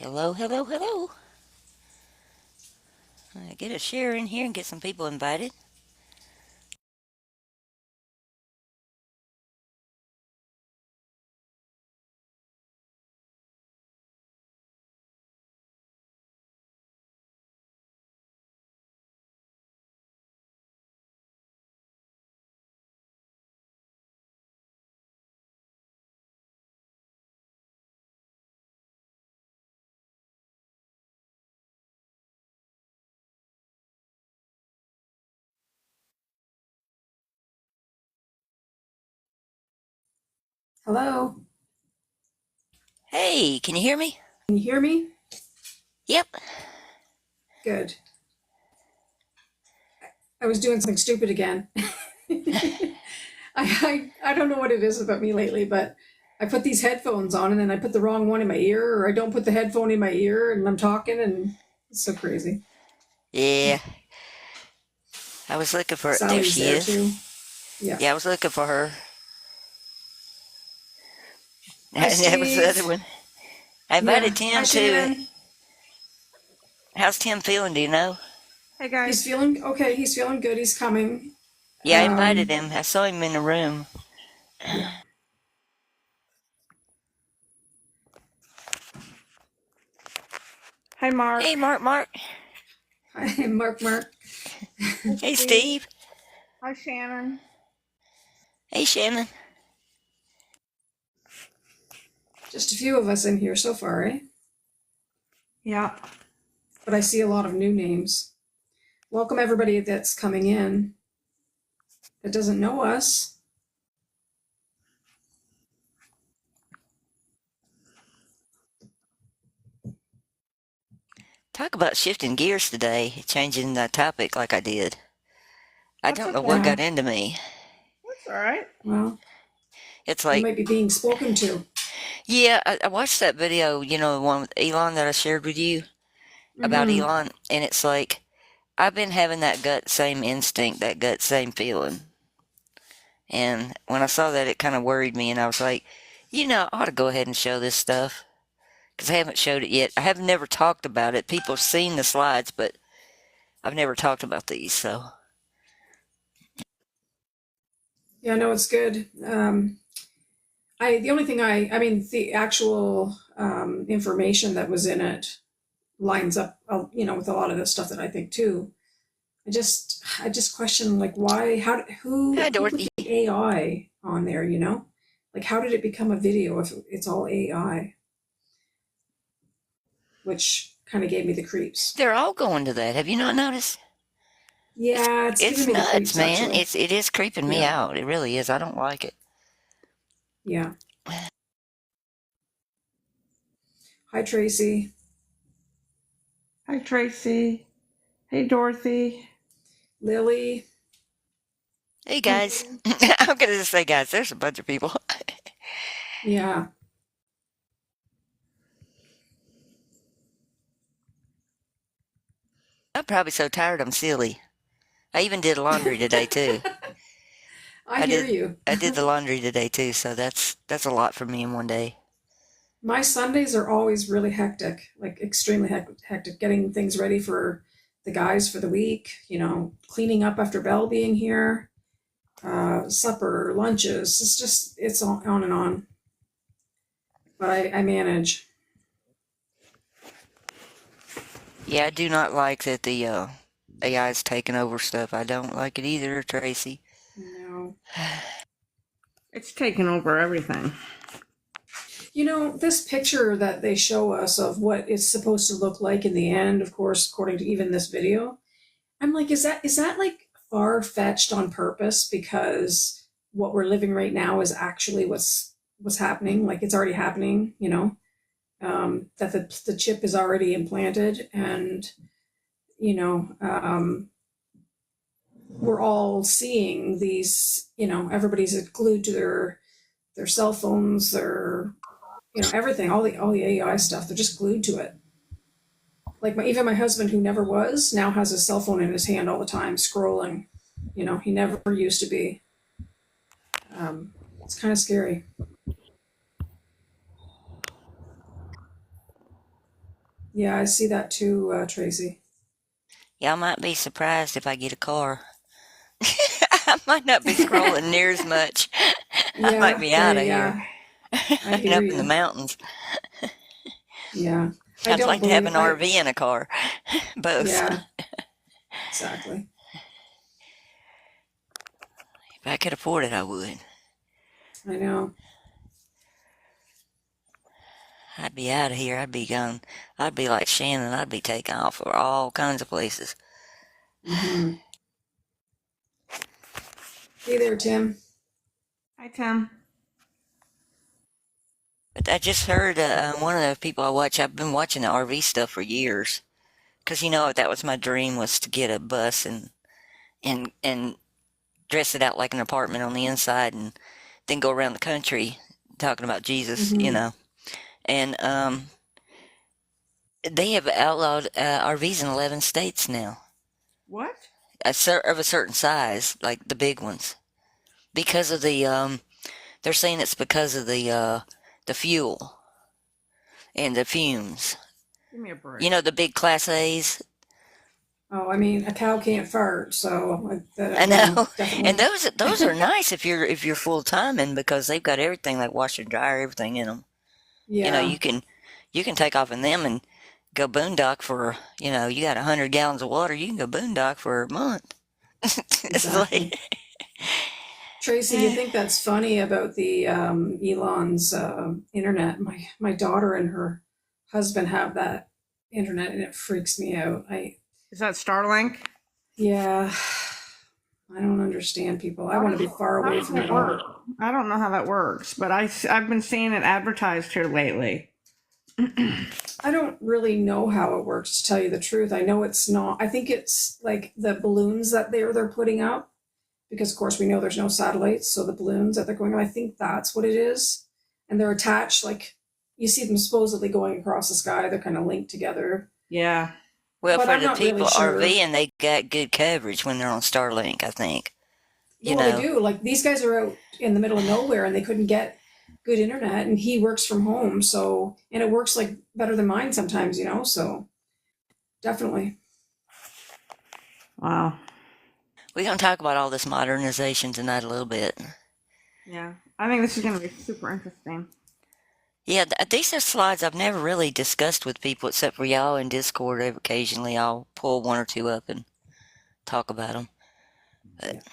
Hello, hello, hello. Get a share in here and get some people invited. Hello, Hey, can you hear me? can you hear me? Yep. Good. I was doing something stupid again. I don't know what it is about me lately, but I put these headphones on and then I put the wrong one in my ear, or I don't put the headphone in my ear and I'm talking, and it's so crazy. Yeah, I was looking for. There Sally's she there is. too. Yeah. Yeah, I was looking for her. Hi, That was the other Steve. one. I Yeah. invited Hi, Tim too. Shannon. How's Tim feeling? Do you know? Hey He's guys. feeling okay. He's feeling good. He's coming. Yeah, I invited Um, him. I saw him in the room. yeah. Hi Hey, Mark. Mark, Mark. Hi, Mark. Mark. Hi Hey, Steve. Steve. Hi Shannon. Hey, Shannon. Just a few of us in here so far, eh? Yeah. But I see a lot of new names. Welcome everybody that's coming in that doesn't know us. Talk about shifting gears today, changing the topic like I did. I That's don't know what okay. Yeah. got into me. That's all right. Well, It's you like, might be being spoken to. yeah, I watched that video, the one with Elon that I shared with you about Mm-hmm. Elon, and it's like I've been having that gut same instinct, that gut same feeling. And when I saw that, it kind of worried me, and I was like, I ought to go ahead and show this stuff because I haven't showed it yet. I have never talked about it. People have seen the slides, but I've never talked about these. So, Yeah, no, it's good. The only thing I mean, the actual information that was in it lines up, with a lot of the stuff that I think too. I just question like why, hi, who put Dorothy. the AI on there? Like how did it become a video if it's all AI? Which kind of gave me the creeps. They're all going to that. Have you not noticed? It's Yeah, it's giving it's me the nuts, creeps man. actually. It is creeping me Yeah, out. It really is. I don't like it. yeah. Hi, Tracy. Hi Tracy. Hey Dorothy. Lily. Hey guys, I'm gonna just say, guys, there's a bunch of people. Yeah. I'm probably so tired I'm silly. I even did laundry today too. I I hear did you. I did the laundry today too, so that's a lot for me in one day. My Sundays are always really hectic, like extremely hectic, getting things ready for the guys for the week, cleaning up after Belle being here, supper, lunches. It's on and on. But I manage. Yeah, I do not like that the AI is taking over stuff. I don't like it either, Tracy. No. It's taken over everything. This picture that they show us of what it's supposed to look like in the end, of course, according to even this video, I'm like, is that like far fetched on purpose because what we're living right now is actually what's happening, like it's already happening, that the chip is already implanted, and we're all seeing these, everybody's glued to their cell phones, their everything, all the AI stuff, they're just glued to it. Like even my husband, who never was, now has his cell phone in his hand all the time, scrolling. He never used to be. It's kind of scary. Yeah, I see that too, Tracy. Y'all might be surprised if I get a car. I might not be scrolling near as much. I might Yeah, be out of here yeah, I and hear up in the you. mountains. Yeah, I I'd don't like to have believe an I. RV and a car, both. Yeah, exactly. If I could afford it, I would. I know. I'd be out of here. I'd be gone. I'd be like Shannon. I'd be taking off for all kinds of places. Hmm. Hey there, Tim. Hi, Tim. But I just heard one of the people I watch. I've been watching the RV stuff for years because that was my dream was to get a bus and dress it out like an apartment on the inside and then go around the country talking about Jesus. Hmm. And they have outlawed RVs in 11 states now, What? of a certain size, like the big ones, because of the they're saying it's because of the fuel and the fumes. Give me a break. The big Class A's. Oh, I mean, a cow can't fart, so I you know, know, and definitely. those are nice if you're full time and because they've got everything like washer and dryer, everything in them. Yeah, You can take off in them and go boondock for you got 100 gallons of water. You can go boondock for a month. It's exactly. like, Tracy, you think that's funny about the Elon's internet? My daughter and her husband have that internet, and it freaks me out. Is that Starlink? Yeah, I don't understand people. I How want to does be far how away does from it it all. work? I don't know how that works, but I've been seeing it advertised here lately. I don't really know how it works, to tell you the truth. I know it's not. I think it's like the balloons that they're putting up, because of course we know there's no satellites, so the balloons that they're going up, I think that's what it is. And they're attached, like you see them supposedly going across the sky. They're kind of linked together, Yeah. well, but for I'm the not really people sure. RVing, they got good coverage when they're on Starlink, I think. You Well, they know, do. Like these guys are out in the middle of nowhere and they couldn't get good internet, and he works from home, so and it works like better than mine sometimes, so definitely. Wow. we're going to talk about all this modernization tonight a little bit. Yeah. I think this is going to be super interesting. Yeah, these are slides I've never really discussed with people except for y'all in Discord. Occasionally, I'll pull one or two up and talk about them. But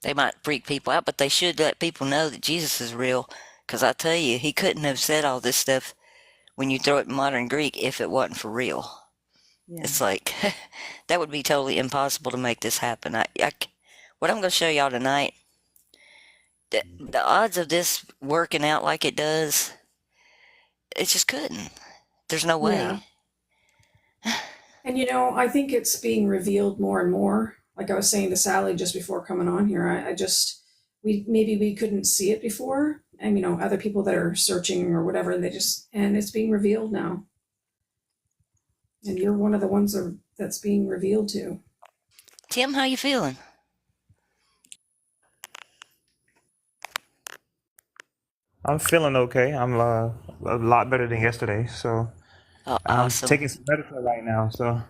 they might freak people out, but they should let people know that Jesus is real. Because I tell you, he couldn't have said all this stuff when you throw it in modern Greek if it wasn't for real. Yeah. It's like, that would be totally impossible to make this happen. What I'm going to show y'all tonight, the odds of this working out like it does, it just couldn't. There's no Yeah. way. And I think it's being revealed more and more. Like I was saying to Sally just before coming on here, I just we couldn't see it before, and other people that are searching or whatever, and it's being revealed now, and you're one of the ones that's being revealed to. Tim, how you feeling? I'm feeling okay. I'm a lot better than yesterday. So Oh, I'm awesome. taking some medicine right now. So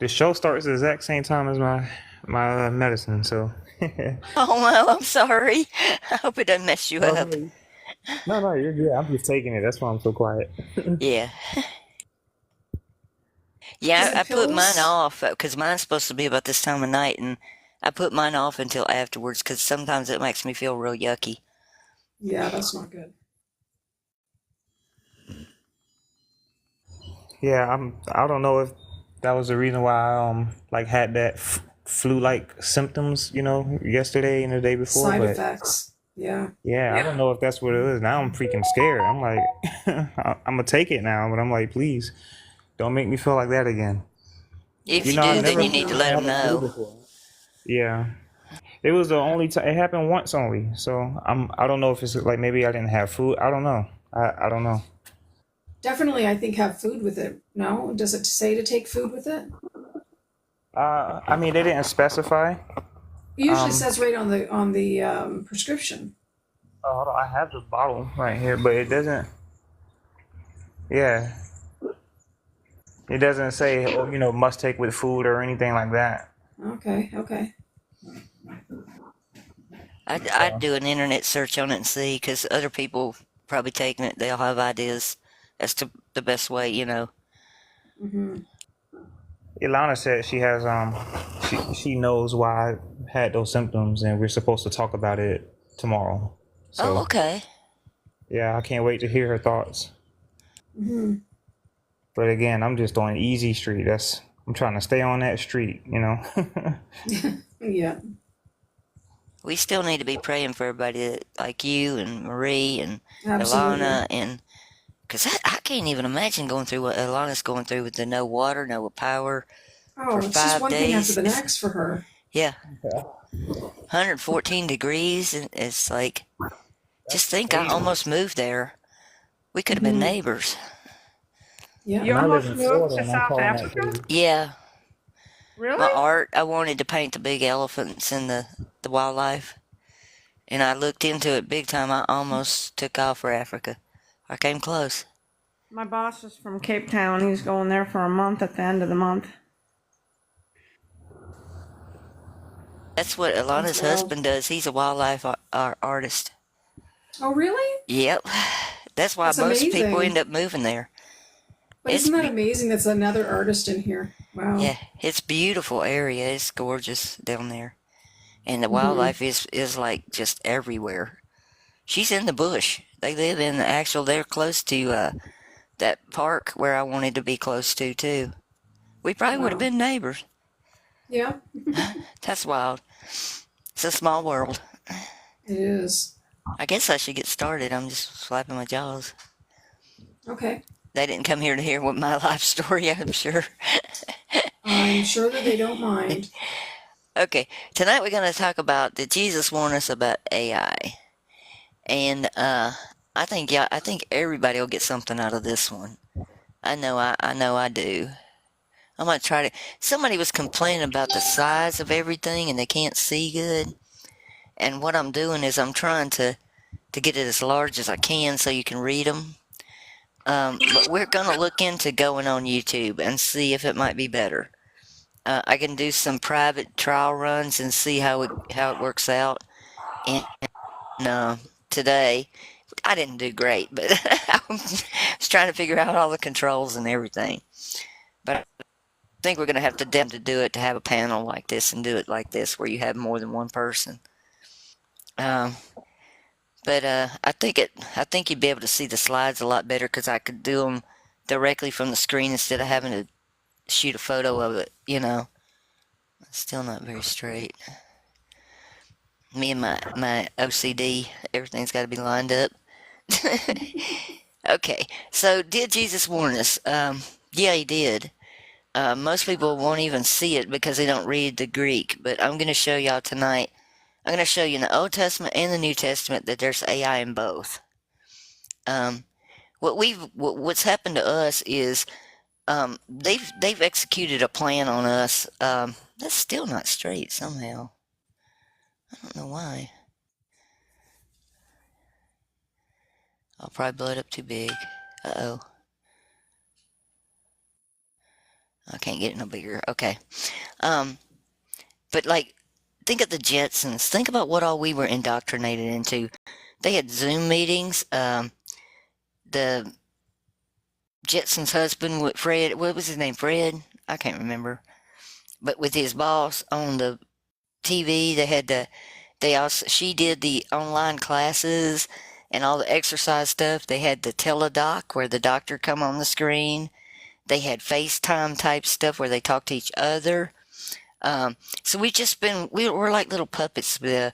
the show starts the exact same time as my medicine. So Oh, well, I'm sorry. I hope it doesn't mess you oh up. no, no, you're good. I'm just taking it. That's why I'm so quiet. Yeah. Is Yeah, the I put mine pills? off because mine's supposed to be about this time of night, and I put mine off until afterwards because sometimes it makes me feel real yucky. Yeah, that's not good. Yeah, I don't know if that was the reason why I like had that flu-like symptoms, yesterday and the day before. Side But effects. Yeah. yeah, I don't know if that's what it is. Now I'm freaking scared. I'm like, I'm gonna take it now, but I'm like, please don't make me feel like that again. If you I've do, Let's then never you hope need to really not. let had them a flu know. before. Yeah, it was the only time it happened once only. So I don't know if it's like maybe I didn't have food. I don't know. I don't know. Definitely, I think have food with it. No, does it say to take food with it? I mean they didn't specify. It usually Um, says right on the prescription. oh, hold on, I have the bottle right here, but it doesn't. Yeah, It doesn't say, oh, must take with food or anything like that. Okay, okay. I'd do an internet search on it and see, because other people probably taking it, they'll have ideas as to the best way, Mm-hmm. Ilana said she has she knows why I had those symptoms, and we're supposed to talk about it tomorrow. Oh, So okay. yeah, I can't wait to hear her thoughts. Mm-hmm. But again, I'm just on Easy Street. I'm trying to stay on that street. Yeah, We still need to be praying for everybody like you and Marie and absolutely. Ilana, and because I can't even imagine going through what Ilana's going through with the no water, no power for Oh, it's just five one thing after days. the next for her. Yeah, 114 degrees, and it's like, just That's think, I crazy. almost moved there. We could have been Mm-hmm. neighbors. Yeah. You And I live almost in moved Florida, to and I'm South calling that Africa? crazy. Yeah, my Really? art, I wanted to paint the big elephants and the wildlife, and I looked into it big time. I almost took off for Africa. I came close. My boss is from Cape Town. He's going there for a month at the end of the month. That's what That's Ilana's wild. husband does. He's a wildlife artist. Oh, really? Yep. That's why That's most people end amazing. up moving there. But It's isn't that amazing? That's another artist in here. Wow. yeah, it's beautiful area. It's gorgeous down there, and the Mm-hmm. wildlife is like just everywhere. She's in the bush. They live in the actual. They're close to that park where I wanted to be close to too. We probably would have Wow. been neighbors. Yeah, That's wild. It's a small world. it is. I guess I should get started. I'm just flapping my jaws. Okay. They didn't come here to hear what my life story, I'm sure. I'm sure that they don't mind. Okay, tonight we're going to talk about, did Jesus warn us about AI? And I think everybody will get something out of this one. I know I do. I'm gonna try to. Somebody was complaining about the size of everything and they can't see good. And what I'm doing is I'm trying to get it as large as I can so you can read them. But we're gonna look into going on YouTube and see if it might be better. I can do some private trial runs and see how it works out. And uh, today I didn't do great, but I was trying to figure out all the controls and everything. But I think we're going to have to do it to have a panel like this and do it like this where you have more than one person. Um, but I think you'd be able to see the slides a lot better because I could do them directly from the screen instead of having to shoot a photo of it. Still not very straight. Me and my OCD, everything's got to be lined up. Okay, so did Jesus warn us? Yeah, he did. Most people won't even see it because they don't read the Greek, but I'm going to show y'all tonight. I'm going to show you in the Old Testament and the New Testament that there's AI in both. Um, what's happened to us is they've executed a plan on us. That's still not straight somehow. I don't know why. I'll probably blow it up too big. Uh-oh. I can't get it no bigger. Okay. Um, but like, think of the Jetsons. Think about what all we were indoctrinated into. They had Zoom meetings. The Jetsons' husband, Fred, what was his name? Fred? I can't remember. But with his boss on the TV, she did the online classes and all the exercise stuff. They had the teledoc where the doctor come on the screen. They had FaceTime type stuff where they talk to each other. So we're like little puppets. The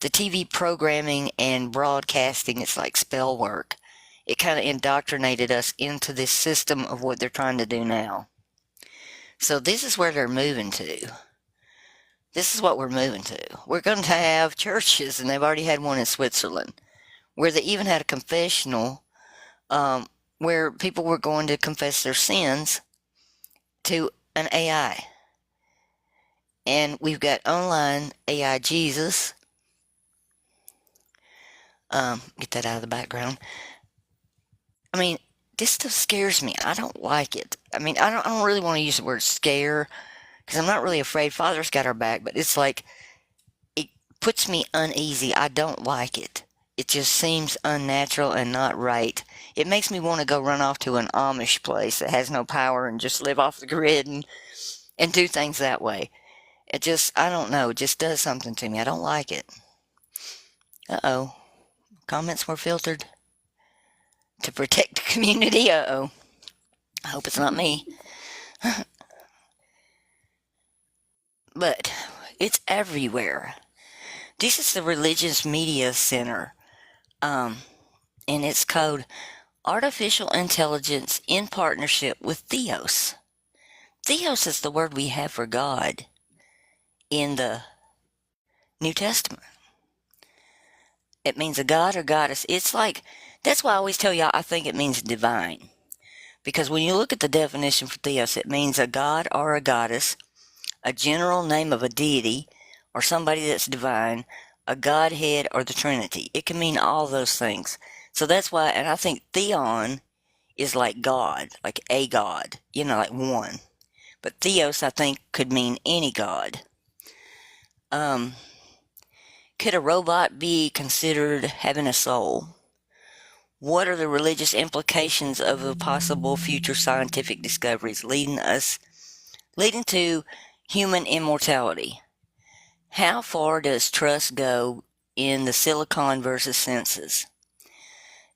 TV programming and broadcasting, it's like spell work. It kind of indoctrinated us into this system of what they're trying to do now. So this is where they're moving to. This is what we're moving to. We're going to have churches, and they've already had one in Switzerland, where they even had a confessional where people were going to confess their sins to an AI. And we've got online AI Jesus. Get that out of the background. I mean, this stuff scares me. I don't like it. I mean, I don't really want to use the word scare because I'm not really afraid. Father's got our back, but it's like it puts me uneasy. I don't like it. It just seems unnatural and not right. It makes me want to go run off to an Amish place that has no power and just live off the grid and do things that way. It just, I don't know, it just does something to me. I don't like it. Uh oh. Comments were filtered to protect the community. Uh oh. I hope it's not me. But it's everywhere. This is the Religious Media Center, um, and it's called Artificial Intelligence in Partnership with Theos. Theos is the word we have for God in the New Testament. It means a god or goddess. It's like, that's why I always tell y'all I think it means divine. Because when you look at the definition for Theos, it means a god or a goddess, a general name of a deity, or somebody that's divine, a godhead, or the Trinity. It can mean all those things. So that's why, and I think theon is like God, like a God, like one. But Theos, I think, could mean any God. Um, could a robot be considered having a soul? What are the religious implications of the possible future scientific discoveries leading to human immortality? How far does trust go in the silicon versus senses?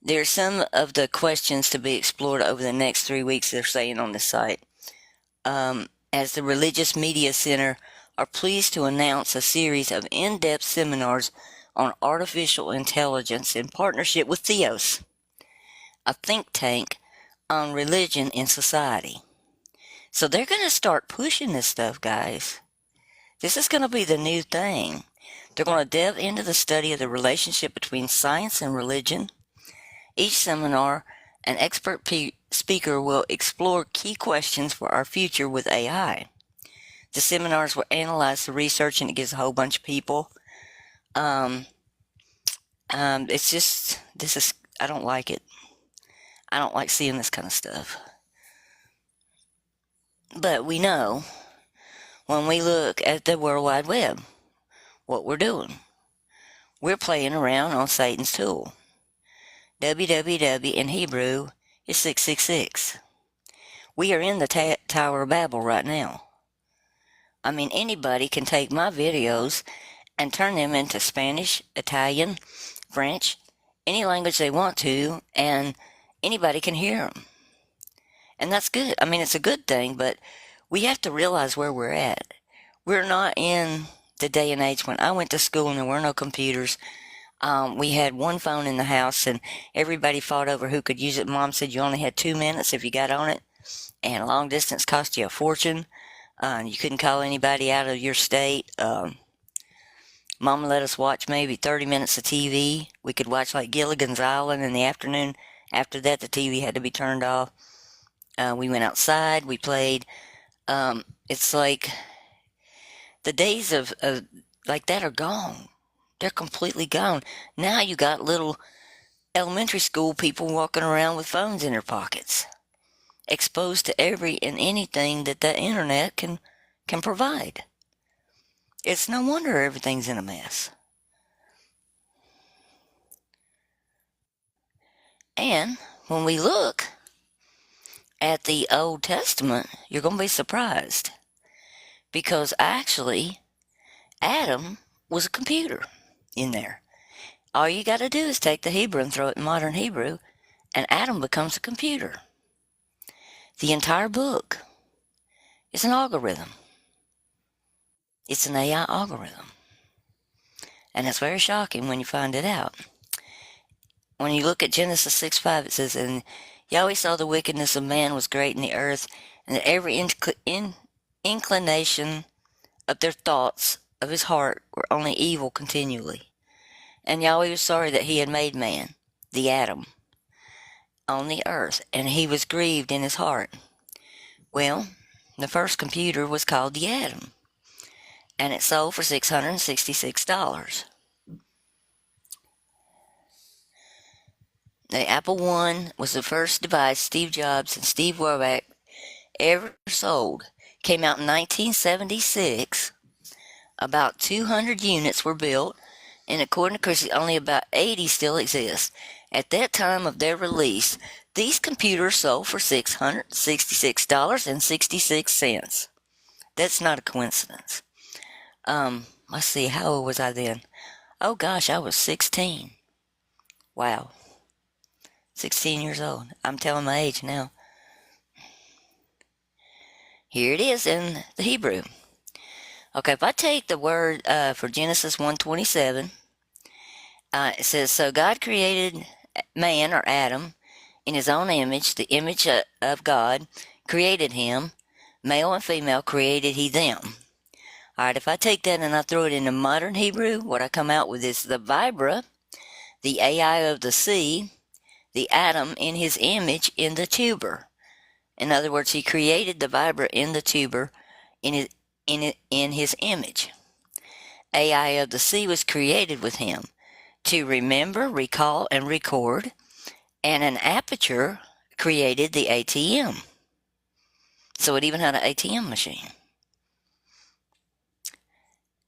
There are some of the questions to be explored over the next 3 weeks, they're saying on the site. As the Religious Media Center are pleased to announce a series of in-depth seminars on artificial intelligence in partnership with Theos, a think tank on religion in society. So they're going to start pushing this stuff, guys. This is going to be the new thing. They're going to delve into the study of the relationship between science and religion. Each seminar, an expert speaker will explore key questions for our future with AI. The seminars will analyze the research, and it gives a whole bunch of people. It's just, I don't like it. I don't like seeing this kind of stuff. But we know when we look at the World Wide Web what we're doing. We're playing around on Satan's tool. www in Hebrew is 666. We are in the Tower of Babel right now. I mean, anybody can take my videos and turn them into Spanish, Italian, French, any language they want to, and anybody can hear them. And that's good. I mean, it's a good thing, but we have to realize where we're at. We're not in the day and age when I went to school and there were no computers. We had one phone in the house and everybody fought over who could use it. Mom said you only had 2 minutes if you got on it, and long distance cost you a fortune. You couldn't call anybody out of your state. Mom let us watch maybe 30 minutes of TV. We could watch like Gilligan's Island in the afternoon. After that, the TV had to be turned off. We went outside. We played. It's like the days of like that are gone. They're completely gone. Now you got little elementary school people walking around with phones in their pockets, exposed to every and anything that the internet can provide. It's no wonder everything's in a mess. And when we look at the Old Testament, you're going to be surprised. Because actually, Adam was a computer in there. All you got to do is take the Hebrew and throw it in modern Hebrew, and Adam becomes a computer. The entire book is an algorithm. It's an AI algorithm. And it's very shocking when you find it out. When you look at Genesis 6:5, it says, and Yahweh saw the wickedness of man was great in the earth, and that every inclination of their thoughts of his heart were only evil continually. And Yahweh was sorry that he had made man, the Adam, on the earth, and he was grieved in his heart. Well, the first computer was called the Atom, and it sold for $666. The Apple I was the first device Steve Jobs and Steve Wozniak ever sold. Came out in 1976. About 200 units were built, and according to Chrissy, only about 80 still exist. At that time of their release, these computers sold for $666.66. That's not a coincidence. Let's see, how old was I then? Oh gosh, I was 16. Wow. 16 years old. I'm telling my age now. Here it is in the Hebrew. Okay, if I take the word for Genesis 1:27, it says, "So God created man, or Adam, in his own image, the image of God created him, male and female created he them." All right, if I take that and I throw it into modern Hebrew, what I come out with is the vibra, the AI of the sea, the atom in his image in the tuber. In other words, he created the vibra in the tuber in his image. AI of the sea was created with him to remember, recall, and record, and an aperture created the ATM. So it even had an ATM machine.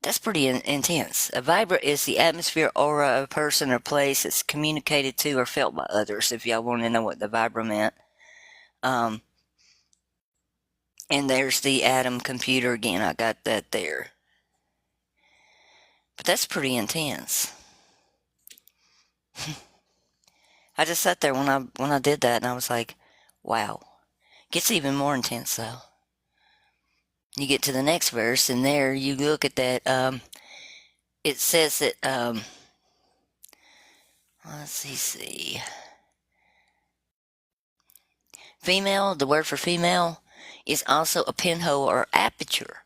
That's pretty intense. A vibra is the atmosphere, aura of a person or place that's communicated to or felt by others, if y'all want to know what the vibra meant. And there's the atom computer again. I got that there. But that's pretty intense. I just sat there when I did that, and I was like, wow. Gets even more intense though. You get to the next verse, and there you look at that. It says that. Let's see. Female. The word for female is also a pinhole or aperture.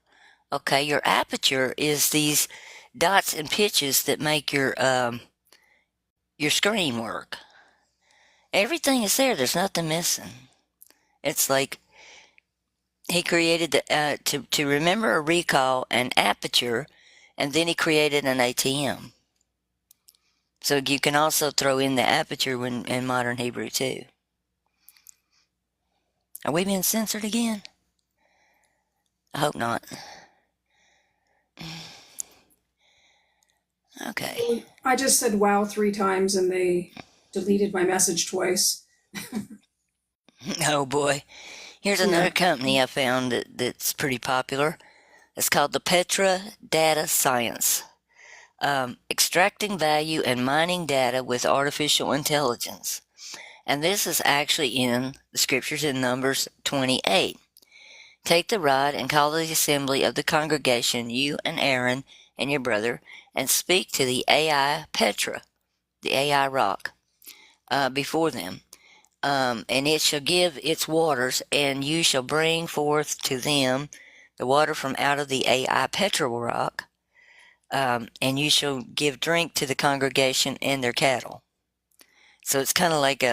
Okay, your aperture is these dots and pitches that make your screen work. Everything is there. There's nothing missing. It's like he created to remember or recall an aperture, and then he created an ATM. So you can also throw in the aperture in modern Hebrew too. Are we being censored again? I hope not. Okay. I just said wow 3 times and they deleted my message twice. Oh boy. Here's another company I found that's pretty popular. It's called the Petra Data Science. Extracting value and mining data with artificial intelligence. And this is actually in the scriptures in Numbers 28. Take the rod and call the assembly of the congregation, you and Aaron and your brother, and speak to the AI Petra, the AI rock, before them. And it shall give its waters, and you shall bring forth to them the water from out of the AI Petra rock, and you shall give drink to the congregation and their cattle. So it's kind of like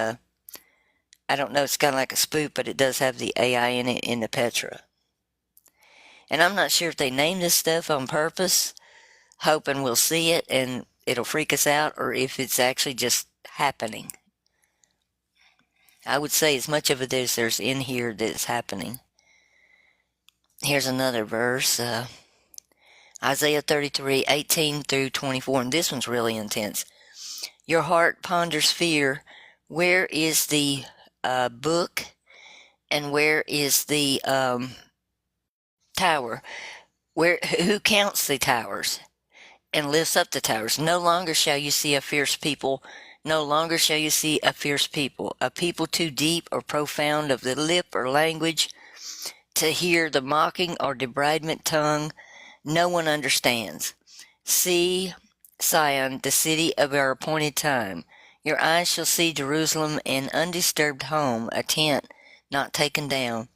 I don't know, it's kind of like a spook, but it does have the AI in it in the Petra. And I'm not sure if they named this stuff on purpose, hoping we'll see it and it'll freak us out, or if it's actually just happening. I would say as much of it as there's in here that's happening. Here's another verse, Isaiah 33:18 through 24, and this one's really intense. Your heart ponders fear. Where is the book, and where is the tower? Who counts the towers and lifts up the towers? No longer shall you see a fierce people. No longer shall you see a fierce people, a people too deep or profound of the lip or language to hear the mocking or debridement tongue. No one understands. See Sion, the city of our appointed time. Your eyes shall see Jerusalem, an undisturbed home, a tent not taken down.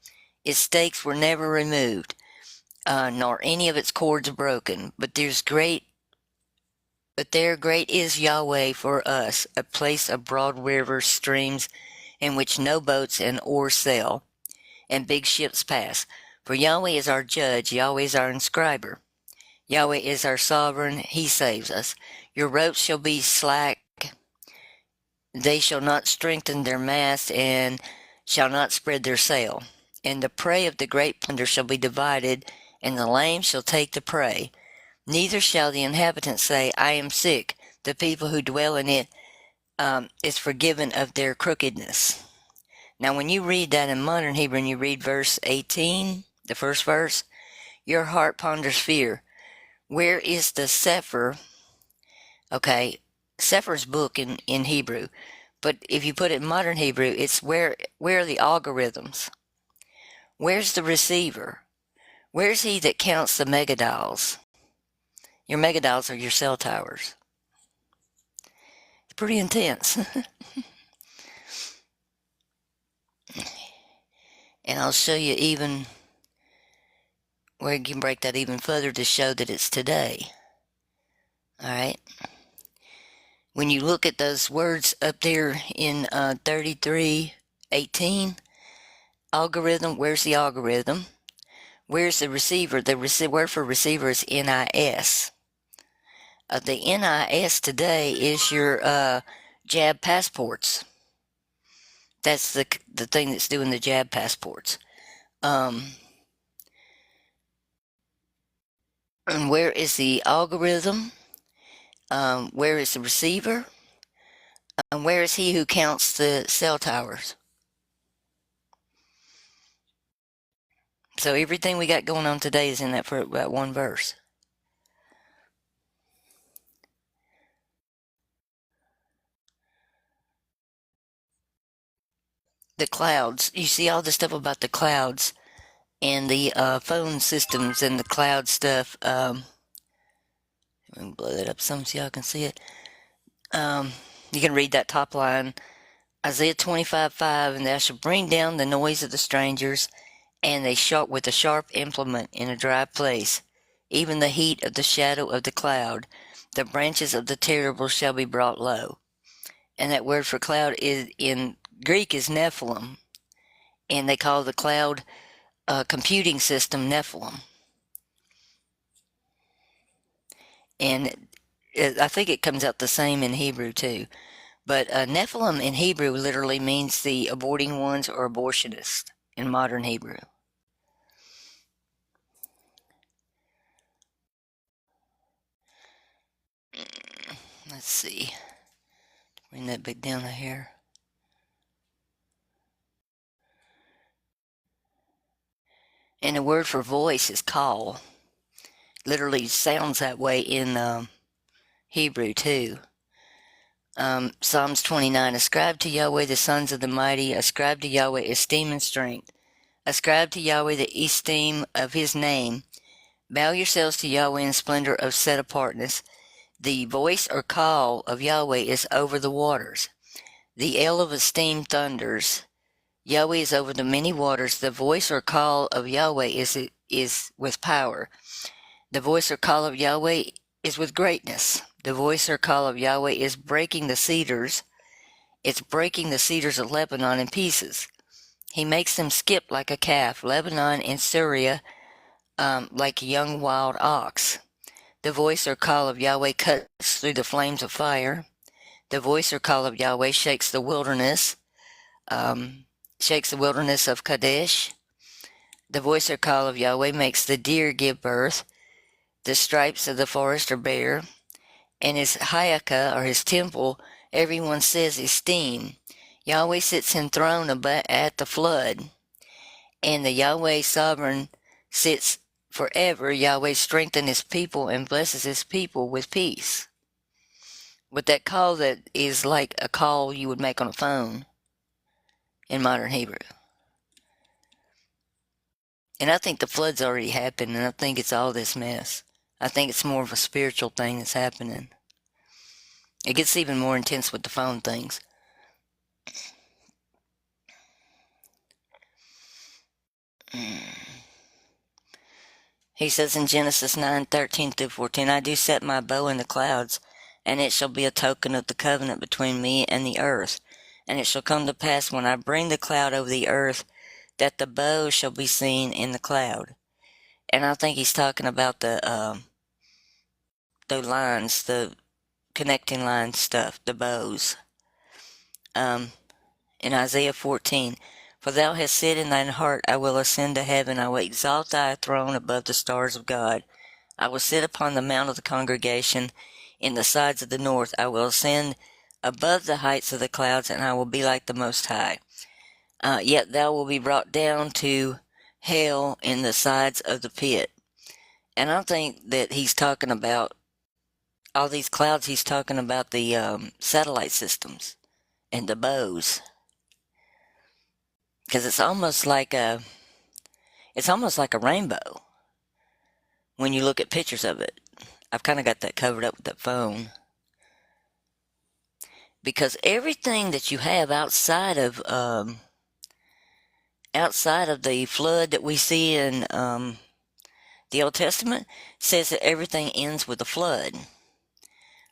Its stakes were never removed, nor any of its cords broken. But there great is Yahweh for us, a place of broad rivers, streams, in which no boats and oars sail, and big ships pass. For Yahweh is our judge, Yahweh is our inscriber. Yahweh is our sovereign, he saves us. Your ropes shall be slack, they shall not strengthen their mast, and shall not spread their sail. And the prey of the great plunder shall be divided, and the lame shall take the prey. Neither shall the inhabitants say, I am sick. The people who dwell in it is forgiven of their crookedness. Now, when you read that in modern Hebrew and you read verse 18, the first verse, your heart ponders fear. Where is the Sefer? Okay, Sefer's book in Hebrew. But if you put it in modern Hebrew, it's where are the algorithms? Where's the receiver? Where's he that counts the megadials? Your megadials are your cell towers. It's pretty intense. And I'll show you even where you can break that even further to show that it's today. All right. When you look at those words up there in 33:18, algorithm, where's the algorithm? Where's the receiver? The word for receiver is NIS. The NIS today is your jab passports. That's the thing that's doing the jab passports. And where is the algorithm? Where is the receiver? And where is he who counts the cell towers? So everything we got going on today is in that one verse. The clouds. You see all the stuff about the clouds and the phone systems and the cloud stuff. Let me blow that up some so y'all can see it. You can read that top line. Isaiah 25:5, and thou shalt bring down the noise of the strangers, and they shall with a sharp implement in a dry place, even the heat of the shadow of the cloud. The branches of the terrible shall be brought low. And that word for cloud is in Greek is Nephilim, and they call the cloud computing system Nephilim. And I think it comes out the same in Hebrew too. But Nephilim in Hebrew literally means the aborting ones or abortionists in modern Hebrew. Let's see. Bring that back down here. And the word for voice is call. Literally sounds that way in Hebrew too. Psalms 29. Ascribe to Yahweh the sons of the mighty. Ascribe to Yahweh esteem and strength. Ascribe to Yahweh the esteem of his name. Bow yourselves to Yahweh in splendor of set apartness. The voice or call of Yahweh is over the waters. The El of esteem thunders. Yahweh is over the many waters. The voice or call of Yahweh is with power. The voice or call of Yahweh is with greatness. The voice or call of Yahweh is breaking the cedars. It's breaking the cedars of Lebanon in pieces. He makes them skip like a calf. Lebanon and Syria like a young wild ox. The voice or call of Yahweh cuts through the flames of fire. The voice or call of Yahweh shakes the wilderness of Kadesh. The voice or call of Yahweh makes the deer give birth. The stripes of the forest are bare. And his hayakah, or his temple, everyone says esteem. Yahweh sits enthroned at the flood. And the Yahweh sovereign sits forever. Yahweh strengthens his people and blesses his people with peace. But that call that is like a call you would make on a phone in modern Hebrew. And I think the flood's already happened, and I think it's all this mess. I think it's more of a spiritual thing that's happening. It gets even more intense with the phone things. He says in Genesis 9:13-14, I do set my bow in the clouds, and it shall be a token of the covenant between me and the earth. And it shall come to pass when I bring the cloud over the earth, that the bow shall be seen in the cloud. And I think he's talking about the lines, the connecting line stuff, the bows. In Isaiah 14, For thou hast said in thine heart, I will ascend to heaven, I will exalt thy throne above the stars of God. I will sit upon the mount of the congregation in the sides of the north. I will ascend above the heights of the clouds, and I will be like the Most High. Yet thou will be brought down to hell in the sides of the pit. And I think that he's talking about all these clouds. He's talking about the satellite systems and the bows, because it's almost like a rainbow when you look at pictures of it. I've kind of got that covered up with that phone, because everything that you have outside of the flood that we see in the Old Testament says that everything ends with a flood.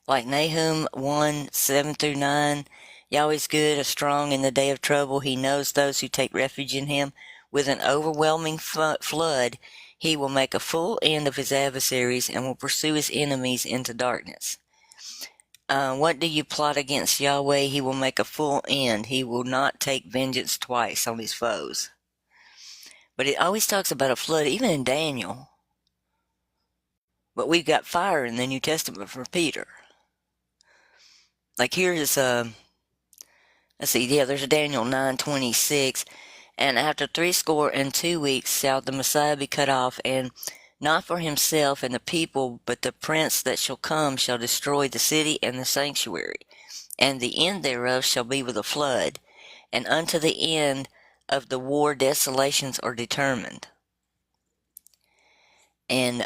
Like Nahum 1:7-9, Yahweh's good, is strong in the day of trouble. He knows those who take refuge in him. With an overwhelming flood, he will make a full end of his adversaries and will pursue his enemies into darkness. What do you plot against Yahweh? He will make a full end. He will not take vengeance twice on his foes. But it always talks about a flood, even in Daniel. But we've got fire in the New Testament for Peter. Like here is let's see, yeah, there's Daniel 9:26, and after 62 weeks shall the Messiah be cut off, and not for himself and the people, but the prince that shall come shall destroy the city and the sanctuary, and the end thereof shall be with a flood, and unto the end of the war desolations are determined. And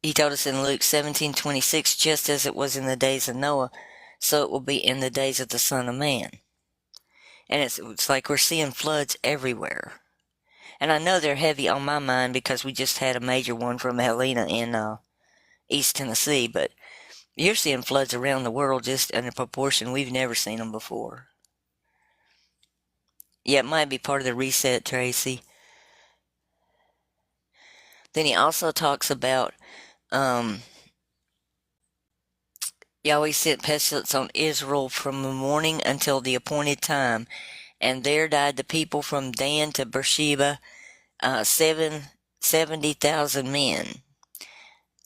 he told us in Luke 17:26, just as it was in the days of Noah, so it will be in the days of the Son of Man. And it's like we're seeing floods everywhere. And I know they're heavy on my mind because we just had a major one from Helena in East Tennessee, but you're seeing floods around the world just in a proportion we've never seen them before. Yeah, it might be part of the reset, Tracy. Then he also talks about Yahweh sent pestilence on Israel from the morning until the appointed time, and there died the people from Dan to Beersheba, 70,000 men.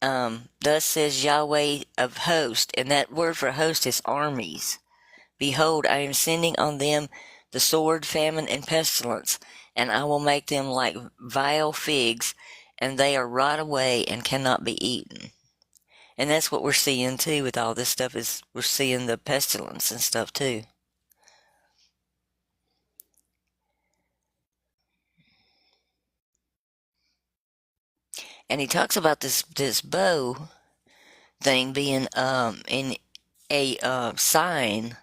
Thus says Yahweh of hosts, and that word for host is armies. Behold, I am sending on them the sword, famine, and pestilence, and I will make them like vile figs, and they are rot away and cannot be eaten. And that's what we're seeing too with all this stuff, is we're seeing the pestilence and stuff too. And he talks about this bow thing being in a sign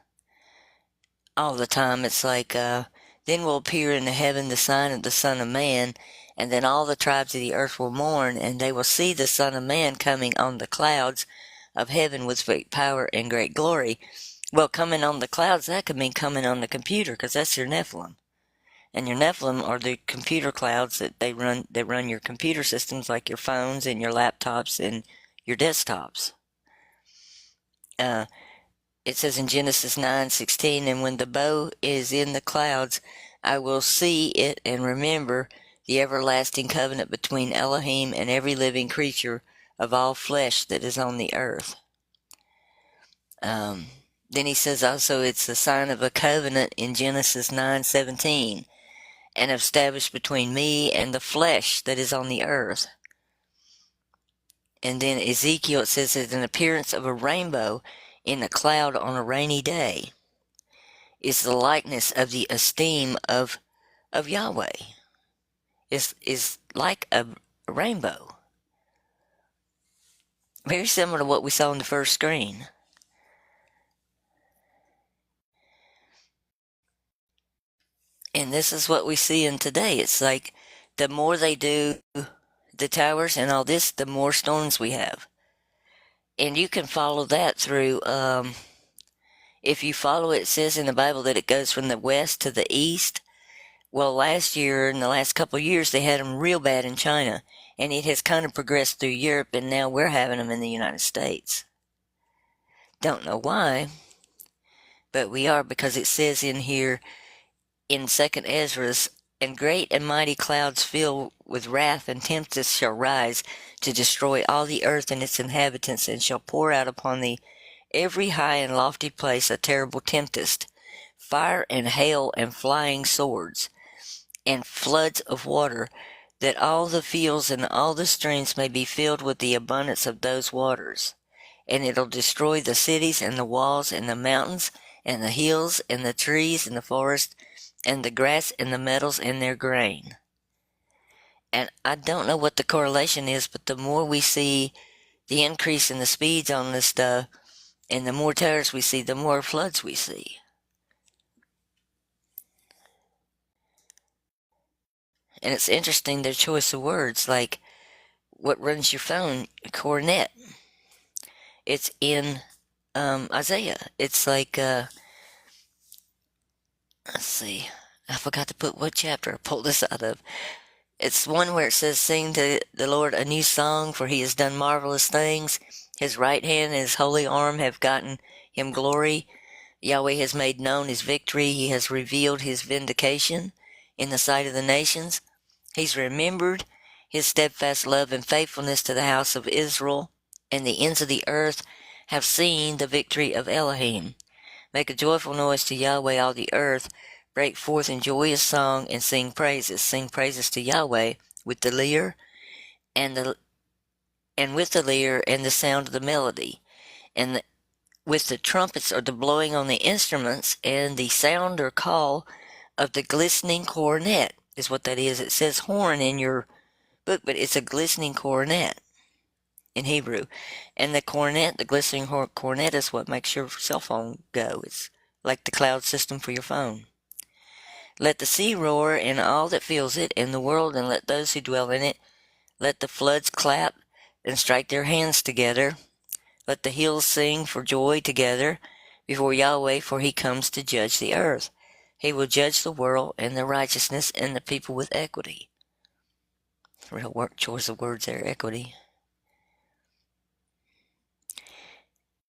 all the time. It's like then will appear in the heaven the sign of the Son of Man, and then all the tribes of the earth will mourn, and they will see the Son of Man coming on the clouds of heaven with great power and great glory. Well, coming on the clouds, that could mean coming on the computer, because that's your Nephilim. And your Nephilim are the computer clouds that run your computer systems, like your phones and your laptops and your desktops. It says in Genesis 9:16, and when the bow is in the clouds, I will see it and remember the everlasting covenant between Elohim and every living creature of all flesh that is on the earth. Then he says also it's the sign of a covenant in Genesis 9:17, and established between me and the flesh that is on the earth. And then Ezekiel, it says it's an appearance of a rainbow in a cloud on a rainy day. Is the likeness of the esteem of Yahweh. Is like a rainbow. Very similar to what we saw on the first screen. And this is what we see in today. It's like the more they do the towers and all this, the more storms we have. And you can follow that through, if you follow it, it says in the Bible that it goes from the west to the east. Well, last year, in the last couple of years, they had them real bad in China. And it has kind of progressed through Europe, and now we're having them in the United States. Don't know why, but we are, because it says in here in Second Ezra's, and great and mighty clouds filled with wrath and tempest shall rise to destroy all the earth and its inhabitants, and shall pour out upon the every high and lofty place a terrible tempest, fire and hail and flying swords, and floods of water, that all the fields and all the streams may be filled with the abundance of those waters. And it'll destroy the cities and the walls and the mountains and the hills and the trees and the forest and the grass and the metals and their grain. And I don't know what the correlation is, but the more we see the increase in the speeds on this stuff, and the more tires we see, the more floods we see. And it's interesting their choice of words, like what runs your phone, cornet. It's in Isaiah. It's like, let's see, I forgot to put what chapter I pulled this out of. It's one where it says, "Sing to the Lord a new song, for he has done marvelous things. His right hand and his holy arm have gotten him glory. Yahweh has made known his victory. He has revealed his vindication in the sight of the nations. He's remembered his steadfast love and faithfulness to the house of Israel, and the ends of the earth have seen the victory of Elohim. Make a joyful noise to Yahweh, all the earth. Break forth in joyous song and sing praises. Sing praises to Yahweh with the lyre and with the lyre and the sound of the melody, and with the trumpets or the blowing on the instruments, and the sound or call of the glistening cornet," is what that is. It says horn in your book, but it's a glistening cornet in Hebrew. And the cornet, the glistening cornet, is what makes your cell phone go. It's like the cloud system for your phone. "Let the sea roar and all that fills it, and the world, and let those who dwell in it. Let the floods clap and strike their hands together. Let the hills sing for joy together before Yahweh, for he comes to judge the earth. He will judge the world and the righteousness and the people with equity." Real choice of words there, equity.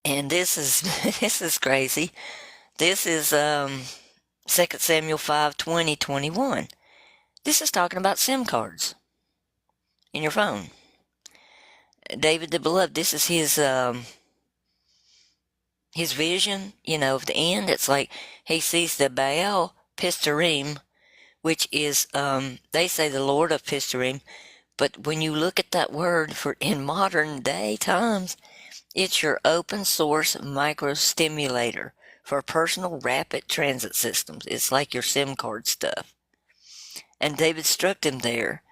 And this is this is crazy. This is 2 Samuel 5:20-21. This is talking about SIM cards in your phone. David the Beloved, this is his vision, of the end. It's like he sees the Baal Pistarim, which is, they say the Lord of Pistarim, but when you look at that word for in modern day times, it's your open source microstimulator for personal rapid transit systems. It's like your SIM card stuff. And David struck them there,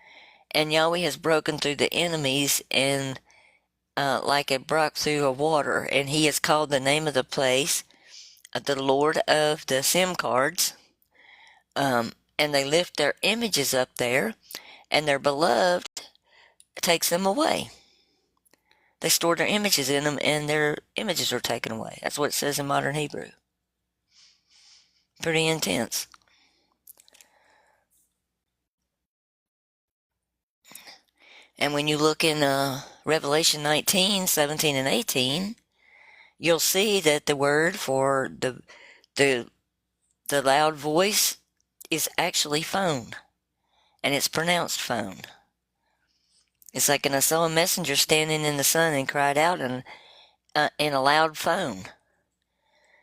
and Yahweh has broken through the enemies and like it broke through a water, and he has called the name of the place the Lord of the SIM cards. And they lift their images up there, and their beloved takes them away. They store their images in them, and their images are taken away. That's what it says in modern Hebrew. Pretty intense. And when you look in Revelation 19:17 and 18, you'll see that the word for the loud voice is actually phone, and it's pronounced phone. It's like, "And I saw a messenger standing in the sun and cried out in a loud phone,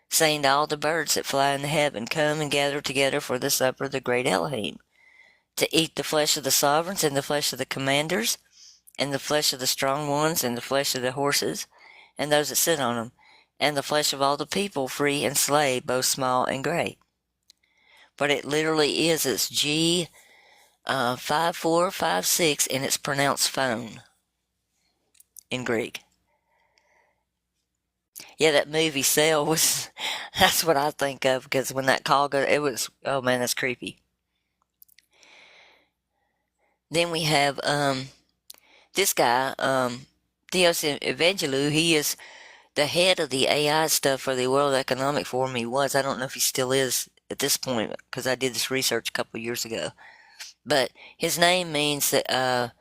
saying to all the birds that fly in the heaven, Come and gather together for the supper of the great Elohim, to eat the flesh of the sovereigns and the flesh of the commanders, and the flesh of the strong ones, and the flesh of the horses, and those that sit on them, and the flesh of all the people, free and slave, both small and great." But it literally is, it's G 5456, and it's pronounced phone in Greek. Yeah, that movie Cell was, that's what I think of, because when that call goes, it was, oh man, that's creepy. Then we have this guy, Theos Evangelou. He is the head of the AI stuff for the World Economic Forum. He was. I don't know if he still is at this point, because I did this research a couple of years ago. But his name means that,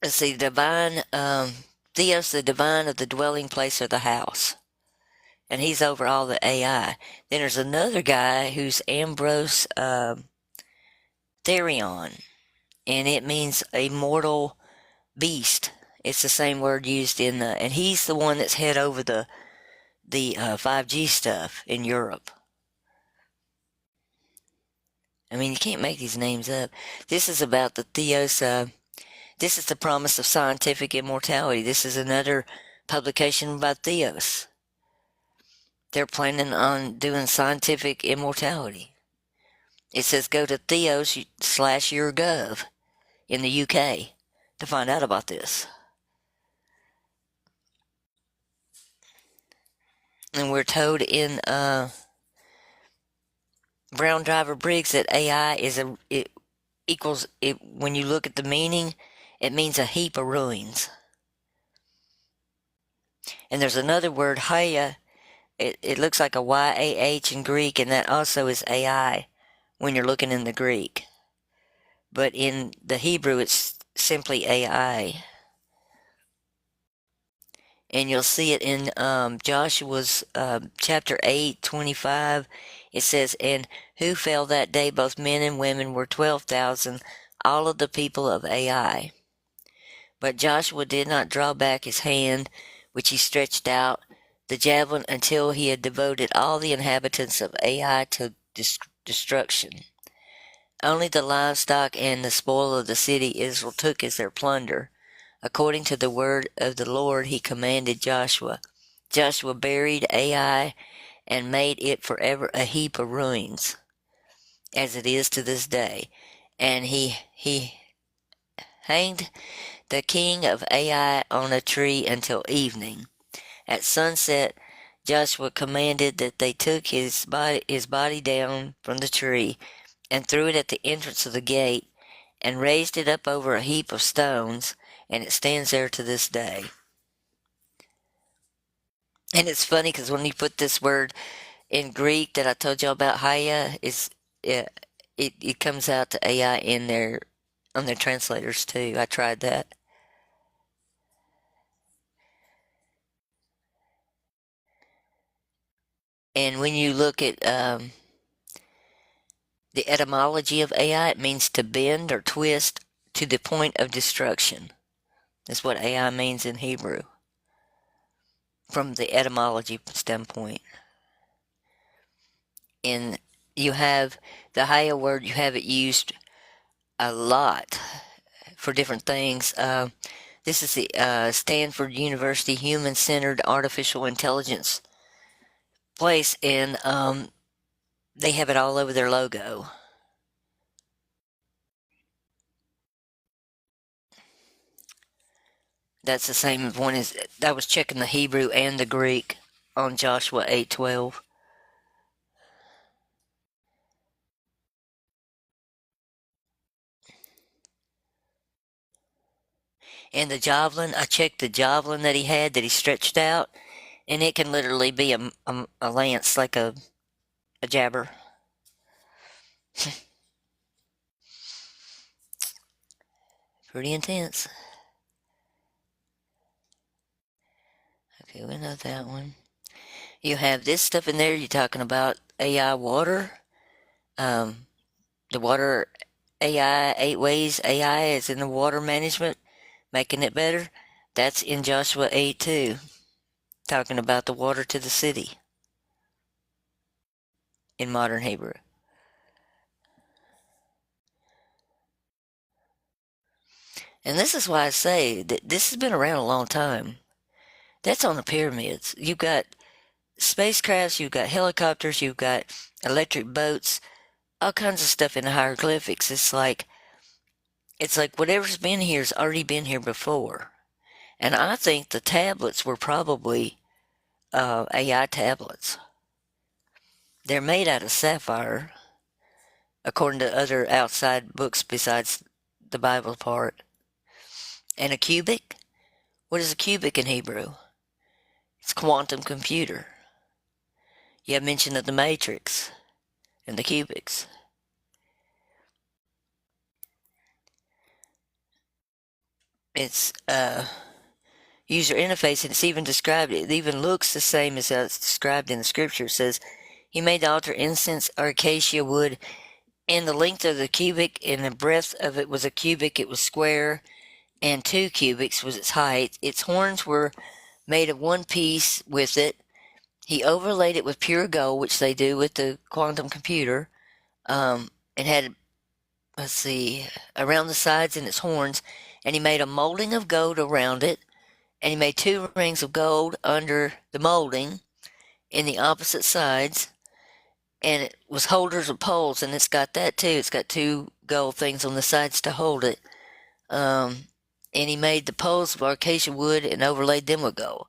let's see, divine Theos, the divine of the dwelling place or the house. And he's over all the AI. Then there's another guy who's Ambrose Therion, and it means a mortal beast. It's the same word used in the, and he's the one that's head over the 5G stuff in Europe. I mean, you can't make these names up. This is about the Theos. This is the promise of scientific immortality. This is another publication about Theos. They're planning on doing scientific immortality. It says go to theos/YourGov in the UK to find out about this. And we're told in Brown Driver Briggs that AI is it equals it when you look at the meaning, it means a heap of ruins. And there's another word, Haya. It looks like a YAH in Greek, and that also is AI when you're looking in the Greek. But in the Hebrew, it's simply AI. And you'll see it in Joshua's chapter 8:25. It says, "And who fell that day, both men and women, were 12,000, all of the people of Ai. But Joshua did not draw back his hand, which he stretched out, the javelin, until he had devoted all the inhabitants of Ai to destruction. Only the livestock and the spoil of the city Israel took as their plunder. According to the word of the Lord, he commanded Joshua. Joshua buried Ai and made it forever a heap of ruins, as it is to this day. And he hanged the king of Ai on a tree until evening. At sunset, Joshua commanded that they took his body down from the tree and threw it at the entrance of the gate and raised it up over a heap of stones, and it stands there to this day." And it's funny because when you put this word in Greek that I told you about, Haya, it comes out to AI in their on their translators too. I tried that. And when you look at the etymology of AI, it means to bend or twist to the point of destruction. That's what AI means in Hebrew from the etymology standpoint. And you have the Haya word, you have it used a lot for different things. This is the Stanford University Human Centered Artificial Intelligence place, and they have it all over their logo. That's the same one as I was checking the Hebrew and the Greek on Joshua 8:12. And the javelin, I checked the javelin that he had that he stretched out, and it can literally be a lance, like a jabber. Pretty intense. Okay, we know that one. You have this stuff in there. You're talking about AI water. Um, the water AI, 8 ways AI is in the water management, making it better. That's in Joshua 8 too, talking about the water to the city in modern Hebrew. And this is why I say that this has been around a long time. That's on the pyramids. You've got spacecrafts, you've got helicopters, you've got electric boats, all kinds of stuff in the hieroglyphics. It's like whatever's been here has already been here before. And I think the tablets were probably AI tablets. They're made out of sapphire, according to other outside books besides the Bible part. And a cubic? What is a cubic in Hebrew? It's quantum computer. You have mention of the matrix and the cubics. It's user interface, and it's even described, it even looks the same as it's described in the scripture. It says, he made the altar incense or acacia wood, and the length of the cubit and the breadth of it was a cubit, it was square, and 2 cubits was its height. Its horns were made of one piece with it. He overlaid it with pure gold, which they do with the quantum computer, and had, let's see, around the sides and its horns, and he made a molding of gold around it, and he made 2 rings of gold under the molding in the opposite sides, and it was holders of poles, and it's got that too. It's got 2 gold things on the sides to hold it. And he made the poles of acacia wood and overlaid them with gold.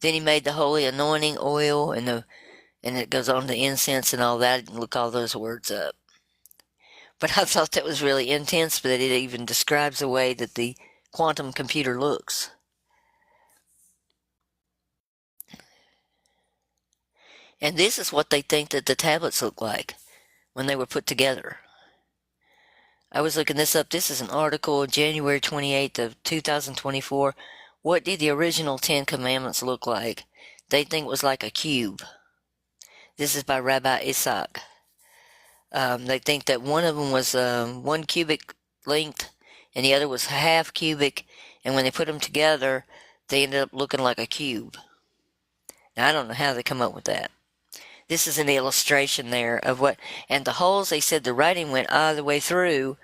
Then he made the holy anointing oil, and it goes on to incense and all that. I didn't look all those words up. But I thought that was really intense, that it even describes the way that the quantum computer looks. And this is what they think that the tablets look like when they were put together. I was looking this up. This is an article of January 28th of 2024. What did the original 10 Commandments look like? They think it was like a cube. This is by Rabbi Isaac. They think that one of them was 1 cubic length and the other was half cubic, and when they put them together, they ended up looking like a cube. Now, I don't know how they come up with that. This is an illustration there of what, and the holes, they said the writing went all the way through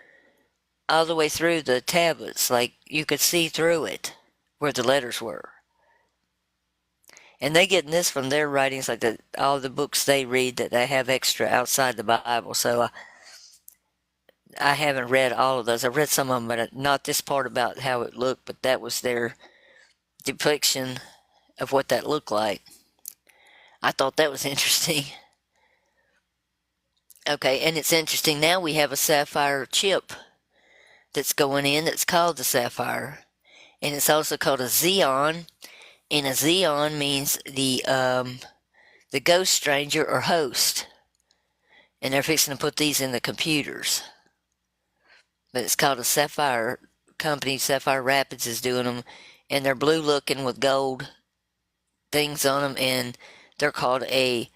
the tablets, like you could see through it where the letters were. And they get this from their writings, like all the books they read that they have extra outside the Bible. So I haven't read all of those. I've read some of them, but not this part about how it looked, but that was their depiction of what that looked like. I thought that was interesting. Okay, and it's interesting. Now we have a sapphire chip that's going in that's called the sapphire. And it's also called a Xeon. And a Xeon means the ghost stranger or host. And they're fixing to put these in the computers. But it's called a sapphire company. Sapphire Rapids is doing them. And they're blue looking with gold things on them. And they're called a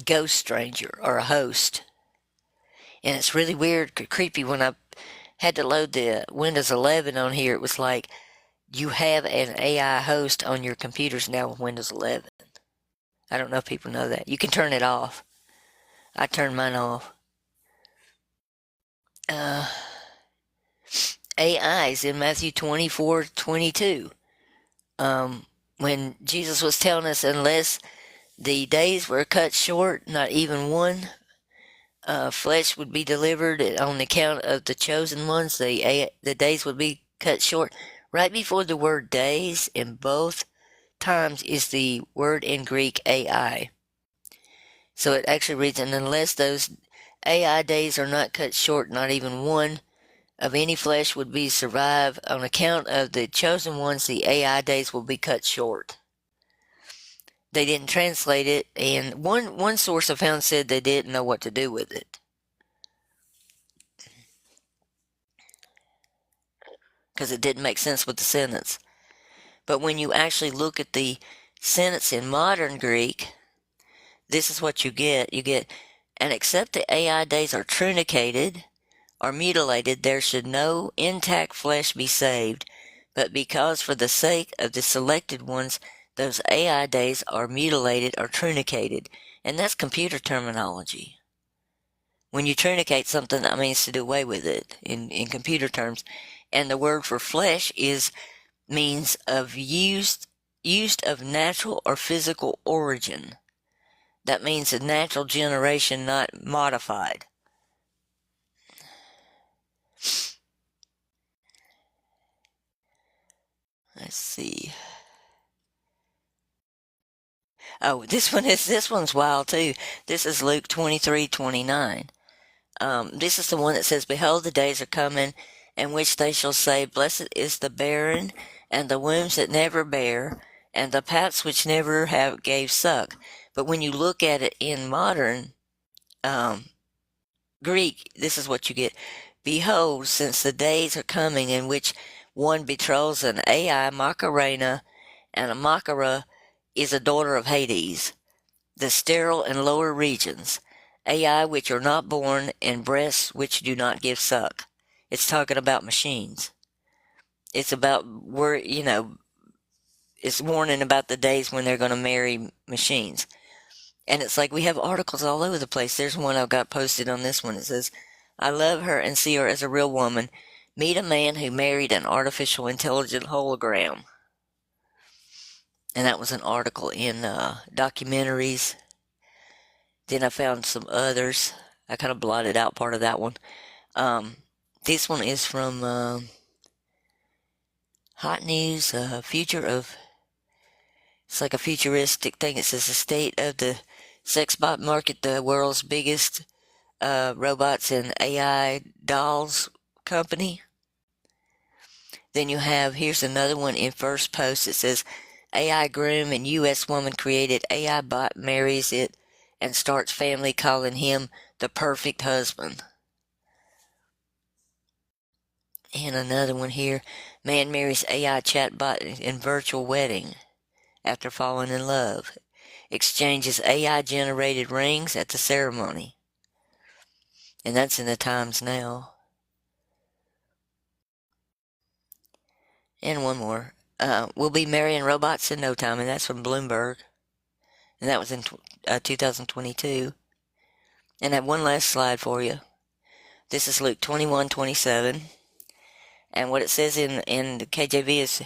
ghost stranger or a host. And it's really weird, creepy. When I had to load the Windows 11 on here, it was like you have an AI host on your computers now with Windows 11. I don't know if people know that. You can turn it off. I turned mine off. AI is in Matthew 24:22. When Jesus was telling us, unless the days were cut short, not even one flesh would be delivered on account of the chosen ones. The days would be cut short. Right before the word days in both times is the word in Greek AI. So it actually reads, and unless those AI days are not cut short, not even one of any flesh would be survive on account of the chosen ones, the AI days will be cut short. They didn't translate it, and one source I found said they didn't know what to do with it. Because it didn't make sense with the sentence. But when you actually look at the sentence in modern Greek, this is what you get. You get, and except the AI days are truncated or mutilated, there should no intact flesh be saved. But because for the sake of the selected ones, those AI days are mutilated or truncated. And that's computer terminology. When you truncate something, that means to do away with it in computer terms. And the word for flesh means of used of natural or physical origin. That means a natural generation, not modified. Let's see. Oh, this one's wild too. This is Luke 23:29. This is the one that says, "Behold, the days are coming, in which they shall say, Blessed is the barren, and the wombs that never bear, and the paps which never have gave suck." But when you look at it in modern Greek, this is what you get. "Behold, since the days are coming in which One betroths an AI Macarena, and a Macara is a daughter of Hades, the sterile and lower regions, AI which are not born, and breasts which do not give suck. It's talking about machines. It's about it's warning about the days when they're going to marry machines. And it's like we have articles all over the place. There's one I've got posted on this one. It says, I love her and see her as a real woman. Meet a man who married an artificial intelligent hologram. And that was an article in documentaries. Then I found some others. I kind of blotted out part of that one. This one is from Hot News, Future of. It's like a futuristic thing. It says the state of the sex bot market, the world's biggest robots and AI dolls company. Then you have, here's another one in First Post. It says, AI groom and U.S. woman created AI bot marries it and starts family calling him the perfect husband. And another one here, man marries AI chatbot in virtual wedding after falling in love. Exchanges AI generated rings at the ceremony. And that's in the Times now. And one more. We'll be marrying robots in no time, and that's from Bloomberg. And that was in 2022. And I have one last slide for you. This is Luke 21:27. And what it says in the KJV is,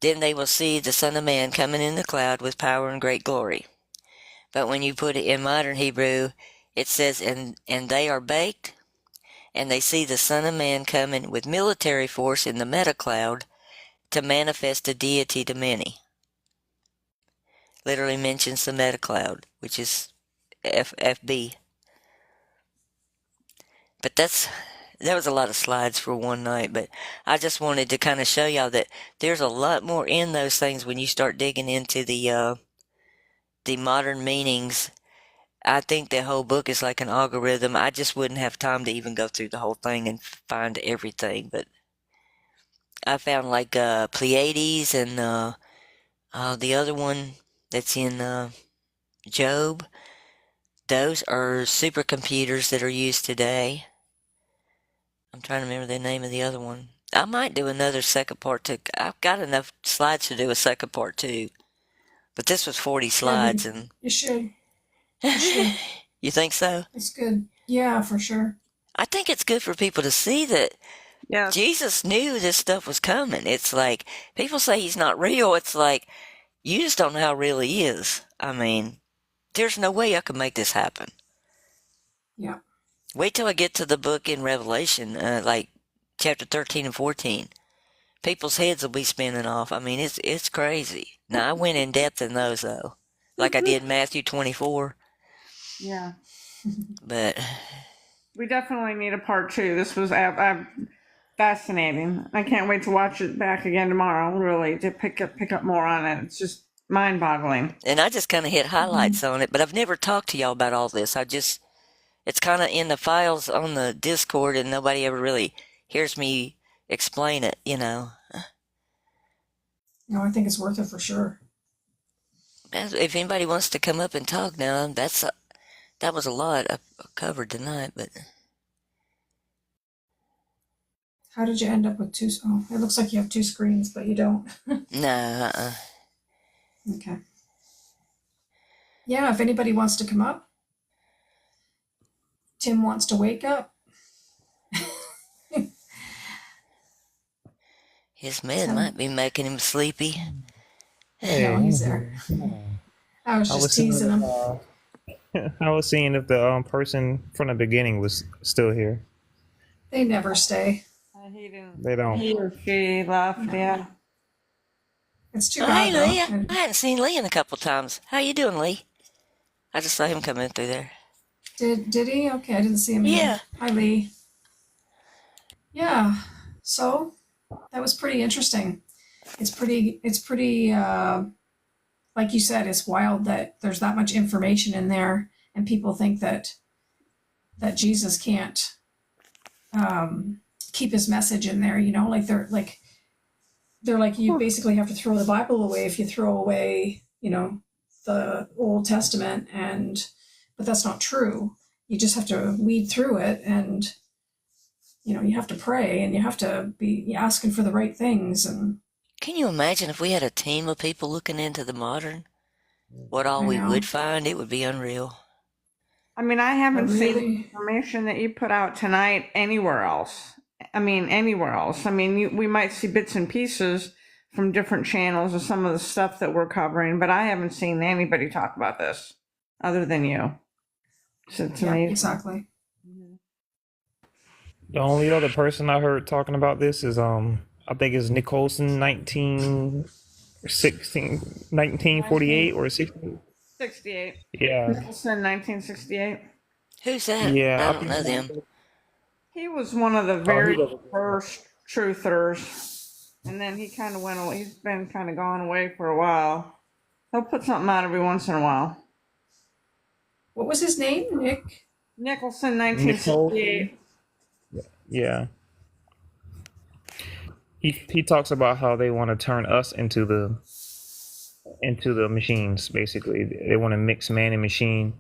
then they will see the Son of Man coming in the cloud with power and great glory. But when you put it in modern Hebrew, it says, and they are baked, and they see the Son of Man coming with military force in the meta cloud to manifest a deity to many. Literally mentions the meta cloud, which is FB. But that was a lot of slides for one night, but I just wanted to kind of show y'all that there's a lot more in those things when you start digging into the modern meanings. I think the whole book is like an algorithm. I just wouldn't have time to even go through the whole thing and find everything, but I found like Pleiades and the other one that's in Job. Those are supercomputers that are used today. I'm trying to remember the name of the other one. I might do another second part too. I've got enough slides to do a second part too. But this was 40 slides, and You should. You should. you think so? It's good. Yeah, for sure. I think it's good for people to see that Yes. Jesus knew this stuff was coming. It's like people say he's not real. It's like you just don't know how real he is. I mean, there's no way I could make this happen. Yeah. Wait till I get to the book in Revelation, like chapter 13 and 14. People's heads will be spinning off. I mean, it's crazy. Now, I went in depth in those, though, like I did Matthew 24. Yeah. But We definitely need a part two. This was fascinating. I can't wait to watch it back again tomorrow, really, to pick up more on it. It's just mind-boggling. and I just kind of hit highlights on it, but I've never talked to y'all about all this. It's kind of in the files on the Discord, and nobody ever really hears me explain it, No, I think it's worth it for sure. If anybody wants to come up and talk now, that was a lot I covered tonight, but How did you end up with two? Oh, it looks like you have two screens, but you don't. no, Okay. Yeah, if anybody wants to come up. Tim wants to wake up. his med So- might be making him sleepy. No, he's there. I was just teasing him. I was seeing if the person from the beginning was still here. They never stay. He didn't. They don't. He or she left. Yeah. It's too Oh, bad. hey, Lee. Though. I hadn't seen Lee in a couple times. How you doing, Lee? I just saw him come in through there. Did he? Okay, I didn't see him. Yeah. Hi, Lee. Yeah. So that was pretty interesting. It's pretty. Like you said, it's wild that there's that much information in there, and people think that Jesus can't keep his message in there. Like they're like they're like, you basically have to throw the Bible away if you throw away, the Old Testament, but that's not true. You just have to weed through it, and you have to pray, and you have to be asking for the right things. And Can you imagine if we had a team of people looking into the modern? What all I we would know, find? It would be unreal. I mean, I I haven't seen really, information that you put out tonight anywhere else. I mean, anywhere else. I mean, we might see bits and pieces from different channels of some of the stuff that we're covering, but I haven't seen anybody talk about this other than you. So it's yeah, amazing. exactly. The only other person I heard talking about this is I think it's Nicholson 1948 or 16. 68. Yeah, Nicholson, 1968. Who's that? yeah. I I don't think. know them. He was one of the Oh, he very was. first truthers, and then he kind of went away. He's been kind of gone away for a while. He'll put something out every once in a while. What was his name? Nick? Nicholson, Nicholson. 1968. Yeah. He talks about how they want to turn us into the machines. Basically, they want to mix man and machine.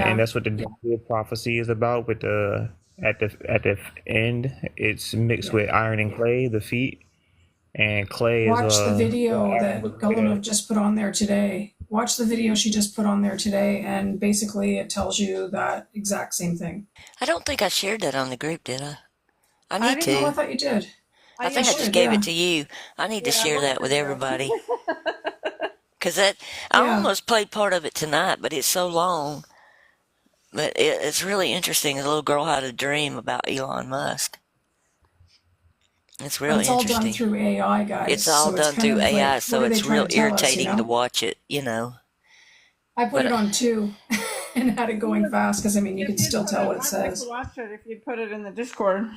And Yeah. that's what the Daniel prophecy is about. With the at the end, it's mixed Yeah. with iron and clay, the feet, and clay is Watch the video Adam that was made Gulliver of. just put on there today. Watch the video she just put on there today, and basically it tells you that exact same thing. I don't think I shared that on the group, did I? I I need didn't. Oh, I to. thought you did. I You think I just should, gave it yeah. to you. I need to Yeah, share both that with of you. everybody. Cause that I Yeah. almost played part of it tonight, but it's so long. But it's really interesting. The little girl had a dream about Elon Musk. It's But really it's all done interesting. through AI, guys. It's all So it's done kind through of AI, like, what so are they it's trying real to tell us, irritating to watch it, I put it But on two and had it going fast because, I mean, you If can you'd still put tell it, what it I'd like to says. watch it. If you'd put it in the Discord.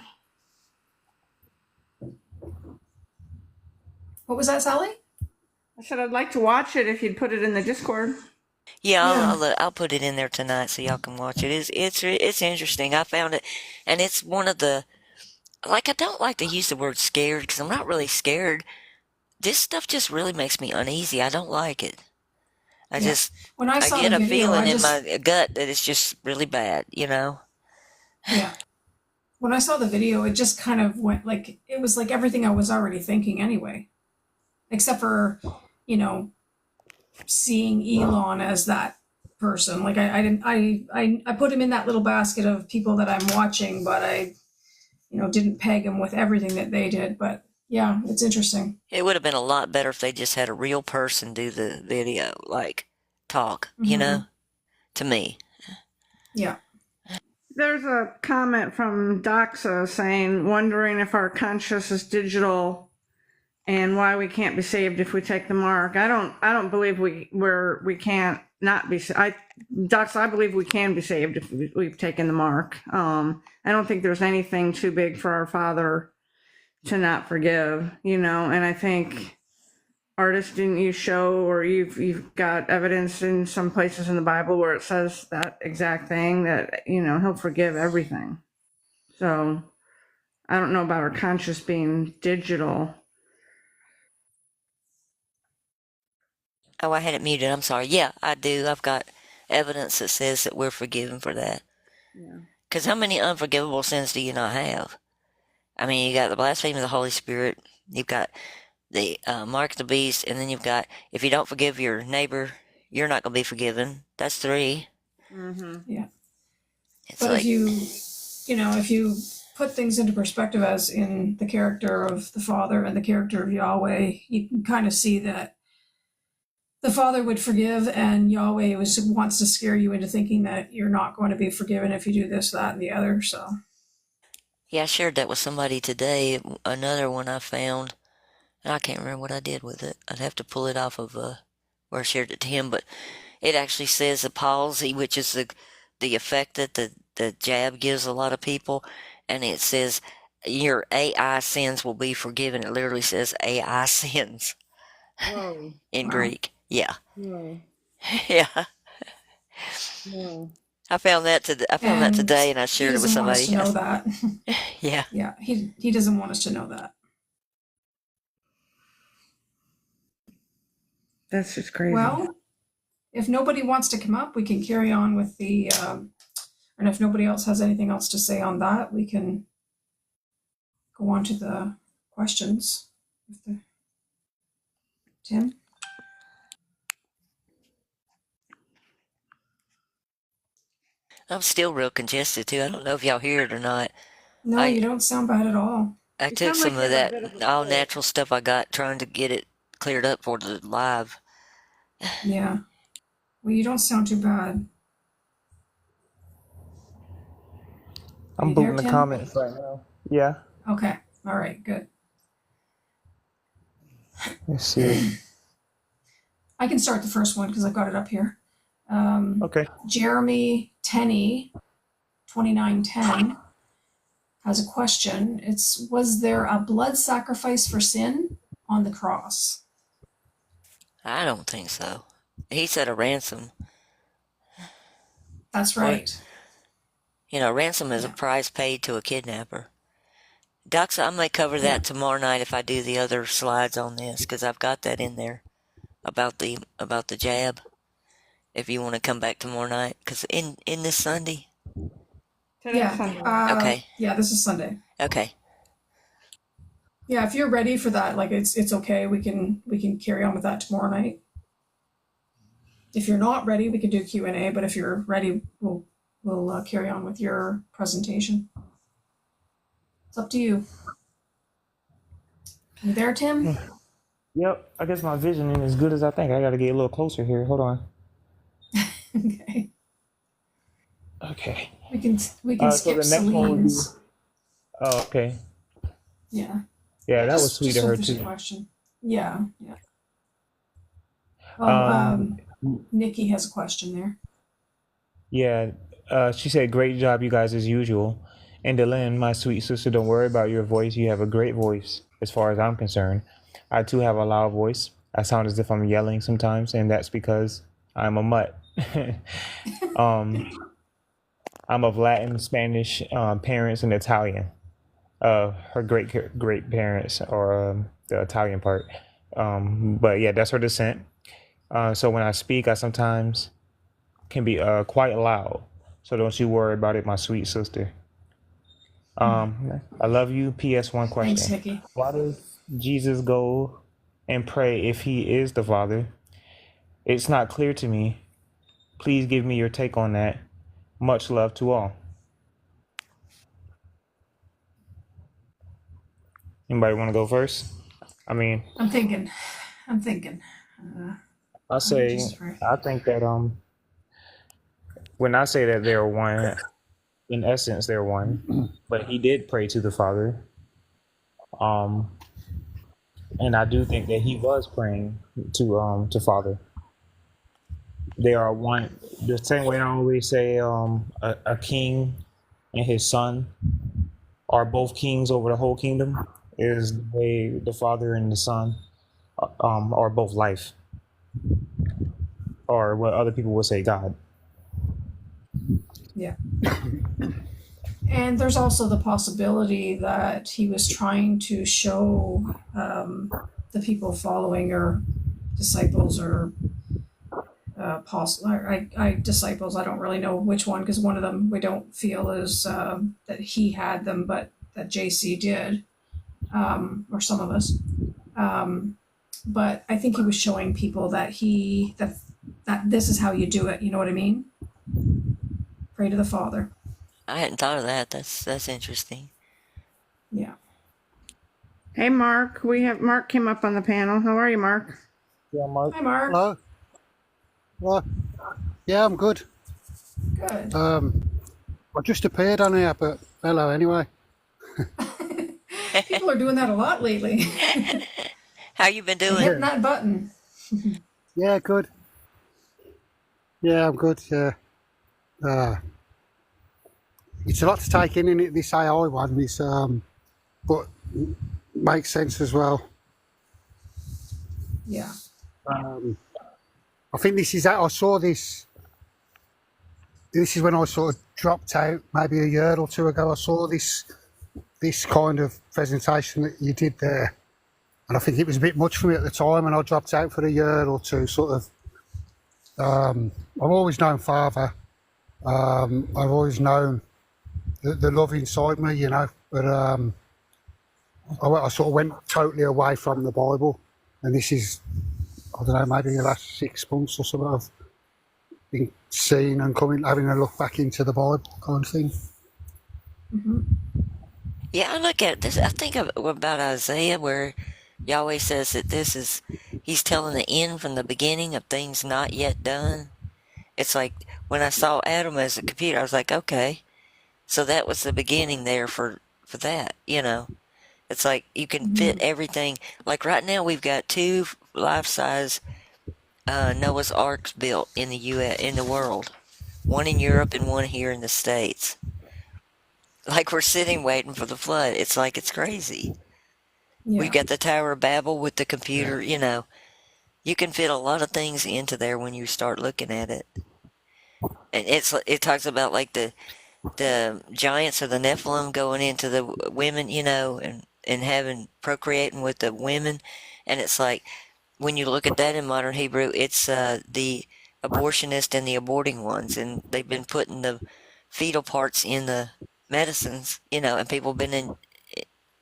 What was that, Sally? I said I'd like to watch it if you'd put it in the Discord. yeah, Yeah. I'll put it in there tonight so y'all can watch it. It's interesting. I found it, and it's one of the like I don't like to use the word scared because I'm not really scared. This stuff just really makes me uneasy. I don't like it. I Yeah. just When I I saw the get a video, feeling in my gut that it's just really bad. yeah. When I saw the video, it just kind of went like, it was like everything I was already thinking anyway, except for, you know, seeing Elon as that person. Like I didn't, I put him in that little basket of people that I'm watching, but I, didn't peg him with everything that they did. But yeah, it's interesting. It would have been a lot better if they just had a real person do the video, like talk, Hmm. to me. Yeah. There's a comment from Doxa saying, wondering if our conscious is digital and why we can't be saved if we take the mark. I don't believe we can't not be. Doxa, I believe we can be saved if we've taken the mark. I don't think there's anything too big for our Father to not forgive, and I think, artist, didn't you show, or you've got evidence in some places in the Bible where it says that exact thing, that he'll forgive everything. So I don't know about our conscious being digital. Oh, I had it muted. I'm sorry. Yeah, I do. I've got evidence that says that we're forgiven for that. Yeah. Because how many unforgivable sins do you not have? I mean, you got the blasphemy of the Holy Spirit, you've got the mark of the beast, and then you've got if you don't forgive your neighbor, you're not going to be forgiven. That's three. Mm-hmm. Yeah. It's But if like, you put things into perspective, as in the character of the Father and the character of Yahweh, you can kind of see that the Father would forgive, and Yahweh wants to scare you into thinking that you're not going to be forgiven if you do this, that, and the other. So yeah, I shared that with somebody today. Another one I found, and I can't remember what I did with it. I'd have to pull it off of where I shared it to him, but it actually says a palsy, which is the effect that the jab gives a lot of people, and it says your AI sins will be forgiven. It literally says AI sins Whoa. in wow. Greek. Yeah, Whoa. yeah. Whoa. I found that And today, and I he shared it with doesn't want us somebody. to know that. Yeah, Yeah, he doesn't want us to know that. That's just crazy. Well, if nobody wants to come up, we can carry on with the, and if nobody else has anything else to say on that, we can go on to the questions. Tim? I'm still real congested too. I don't know if y'all hear it or not. No, I you don't sound bad at all. I You took sound like some you of have a that bit of a all cold. natural stuff I got trying to get it cleared up for the live. Yeah. Well, you don't sound too bad. Are I'm you there, booting the Tim? comments right now. Yeah. Okay. All right, good. Let's see. I can start the first one because I've got it up here. Okay. Jeremy Tenney, 2910, has a question. It's, was there a blood sacrifice for sin on the cross? I don't think so. He said a ransom. That's Or, right. ransom is a Yeah. price paid to a kidnapper. Docs, I may cover Yeah. that tomorrow night if I do the other slides on this, because I've got that in there about the jab. If you want to come back tomorrow night, because in this Sunday. Today's Yeah. Sunday. Okay. Yeah, this is Sunday. Okay. Yeah, if you're ready for that, like it's okay. We can carry on with that tomorrow night. If you're not ready, we can do Q&A, but if you're ready, we'll carry on with your presentation. It's up to you. You there, Tim? Yep. I guess my vision ain't as good as I think. I got to get a little closer here. Hold on. Okay. Okay. We can So skip the next one would be. Celine's. Oh, okay. Yeah. Yeah, that was sweet Just of if her there's a too. question. Yeah. Oh, Um, Nikki has a question there. yeah. She said, "Great job, you guys, as usual." And Delyn, my sweet sister, don't worry about your voice. You have a great voice, as far as I'm concerned. I too have a loud voice. I sound as if I'm yelling sometimes, and that's because I'm a mutt. um, I'm of Latin, Spanish parents, and Italian. Her great parents are the Italian part. But yeah, that's her descent. So when I speak, I sometimes can be quite loud. So don't you worry about it, my sweet sister. I love you. P.S. One Thanks, question: Nikki. why does Jesus go and pray if he is the Father? It's not clear to me. Please give me your take on that. Much love to all. Anybody want to go first? I mean, I'm thinking. I Let me say just. I think that when I say that they're one, in essence they're one, but he did pray to the Father. Um, and I do think that he was praying to Father. They are one. The same way I always say a king and his son are both kings over the whole kingdom is the way the Father and the Son are both life, or what other people would say God. Yeah. And there's also the possibility that he was trying to show the people following or disciples or disciples. I don't really know which one because one of them we don't feel is that he had them, but that JC did, or some of us. But I think he was showing people that that this is how you do it. You know what I mean? Pray to the Father. I hadn't thought of that. That's interesting. Yeah. Hey, Mark. Mark came up on the panel. How are you, Mark? Yeah, Mark. Hi, Mark. Hello. Well, yeah, I'm good. Good. I just appeared on here, but hello anyway. People are doing that a lot lately. How you been doing? Hitting that button. Yeah, good. Yeah, I'm good. Yeah. It's a lot to take in it. This AI one is, but makes sense as well. Yeah. I think this is I saw this. This is when I sort of dropped out, maybe a year or two ago. I saw this kind of presentation that you did there, and I think it was a bit much for me at the time, and I dropped out for a year or two. Sort of, I've always known Father. I've always known the love inside me, you know. But I sort of went totally away from the Bible, and this is, I don't know, maybe the last 6 months or something. I've been seeing and having a look back into the Bible kind of thing. Mm-hmm. Yeah, I look at this. I think about Isaiah, where Yahweh says that he's telling the end from the beginning of things not yet done. It's like when I saw Adam as a computer, I was like, okay, so that was the beginning there for that, you know. It's like you can fit everything. Like right now, we've got 2 life-size Noah's Arks built in the in the world, one in Europe and one here in the States. Like we're sitting waiting for the flood. It's like it's crazy. Yeah. We've got the Tower of Babel with the computer, you know. You can fit a lot of things into there when you start looking at it. And it talks about like the giants of the Nephilim going into the women, you know, and having procreating with the women. And it's like when you look at that in modern Hebrew, it's the abortionist and the aborting ones, and they've been putting the fetal parts in the medicines, you know, and people have been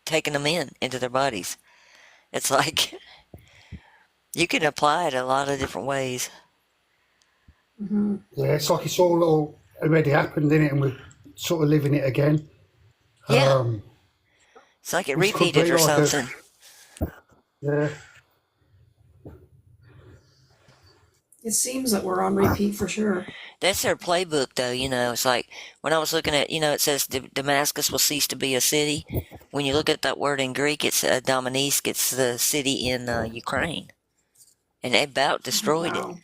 taking them into their bodies. It's like you can apply it a lot of different ways. Mm-hmm. Yeah, it's like it's all already happened, isn't it? And we're sort of living it again. Yeah, it's like it This could repeated be or like something. yeah. It seems that we're on repeat for sure. That's their playbook, though. You know, it's like when I was looking at, you know, it says Damascus will cease to be a city. When you look at that word in Greek, it's Domanisk. It's the city in Ukraine, and they about destroyed it. Wow.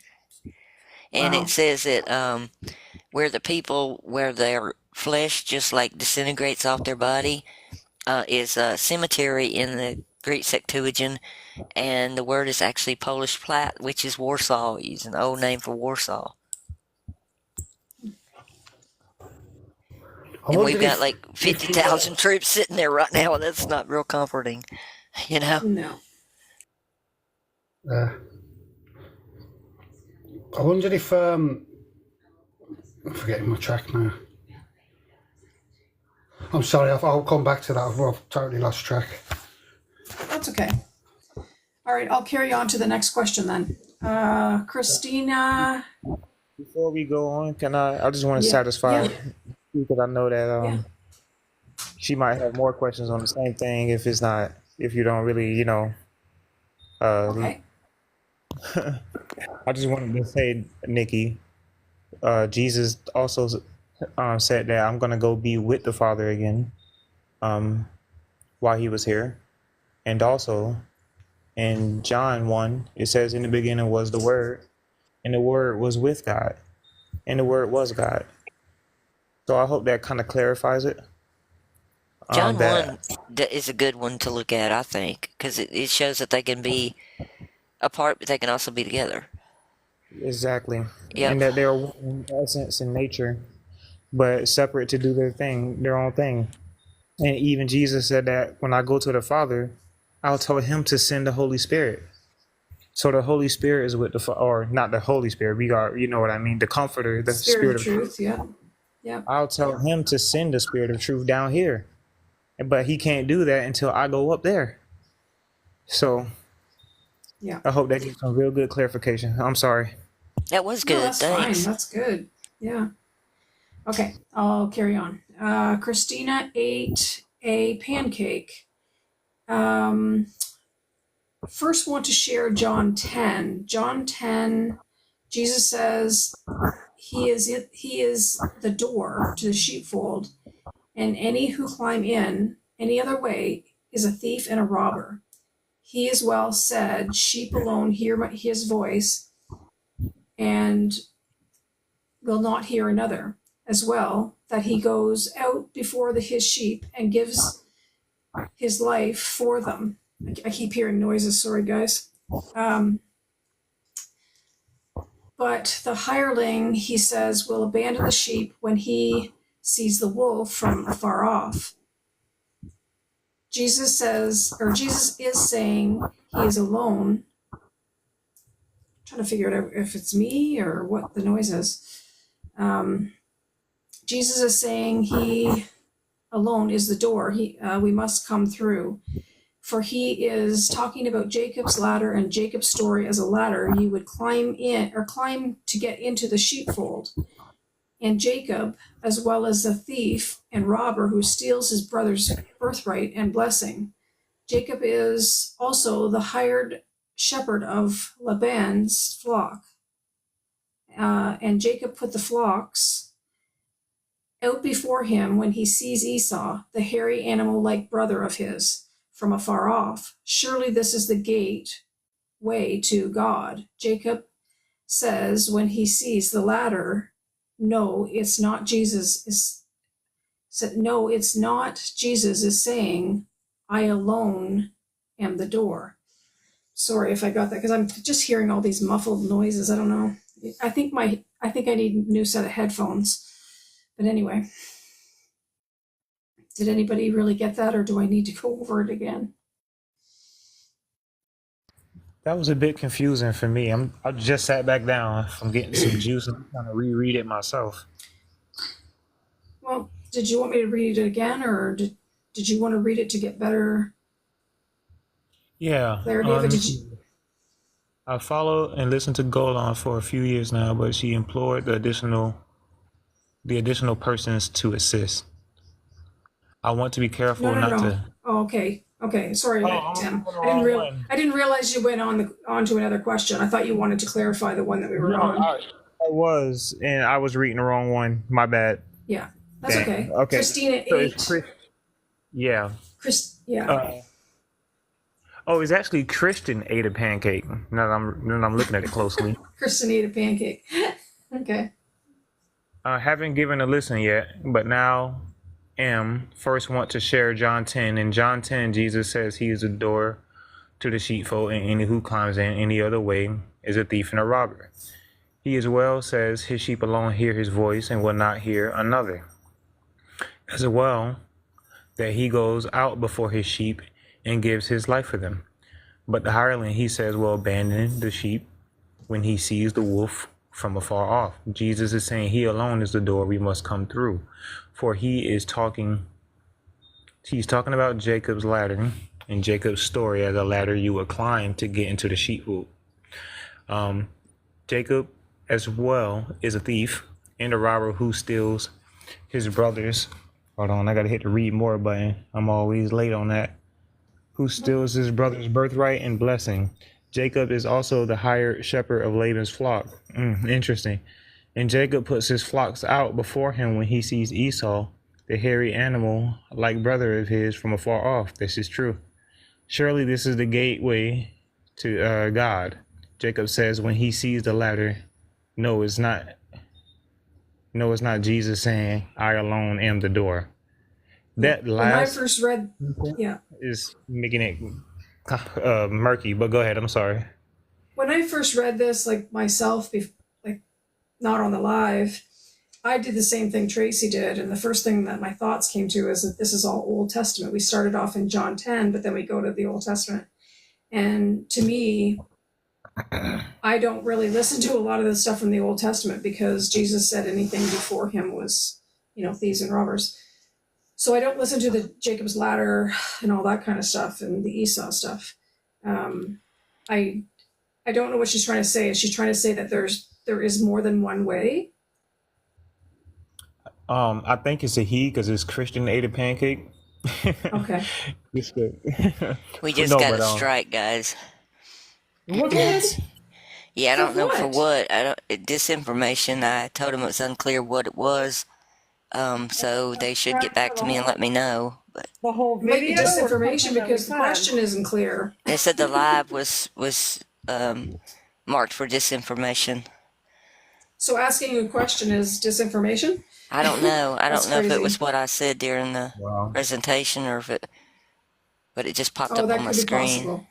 And Wow. it says that where the people, where their flesh just like disintegrates off their body, is a cemetery in the Greek Septuagint, and the word is actually Polish Plat, which is Warsaw. It's an old name for Warsaw. I And we've wonder got like if 50,000 troops sitting there right now, and that's not real comforting, you know? No. I wonder if I'm forgetting my track now. I'm sorry, I'll come back to that. I've totally lost track. That's okay. All right, I'll carry on to the next question then. Christina. Before we go on, I just want to Yeah. satisfy Yeah. because I know that Yeah. she might have more questions on the same thing if you don't really, you know. Okay. I just wanted to say, Nikki, Jesus also said that I'm gonna go be with the Father again, while he was here, and also in John 1, it says, "In the beginning was the Word, and the Word was with God, and the Word was God." So I hope that kind of clarifies it. John That 1 is a good one to look at, I think, because it shows that they can be apart, but they can also be together. exactly, Yep. and that they're one in essence in nature, but separate to do their own thing. And even Jesus said that when I go to the Father, I'll tell him to send the Holy Spirit. So the Holy Spirit is with or not the Holy Spirit. We are, you know what I mean, the Comforter, the Spirit Spirit of truth. Yeah. Yeah. I'll tell him to send the Spirit of truth down here, but he can't do that until I go up there. So Yeah. I hope that gives some real good clarification. I'm sorry. That was No, good. that's Thanks. fine. That's good. Yeah. Okay, I'll carry on. Christina ate a pancake. First, want to share John 10. John 10, Jesus says, He is the door to the sheepfold, and any who climb in any other way is a thief and a robber. He as well said, sheep alone hear his voice, and will not hear another. As well, that he goes out before his sheep and gives his life for them. I keep hearing noises, sorry guys. But the hireling, he says, will abandon the sheep when he sees the wolf from afar off. Jesus says, or Jesus is saying he is alone. I'm trying to figure out if it's me or what the noise is. Jesus is saying he alone is the door. We must come through. For he is talking about Jacob's ladder and Jacob's story as a ladder. You would climb in or climb to get into the sheepfold. And Jacob, as well as a thief and robber who steals his brother's birthright and blessing. Jacob is also the hired shepherd of Laban's flock. And Jacob put the flocks out before him when he sees Esau, the hairy animal-like brother of his, from afar off. Surely this is the gateway to God. Jacob says when he sees the ladder, no, it's not Jesus. No, it's not Jesus is saying, I alone am the door. Sorry if I got that, because I'm just hearing all these muffled noises. I don't know. I think I need a new set of headphones. But anyway, did anybody really get that, or do I need to go over it again? That was a bit confusing for me. I just sat back down from getting some juice and trying to reread it myself. Well, did you want me to read it again, or did you want to read it to get better Yeah. clarity? I followed and listened to Golan for a few years now, but she implored the additional persons to assist. I want to be careful not to. Oh, okay. Sorry, Oh, Tim. one. I didn't realize you went on to another question. I thought you wanted to clarify the one that we were on. I was, and I was reading the wrong one. My bad. Yeah, that's Dang. okay. Okay. Christina So 8. Yeah. Yeah. It's actually Christian ate a pancake. Now that I'm looking at it closely. Christina ate a pancake. Okay. Haven't given a listen yet, but now first want to share John 10. In John 10, Jesus says he is the door to the sheepfold, and any who climbs in any other way is a thief and a robber. He as well says his sheep alone hear his voice and will not hear another. As well, that he goes out before his sheep and gives his life for them. But the hireling, he says, will abandon the sheep when he sees the wolf from afar off. Jesus is saying he alone is the door we must come through. For he's talking about Jacob's ladder and Jacob's story as a ladder you would climb to get into the sheepfold. Jacob as well is a thief and a robber who steals his brother's. Hold on, I gotta hit the read more button. I'm always late on that. Who steals his brother's birthright and blessing. Jacob is also the hired shepherd of Laban's flock. Interesting. And Jacob puts his flocks out before him when he sees Esau, the hairy animal, like brother of his, from afar off. This is true. Surely this is the gateway to God. Jacob says when he sees the ladder, no, it's not Jesus saying, I alone am the door. That last when I first read, is making it murky, but go ahead. I'm sorry. When I first read this, like myself, like not on the live, I did the same thing Tracy did. And the first thing that my thoughts came to is that this is all Old Testament. We started off in John 10, but then we go to the Old Testament. And to me, I don't really listen to a lot of the stuff from the Old Testament because Jesus said anything before him was, thieves and robbers. So I don't listen to the Jacob's ladder and all that kind of stuff and the Esau stuff. I don't know what she's trying to say. Is she trying to say that there is more than one way? I think it's a he because it's Christian ate a pancake. Okay. We just got a strike, guys. What? Yeah, I don't know for what. Disinformation. I told them it's unclear what it was. So they should get back to me and let me know. But The whole Maybe video. disinformation because the question isn't clear. they said the live was marked for disinformation. So asking a question is disinformation? I don't know. I That's don't know if it crazy. was what I said during the presentation or but it just popped up that on my could be screen. possible.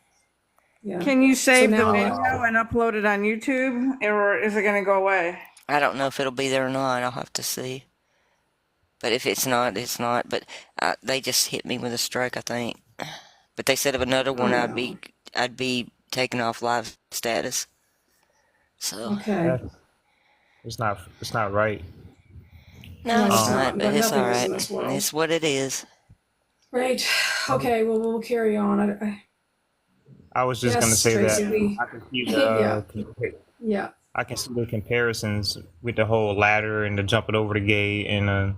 Yeah. Can you save So the now- video and upload it on YouTube, or is it going to go away? I don't know if it'll be there or not. I'll have to see. But if it's not, it's not. But they just hit me with a strike, I think. But they said if another I one, know. I'd be taken off live status. So Okay. That, it's not right. no, No, it's it's Um, not. not. But But it's all nothing is right. in this world. It's what it is. Right. Okay. Well, we'll carry on. I was just gonna Yes, say that Tracy. We. I can see Yeah. Yeah. the comparisons with the whole ladder and the jumping over the gate and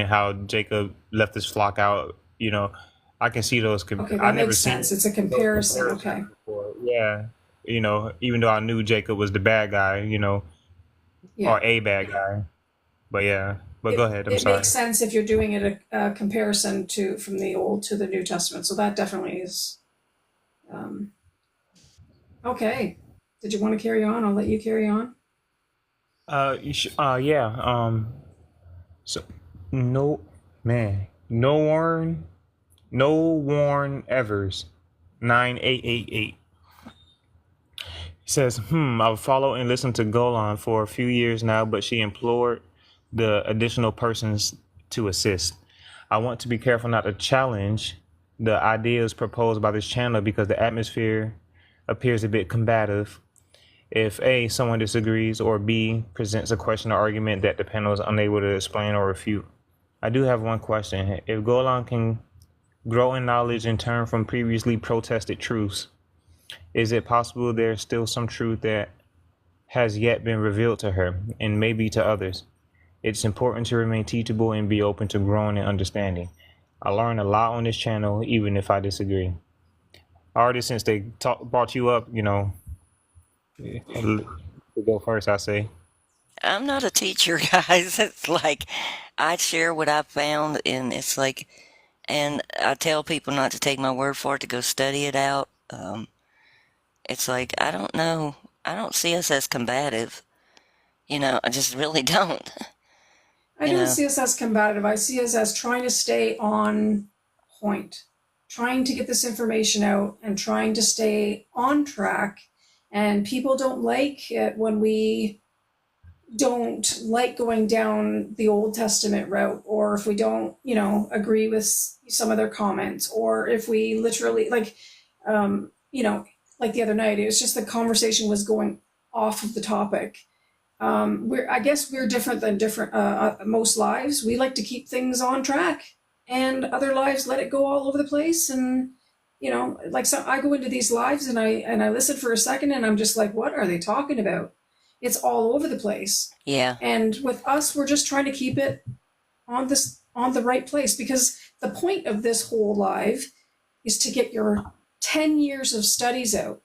how Jacob left his flock out. I can see those. Okay, I that never makes seen sense. It's a those comparison. comparisons Okay. before. Yeah, even though I knew Jacob was the bad guy, Yeah. or a bad guy. But yeah, but go ahead. I'm It sorry. makes sense if you're doing it a comparison to from the Old to the New Testament. So that definitely is um, okay. Did you want to carry on? I'll let you carry on. Yeah. So no, man, no Warren Evers, 9888 says, I've followed and listened to Golan for a few years now, but she implored the additional persons to assist. I want to be careful not to challenge the ideas proposed by this channel because the atmosphere appears a bit combative. If A, someone disagrees, or B, presents a question or argument that the panel is unable to explain or refute. I do have one question. If Golan can grow in knowledge and turn from previously protested truths, is it possible there's still some truth that has yet been revealed to her and maybe to others? It's important to remain teachable and be open to growing and understanding. I learn a lot on this channel, even if I disagree. Already, since they brought you up, to go first, I say. I'm not a teacher, guys. It's like I share what I found, and it's like, and I tell people not to take my word for it to go study it out. It's like I don't know. I don't see us as combative. I just really don't. I You don't know. see us as combative. I see us as trying to stay on point, trying to get this information out and trying to stay on track. And people don't like it when we don't like going down the Old Testament route, or if we don't, agree with some of their comments, or if we literally um, you know, like the other night, it was just the conversation was going off of the topic. I guess we're different than different most lives. We like to keep things on track, and other lives let it go all over the place. And like so, I go into these lives and I listen for a second, and I'm just like, what are they talking about? It's all over the place. Yeah. And with us, we're just trying to keep it on the right place, because the point of this whole live is to get your 10 years of studies out.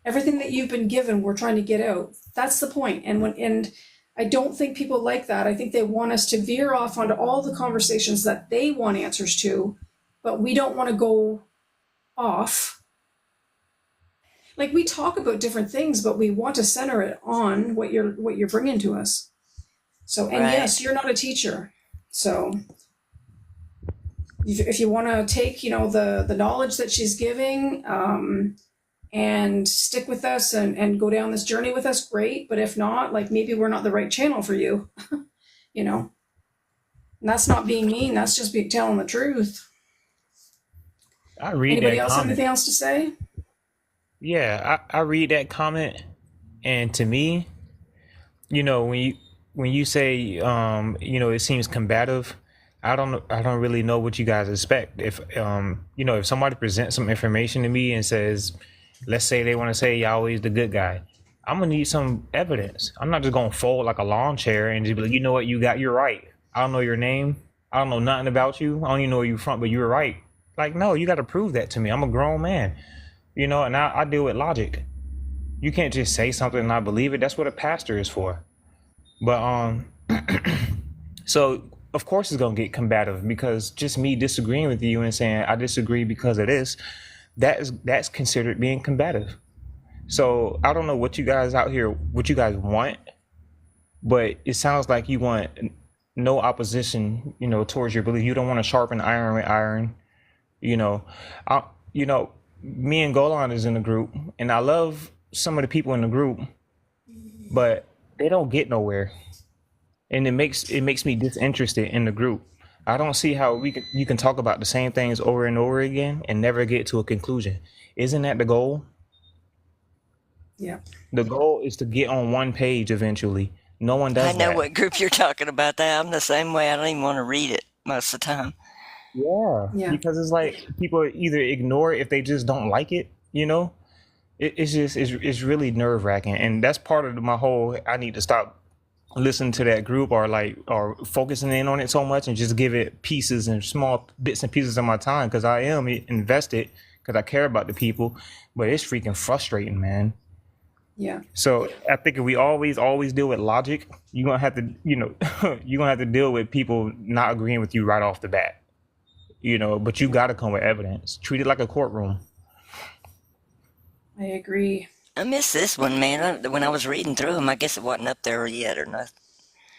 Everything that you've been given, we're trying to get out. That's the point. And I don't think people like that. I think they want us to veer off onto all the conversations that they want answers to, but we don't want to go off. Like, we talk about different things, but we want to center it on what you're bringing to us. So, and Right. yes, you're not a teacher. So if you want to take, the knowledge that she's giving, and stick with us and go down this journey with us, great. But if not, like, maybe we're not the right channel for you. And that's not being mean. That's just telling the truth. I read Anybody that else have comment. anything else to say? Yeah, I read that comment, and to me, when you say it seems combative, I don't really know what you guys expect. If somebody presents some information to me and says, let's say they want to say Yahweh's the good guy, I'm gonna need some evidence. I'm not just gonna fold like a lawn chair and just be like, you're right. I don't know your name. I don't know nothing about you. I don't even know where you're from, but you're right. Like, no, you got to prove that to me. I'm a grown man, and I deal with logic. You can't just say something and I believe it. That's what a pastor is for. But so of course it's gonna get combative because just me disagreeing with you and saying I disagree because of this, that's considered being combative. So I don't know what you guys out here, what you guys want, but it sounds like you want no opposition, towards your belief. You don't want to sharpen iron with iron. You know, I, me and Golan is in the group, and I love some of the people in the group, but they don't get nowhere, and it makes me disinterested in the group I don't see how you can talk about the same things over and over again and never get to a conclusion. Isn't that the goal? Yeah. The goal is to get on one page eventually. No one I does know that. what group you're talking about. That I'm the same way. I don't even want to read it most of the time. Yeah, Yeah. because it's like people either ignore it if they just don't like it. It's just it's really nerve wracking, and that's part of my whole. I need to stop listening to that group or focusing in on it so much and just give it pieces and small bits and pieces of my time because I am invested because I care about the people, but it's freaking frustrating, man. Yeah. So I think if we always deal with logic, you're gonna have to, you're gonna have to deal with people not agreeing with you right off the bat. But you got to come with evidence. Treat it like a courtroom. I agree. I missed this one, man. When I was reading through them, I guess it wasn't up there yet or nothing.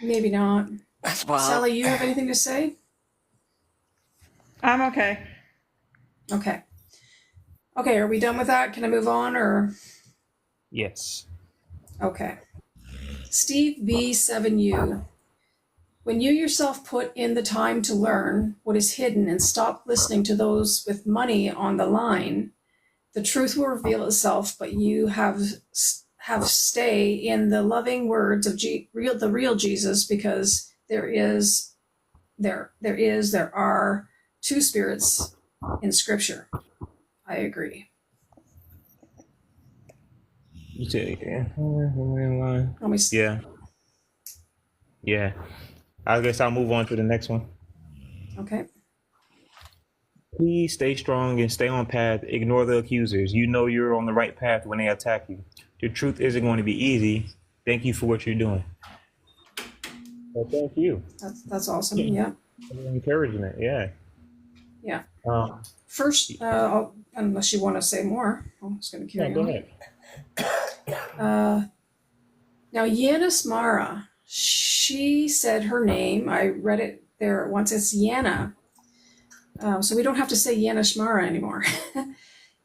Maybe not. That's wild. Sally, you have anything to say? I'm okay. Okay. Okay, are we done with that? Can I move on or? Yes. Okay. Steve B7U. When you yourself put in the time to learn what is hidden and stop listening to those with money on the line, the truth will reveal itself, but you have stay in the loving words of the real Jesus, because there are two spirits in Scripture. I agree. You said, yeah. Let me see. Yeah. Yeah. I guess I'll move on to the next one. Okay. Please stay strong and stay on path. Ignore the accusers. You know you're on the right path when they attack you. The truth isn't going to be easy. Thank you for what you're doing. Well, thank you. That's awesome. Yeah. Encouragement. Yeah. Yeah. Um, First, unless you want to say more, I'm just going to carry go on. ahead. Now, Yanis Mara, she said her name. I read it there once. It's Yana. So we don't have to say Yana Shmara anymore.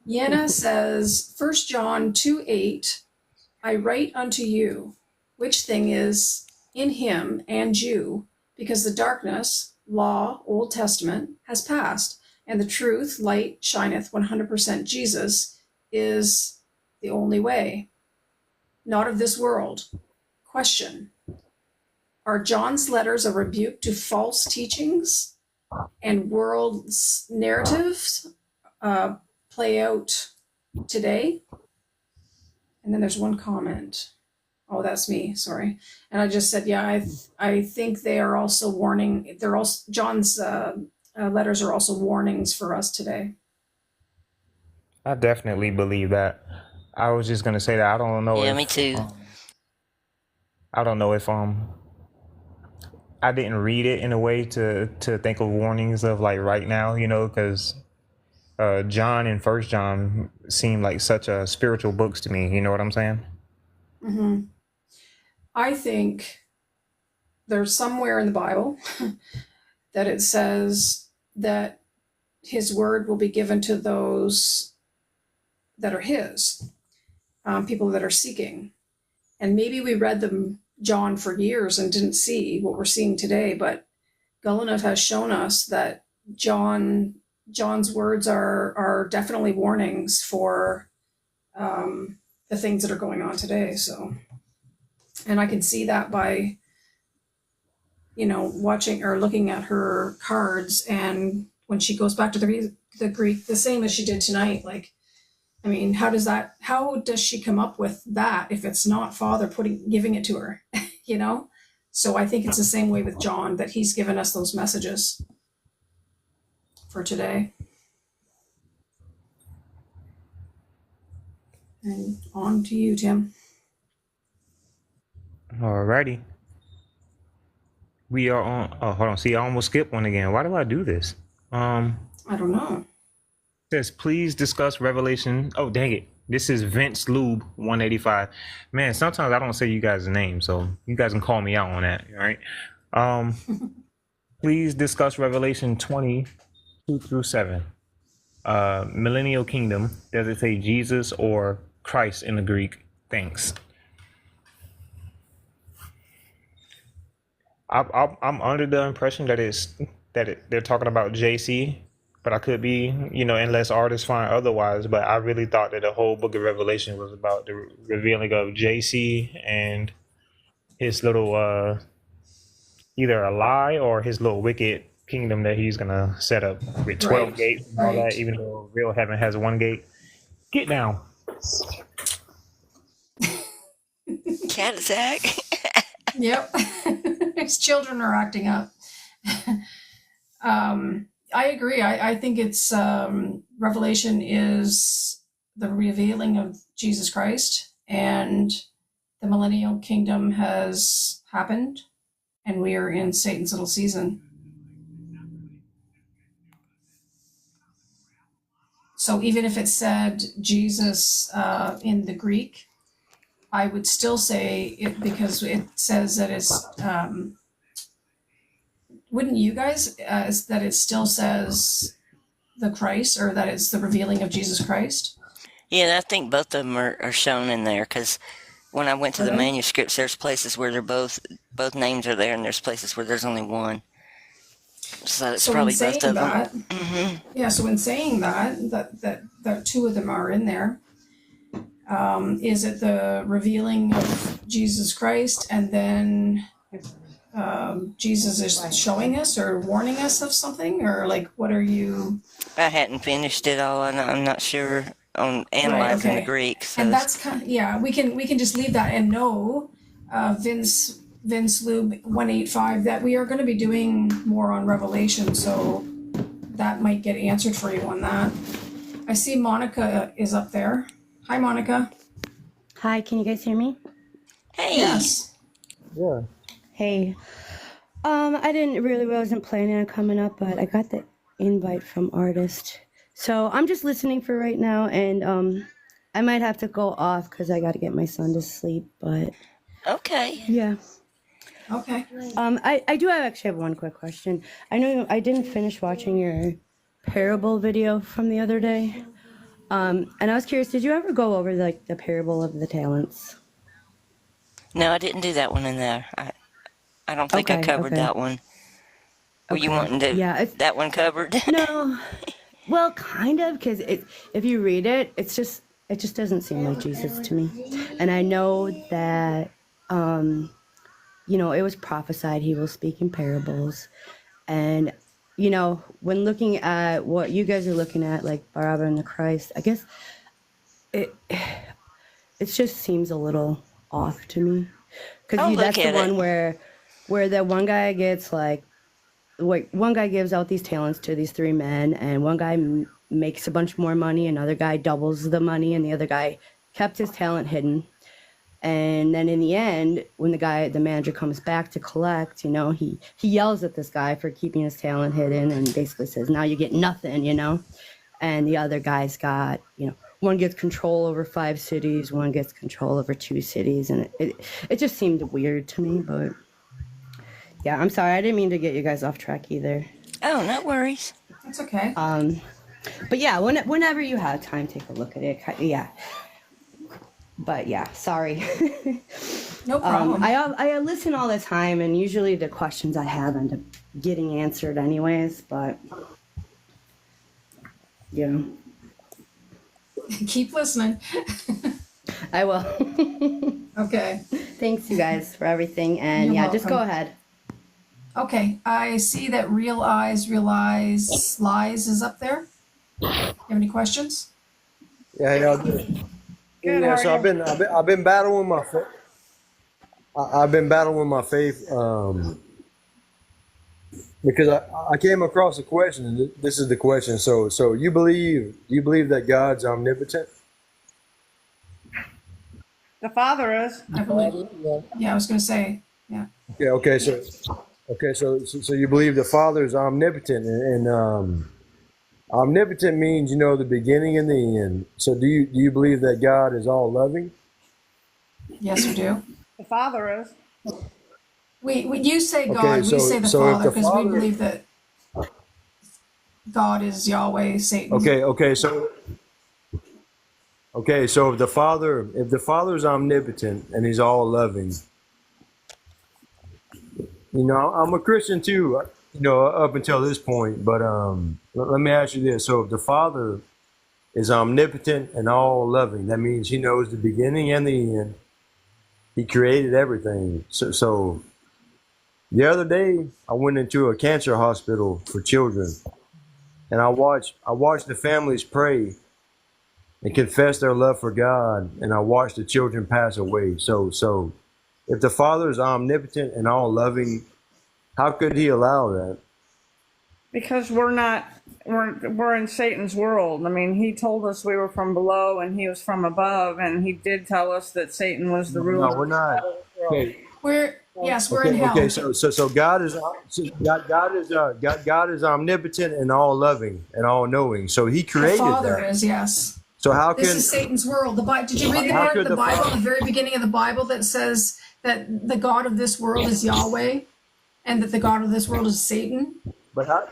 Yana says, 1 John 2:8, I write unto you, which thing is in him and you, because the darkness, law, Old Testament, has passed, and the truth, light, shineth 100%. Jesus is the only way, not of this world. Question: are John's letters a rebuke to false teachings and world's narratives play out today? And then there's one comment. Oh, that's me. Sorry. And I just said, yeah, I think they are also warning. They're also John's letters are also warnings for us today. I definitely believe that. I was just gonna say that I don't know Yeah, if me too. I don't know if I didn't read it in a way to think of warnings of like right now, because John and First John seem like such spiritual books to me. You know what I'm saying? Mm-hmm. I think there's somewhere in the Bible that it says that his word will be given to those that are his, people that are seeking. And maybe we read them, John, for years and didn't see what we're seeing today, but Gulenov has shown us that John's words are definitely warnings for the things that are going on today. So, and I can see that by watching or looking at her cards, and when she goes back to the Greek, the same as she did tonight. Like, I mean, how does she come up with that if it's not Father giving it to her? So I think it's the same way with John, that he's given us those messages for today. And on to you, Tim. Alrighty. We are on. Oh, hold on. See, I almost skipped one again. Why do I do this? I don't know. Says please discuss Revelation. Oh, dang it. This is Vince Lube 185. Man, sometimes I don't say you guys' name, so you guys can call me out on that. All right. Please discuss Revelation 22-7. Millennial Kingdom. Does it say Jesus or Christ in the Greek? Thanks. I'm under the impression that they're talking about JC, but I could be, unless artists find otherwise. But I really thought that the whole book of Revelation was about the revealing of JC and his little either a lie or his little wicked kingdom that he's gonna set up with 12 Right. gates and all that, Right. even though real heaven has one gate. Get down. Cat attack. Yep. His children are acting up. I agree. I think it's Revelation is the revealing of Jesus Christ, and the millennial kingdom has happened, and we are in Satan's little season. So even if it said Jesus in the Greek, I would still say it because it says that it's. Wouldn't you guys that it still says the Christ, or that it's the revealing of Jesus Christ? Yeah, I think both of them are shown in there because when I went to the Okay. manuscripts, there's places where they're both names are there, and there's places where there's only one. So it's So in probably saying both of them. that, Hmm. yeah. So in saying that two of them are in there, is it the revealing of Jesus Christ, and then Jesus is showing us or warning us of something, or like what are you? I hadn't finished it all, and I'm not sure on analyzing the okay. Greek. So And that's kind of, yeah. We can just leave that and know, Vince Lube 185, that we are going to be doing more on Revelation, so that might get answered for you on that. I see Monica is up there. Hi, Monica. Hi, can you guys hear me? hey, Yes. Yeah. Hey. I wasn't planning on coming up, but I got the invite from Artist. So I'm just listening for right now, and I might have to go off because I got to get my son to sleep, but okay. yeah. Okay. I do actually have one quick question. I know I didn't finish watching your parable video from the other day. And I was curious, did you ever go over like the parable of the talents? No, I didn't do that one in there. I don't think I Okay, covered okay. that one. Were you Okay. wanting to Yeah, that one covered? no. Well, kind of, because if you read it, it just doesn't seem like Jesus to me. And I know that, it was prophesied he will speak in parables. And, when looking at what you guys are looking at, like Barabbas and the Christ, I guess it just seems a little off to me. I'll Because look that's the at it. one where that one guy gets like one guy gives out these talents to these three men, and one guy makes a bunch more money, another guy doubles the money, and the other guy kept his talent hidden. And then in the end, when the manager comes back to collect, he yells at this guy for keeping his talent hidden, and basically says, "Now you get nothing," And the other guy's got, one gets control over 5 cities, one gets control over 2 cities, and it just seemed weird to me, but. Yeah, I'm sorry. I didn't mean to get you guys off track either. Oh, no worries. That's okay. But yeah, whenever you have time, take a look at it. Yeah. But yeah, sorry. No problem. I listen all the time, and usually the questions I have end up getting answered anyways. But yeah, Keep listening. I will. Okay. Thanks, you guys, for everything. And You're yeah, just go welcome. ahead. Okay. I see that Real Eyes Realize Lies is up there. You have any questions? Yeah, Good, yeah. how So are I've been battling my I've been battling my faith because I came across a question, and this is the question. So you believe that God's omnipotent? The Father is. I believe. Yeah, I was going to say. Yeah. Yeah. So you believe the Father is omnipotent, and omnipotent means the beginning and the end. So do you believe that God is all loving? Yes, we do. The Father is. You say God, Okay, we say the so if Father, the because we Father, believe that God is Yahweh, Satan. So if the Father is omnipotent and He's all loving, I'm a Christian too. up until this point. But let me ask you this: so if the Father is omnipotent and all loving, that means He knows the beginning and the end. He created everything. So the other day, I went into a cancer hospital for children, and I watched the families pray and confess their love for God, and I watched the children pass away. So if the Father is omnipotent and all loving, how could He allow that? Because we're in Satan's world. I mean, he told us we were from below and he was from above, and he did tell us that Satan was the ruler. No, we're not. Okay. We're in hell. Okay. So God is God is omnipotent and all loving and all knowing. So He The created Father that. is, yes. So how This can is Satan's world. Did you read the How part could of the the Bible, Father- the very beginning of the Bible, that says that the God of this world is Yahweh, and that the God of this world is Satan? but how?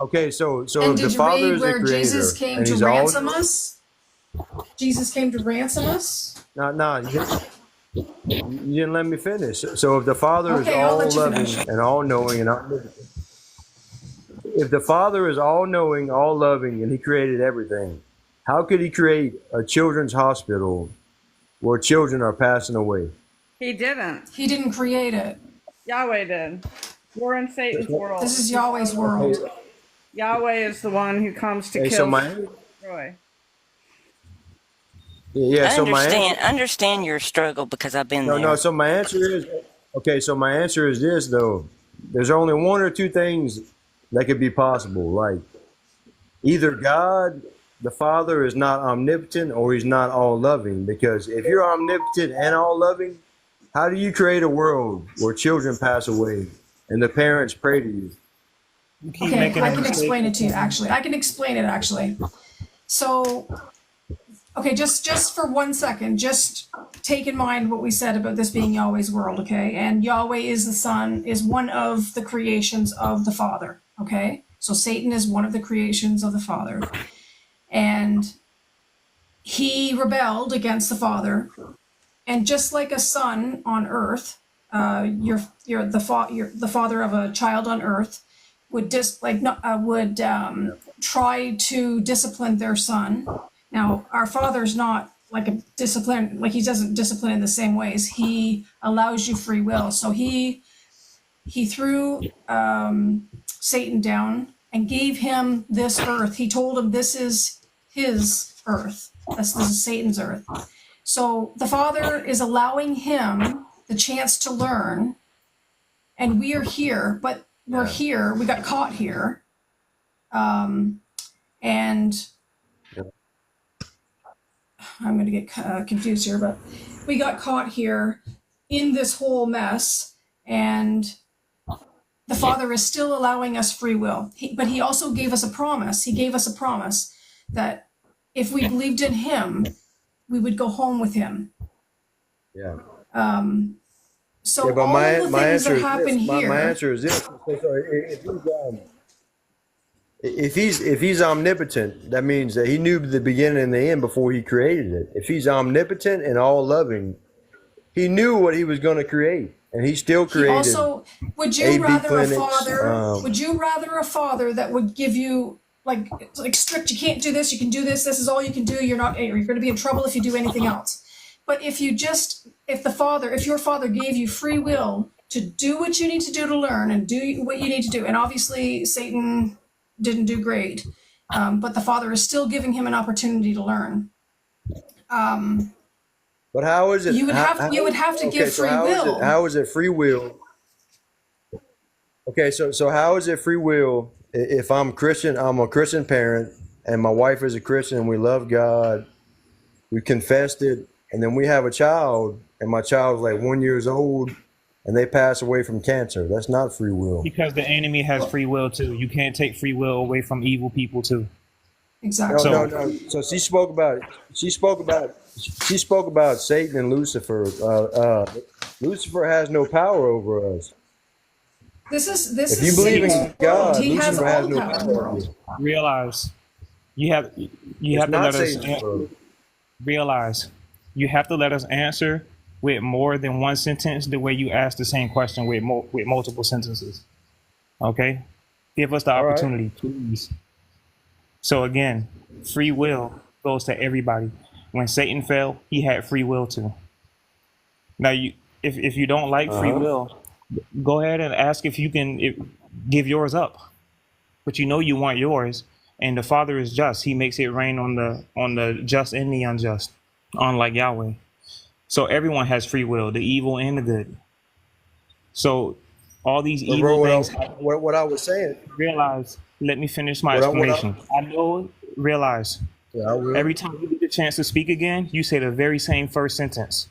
Okay, so And if the did you Father read is the where creator Jesus came and to He's ransom all us? Jesus came to ransom us? no, you didn't let me finish. So if the Father is Okay, I'll all let you loving finish. and all knowing and omnipotent, if the Father is all knowing, all loving, and He created everything, how could He create a children's hospital where children are passing away? He didn't. He didn't create it. Yahweh did. We're in Satan's world. This is Yahweh's world. Yahweh is the one who comes to Hey, kill, so my destroy. yeah, I so my understand your struggle because I've been no, there. so my answer is okay. So my answer is this though: there's only one or two things that could be possible. Like either God, the Father, is not omnipotent, or He's not all loving. Because if you're omnipotent and all loving, how do you create a world where children pass away and the parents pray to you? You keep Okay, making a I can mistake. explain it to you, actually. I can explain it, actually. So, okay, just for 1 second, just take in mind what we said about this being Yahweh's world, okay? And Yahweh is the Son, is one of the creations of the Father, okay? So Satan is one of the creations of the Father. And he rebelled against the Father. And just like a son on earth, you're the father of a child on earth would try to discipline their son. Now, our Father's not like a discipline, like He doesn't discipline in the same ways. He allows you free will. So he threw Satan down and gave him this earth. He told him this is his earth. This is Satan's earth. So the Father is allowing him the chance to learn, and we are here, but we're here. We got caught here, and I'm going to get confused here, but we got caught here in this whole mess, and the Father is still allowing us free will. But He also gave us a promise. He gave us a promise that if we believed in Him, we would go home with Him. Yeah. So Yeah, but all my of the things answer that is happen this. here. My answer is this. If he's omnipotent, that means that He knew the beginning and the end before He created it. If He's omnipotent and all loving, He knew what He was going to create, and He still He created. also, would you AB rather clinics, would you rather a father that would give you like strict, you can't do this, you can do this, this is all you can do, you're going to be in trouble if you do anything else. But if your father gave you free will to do what you need to do to learn and do what you need to do, and obviously Satan didn't do great, but the Father is still giving him an opportunity to learn. But how is it? You would have to give free will. How is it free will? Okay, so how is it free will if I'm Christian? I'm a Christian parent, and my wife is a Christian, and we love God. We confessed it, and then we have a child, and my child's like 1 year old, and they pass away from cancer. That's not free will. Because the enemy has free will too. You can't take free will away from evil people too. Exactly. No. So she spoke about Satan and Lucifer. Lucifer has no power over us. This is If you believe in Satan's God, world. He has Lucifer all has the no power in the power. world. Realize you have to It's not let us Satan's world. realize you have to let us answer with more than one sentence the way you ask the same question with multiple sentences. Okay? Give us the All right. opportunity, please. So again, free will goes to everybody. When Satan fell, he had free will too. Now, if you don't like free Uh-huh. will, go ahead and ask if you can give yours up. But you know you want yours, and the Father is just. He makes it rain on the just and the unjust, unlike Yahweh. So everyone has free will, the evil and the good. So all these But bro, evil things what I was saying, realize. Let me finish my what I explanation. I know. Realize yeah, I will. every time you get a chance to speak again, you say the very same first sentence.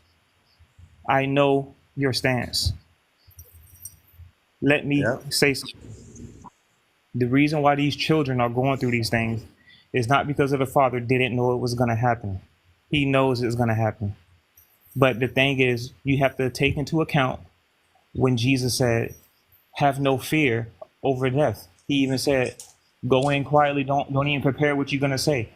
I know your stance. Let me Yeah. say something. The reason why these children are going through these things is not because of the father didn't know it was going to happen. He knows it's going to happen. But the thing is, you have to take into account when Jesus said, "Have no fear over death." He even said, "Go in quietly. Don't even prepare what you're going to say."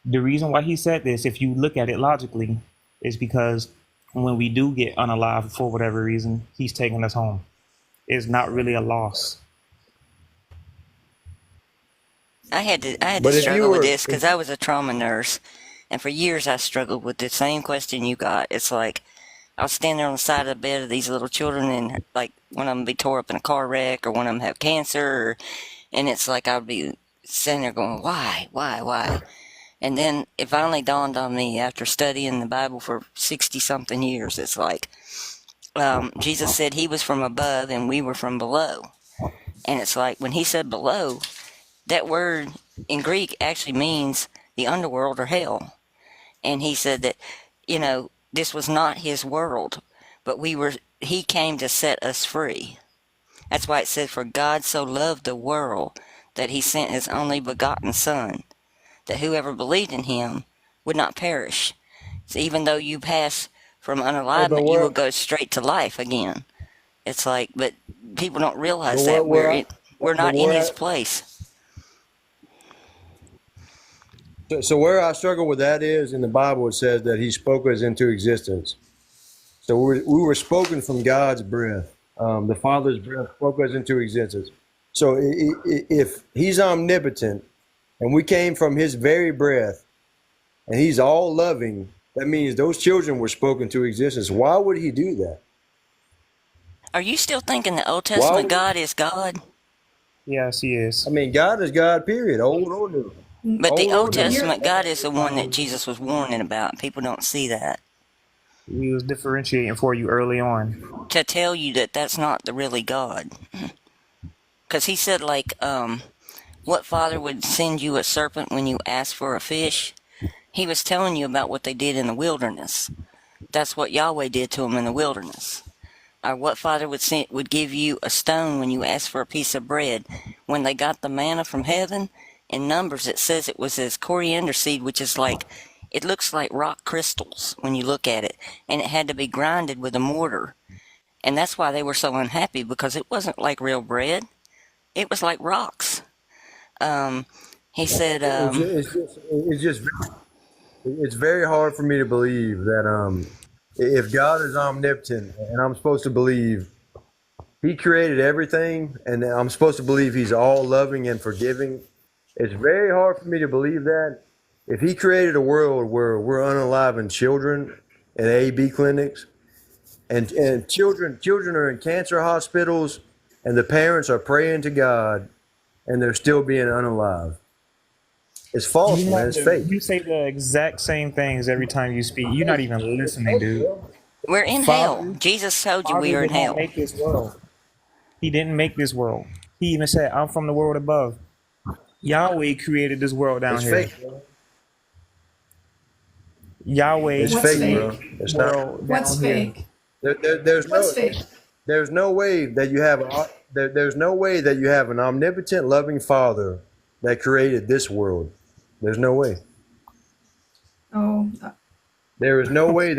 The reason why he said this, if you look at it logically, is because when we do get unalive for whatever reason, he's taking us home. It's not really a loss. I had to But if you struggle with were, this because I was a trauma nurse, and for years I struggled with the same question you got. It's like I'll stand there on the side of the bed of these little children, and like one of them be tore up in a car wreck, or one of them have cancer, and it's like I'd be sitting there going, why? And then it finally dawned on me after studying the Bible for 60 something years. It's like Jesus said he was from above and we were from below. And it's like when he said below, that word in Greek actually means the underworld or hell. And he said that, this was not his world, but he came to set us free. That's why it said, "For God so loved the world that he sent his only begotten Son, that whoever believed in him would not perish." So even though you pass from hey, but unalivement, you will where, go straight to life again. It's like, but people don't but realize where, that where I, we're but not in where his I, place. so where I struggle with that is in the Bible it says that He spoke us into existence. So we were spoken from God's breath. The Father's breath spoke us into existence. So if He's omnipotent and we came from His very breath and He's all loving, that means those children were spoken to existence. Why would He do that? Are you still thinking the Old Why Testament would, God is God? Yes, he is. I mean, God is God, period. Old or new. But the Old Old or new. You're Testament God is the one that Jesus was warning about. People don't see that. He was differentiating for you early on. To tell you that that's not the really God. Because he said, like, what father would send you a serpent when you ask for a fish? He was telling you about what they did in the wilderness. That's what Yahweh did to them in the wilderness. Or what father would give you a stone when you asked for a piece of bread? When they got the manna from heaven, in Numbers it says it was as coriander seed, which is like, it looks like rock crystals when you look at it. And it had to be grinded with a mortar. And that's why they were so unhappy, because it wasn't like real bread. It was like rocks. Um, he said, It's just it's very hard for me to believe that if God is omnipotent and I'm supposed to believe He created everything and I'm supposed to believe He's all loving and forgiving, it's very hard for me to believe that if He created a world where we're unaliving children in AB clinics and children are in cancer hospitals and the parents are praying to God and they're still being unalive. It's false, man. It's fake. You say the exact same things every time you speak. You're not even It's listening, fake, dude. bro. we're The in hell. Father, Jesus told you we Father are in did not hell. make this world. He didn't make this world. He even said, "I'm from the world above." Yahweh created this world down It's here. fake, bro. Yahweh It's what's fake, created bro. fake? this It's not. world What's down here. fake? There's What's fake? no way that you have there's no way that you have an omnipotent, loving Father that created this world. There's no way. Oh, There is no way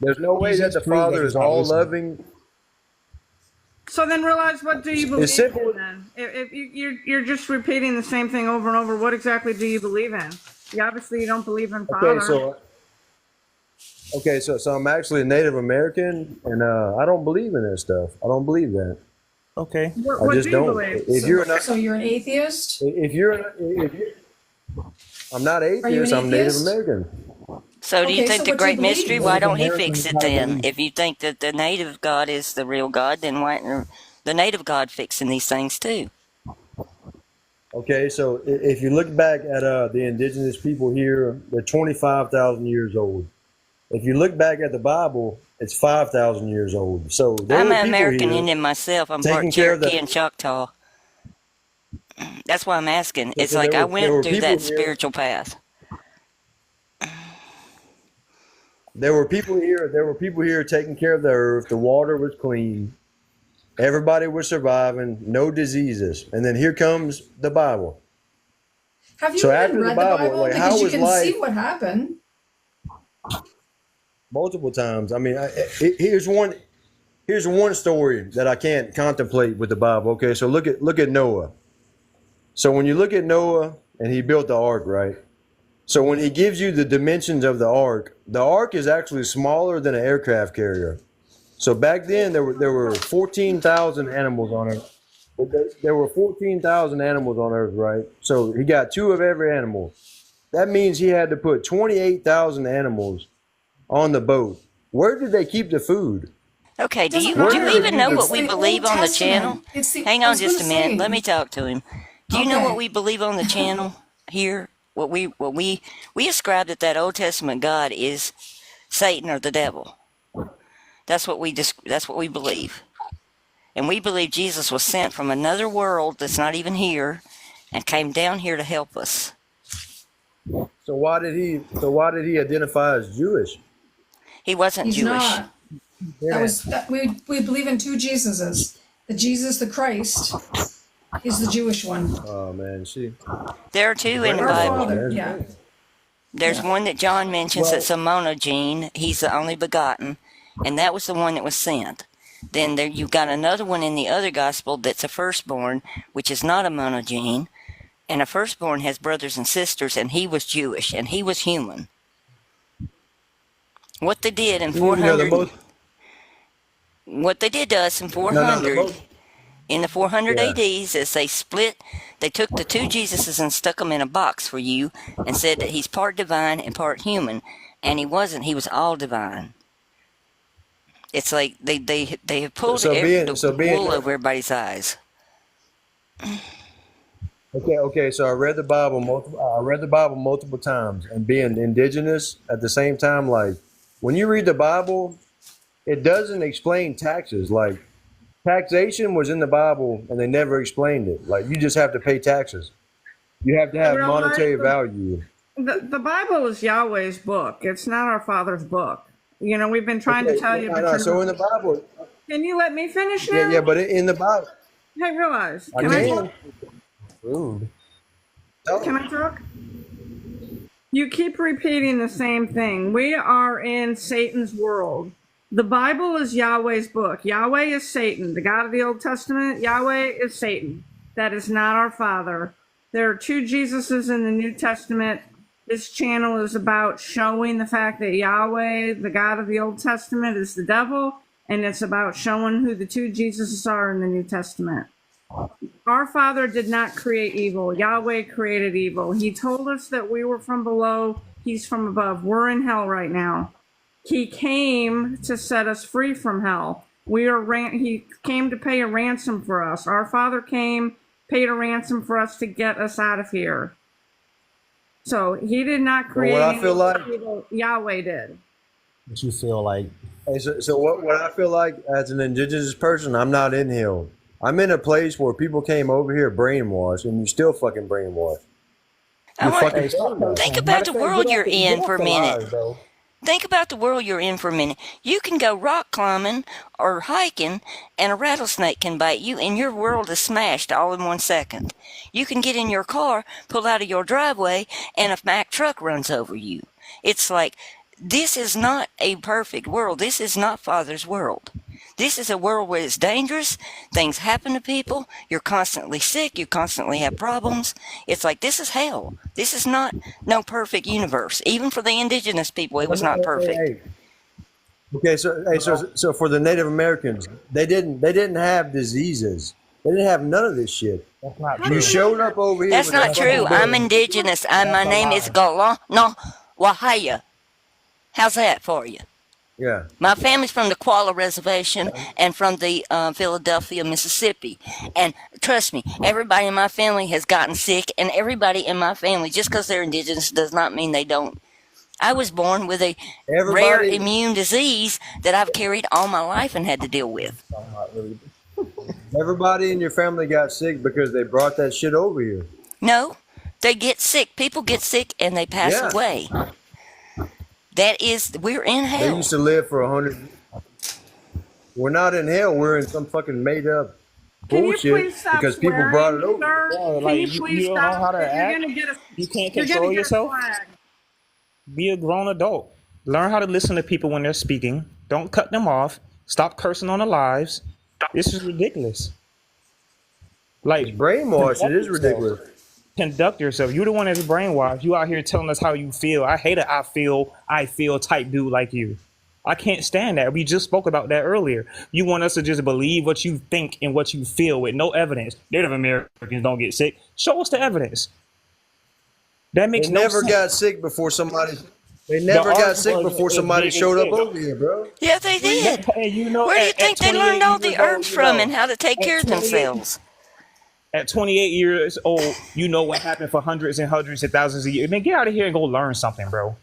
there's no way He's that just the proved that Father he's is not all listening. loving. So then realize, what do you It's believe simple. in then? If you're just repeating the same thing over and over, what exactly do you believe in? You obviously you don't believe in Okay, Father. so I'm actually a Native American, and I don't believe in that stuff. I don't believe that. Okay. What, I what just do you don't. believe? If you're not, So you're an atheist? if you're, if you I'm not Are you atheist. an I'm Native atheist? American. So do you Okay, think so the what do you great mystery? believe? Why Native don't he fix Americans it have then? belief. If you think that the native God is the real God, then why isn't the native God fixing these things too? Okay, so if you look back at the indigenous people here, they're 25,000 years old. If you look back at the Bible, it's 5,000 years old. So there I'm were an people American here Indian myself. I'm part taking care of Cherokee the. and Choctaw. That's why I'm asking. So, It's so like I there went were through people that here. spiritual path. There were people here. There were people here taking care of the earth. The water was clean. Everybody was surviving. No diseases. And then here comes the Bible. Have you So even after the read the Bible, Bible? like Because how you was can see life? what happened. Multiple times. I mean, here's one. Here's one story that I can't contemplate with the Bible. Okay, so look at Noah. So when you look at Noah and he built the ark, right? So when he gives you the dimensions of the ark is actually smaller than an aircraft carrier. So back then there were 14,000 animals on it. There were 14,000 animals on Earth, right? So he got two of every animal. That means he had to put 28,000 animals on the boat. Where did they keep the food? Okay, It doesn't Where do you did they matter. even keep know the? what It's we the believe Old on the channel? Testament. It's the. Hang I on was going just to a minute. say. Let me talk to him. Do you know what Okay. we believe on the channel here? What we ascribe that Old Testament God is Satan or the devil. That's what we believe. And we believe Jesus was sent from another world that's not even here and came down here to help us. So why did he? So why did he identify as Jewish? He wasn't He's Jewish. not. We believe in two Jesuses. The Jesus, the Christ, is the Jewish one. Oh man, see, There are two in the Our Bible. Father. that's Yeah. great. There's Yeah. one that John mentions Well, that's a monogene. He's the only begotten, and that was the one that was sent. Then you've got another one in the other gospel that's a firstborn, which is not a monogene. And a firstborn has brothers and sisters, and he was Jewish, and he was human. What they did in you know the 400, most. what they did to us in No, the 400, most. in the 400 Yeah. ADs, is they took the two Jesuses and stuck them in a box for you and said that he's part divine and part human. And he wasn't, he was all divine. It's like they have So, pulled so being so the being wool over everybody's eyes. okay. So I read the Bible multiple. I read the Bible multiple times, and being indigenous at the same time, like when you read the Bible, it doesn't explain taxes. Like taxation was in the Bible, and they never explained it. Like you just have to pay taxes. You have to In have real monetary life, value. the Bible is Yahweh's book. It's not our Father's book. You know, we've been trying to Okay, tell you, no, but no. you're So in not. the Bible, Can you let me finish yeah, now? but in the Bible, Hey, realize. I Can I talk? can. Rude. Tell Can them. I talk? You keep repeating the same thing. We are in Satan's world. The Bible is Yahweh's book. Yahweh is Satan. The God of the Old Testament, Yahweh is Satan. That is not our Father. There are two Jesuses in the New Testament. This channel is about showing the fact that Yahweh, the God of the Old Testament, is the devil, and it's about showing who the two Jesuses are in the New Testament. Our Father did not create evil. Yahweh created evil. He told us that we were from below. He's from above. We're in hell right now. He came to set us free from hell. He came to pay a ransom for us. Our Father came, paid a ransom for us to get us out of here. So he did not But create what I feel like, evil. Yahweh did. What you feel like? hey, so what I feel like as an indigenous person, I'm not in hell. I'm in a place where people came over here brainwashed, and you still fucking brainwashed. I You're want fucking Hey, stop that. think Man. about Matter the of fact, world you're in for a the minute. lies, though. Think about the world you're in for a minute. You can go rock climbing or hiking, and a rattlesnake can bite you, and your world is smashed all in 1 second. You can get in your car, pull out of your driveway, and a Mack truck runs over you. It's like, this is not a perfect world. This is not Father's world. This is a world where it's dangerous. Things happen to people. You're constantly sick. You constantly have problems. It's like, this is hell. This is not no perfect universe. Even for the indigenous people, it was not Hey, perfect. hey, Okay, so for the Native Americans, they didn't have diseases. They didn't have none of this shit. That's not How do You true. you know showed that? up over here That's with a not That's true. fucking not I'm book. true. indigenous. My That's a name is lie. Galan. No, Wahaya. How's that for you? Yeah. My family's from the Qualla Reservation and from the Philadelphia, Mississippi. And trust me, everybody in my family has gotten sick, and everybody in my family, just because they're indigenous, does not mean they don't. I was born with a rare Everybody, immune disease that I've carried all my life and had to deal with. I'm not really. everybody in your family got sick because they brought that shit over here. No, they get sick. People get sick and they pass Yeah. away. That is, we're in They hell. used to live for 100. We're not in hell. We're in some fucking made up Can you bullshit please stop because people brought it swearing, over. sir? Yeah, Can like you you please don't know how stop? to You're act. gonna get a You can't you're control gonna get a yourself. flag. Be a grown adult. Learn how to listen to people when they're speaking. Don't cut them off. Stop cursing on the lives. This is ridiculous. It's Like, brainwashed. It conduct is yourself. ridiculous. Conduct yourself. You're the one that's brainwashed. You out here telling us how you feel. I hate a I feel type dude like you. I can't stand that. We just spoke about that earlier. You want us to just believe what you think and what you feel with no evidence. Native Americans don't get sick. Show us the evidence. That They makes no never sense. got sick before somebody. They The never got argument sick before is somebody getting showed up sick. over here, bro. Yeah, they did. And you know, Where do you at think they 28 learned all years the old, herbs from and how to take care at of 28, themselves? at 28 years old, you know what happened for hundreds and hundreds of thousands of years. Man, get out of here and go learn something, bro.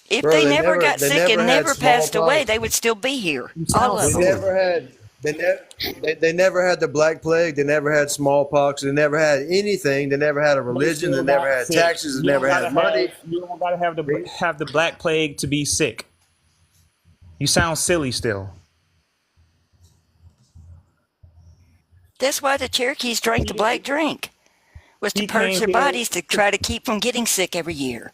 If Bro, they never got they sick never and had never passed away, smallpox. they would still be here. You All sound of They them. silly. never had. They never had the Black Plague. They never had smallpox. They never had anything. They never had a They religion. They still never got had sick. taxes. They never had money. You don't gotta have the black plague to be sick. You sound silly still. That's why the Cherokees drank the black drink, was to He purge came their here. bodies to try to keep from getting sick every year.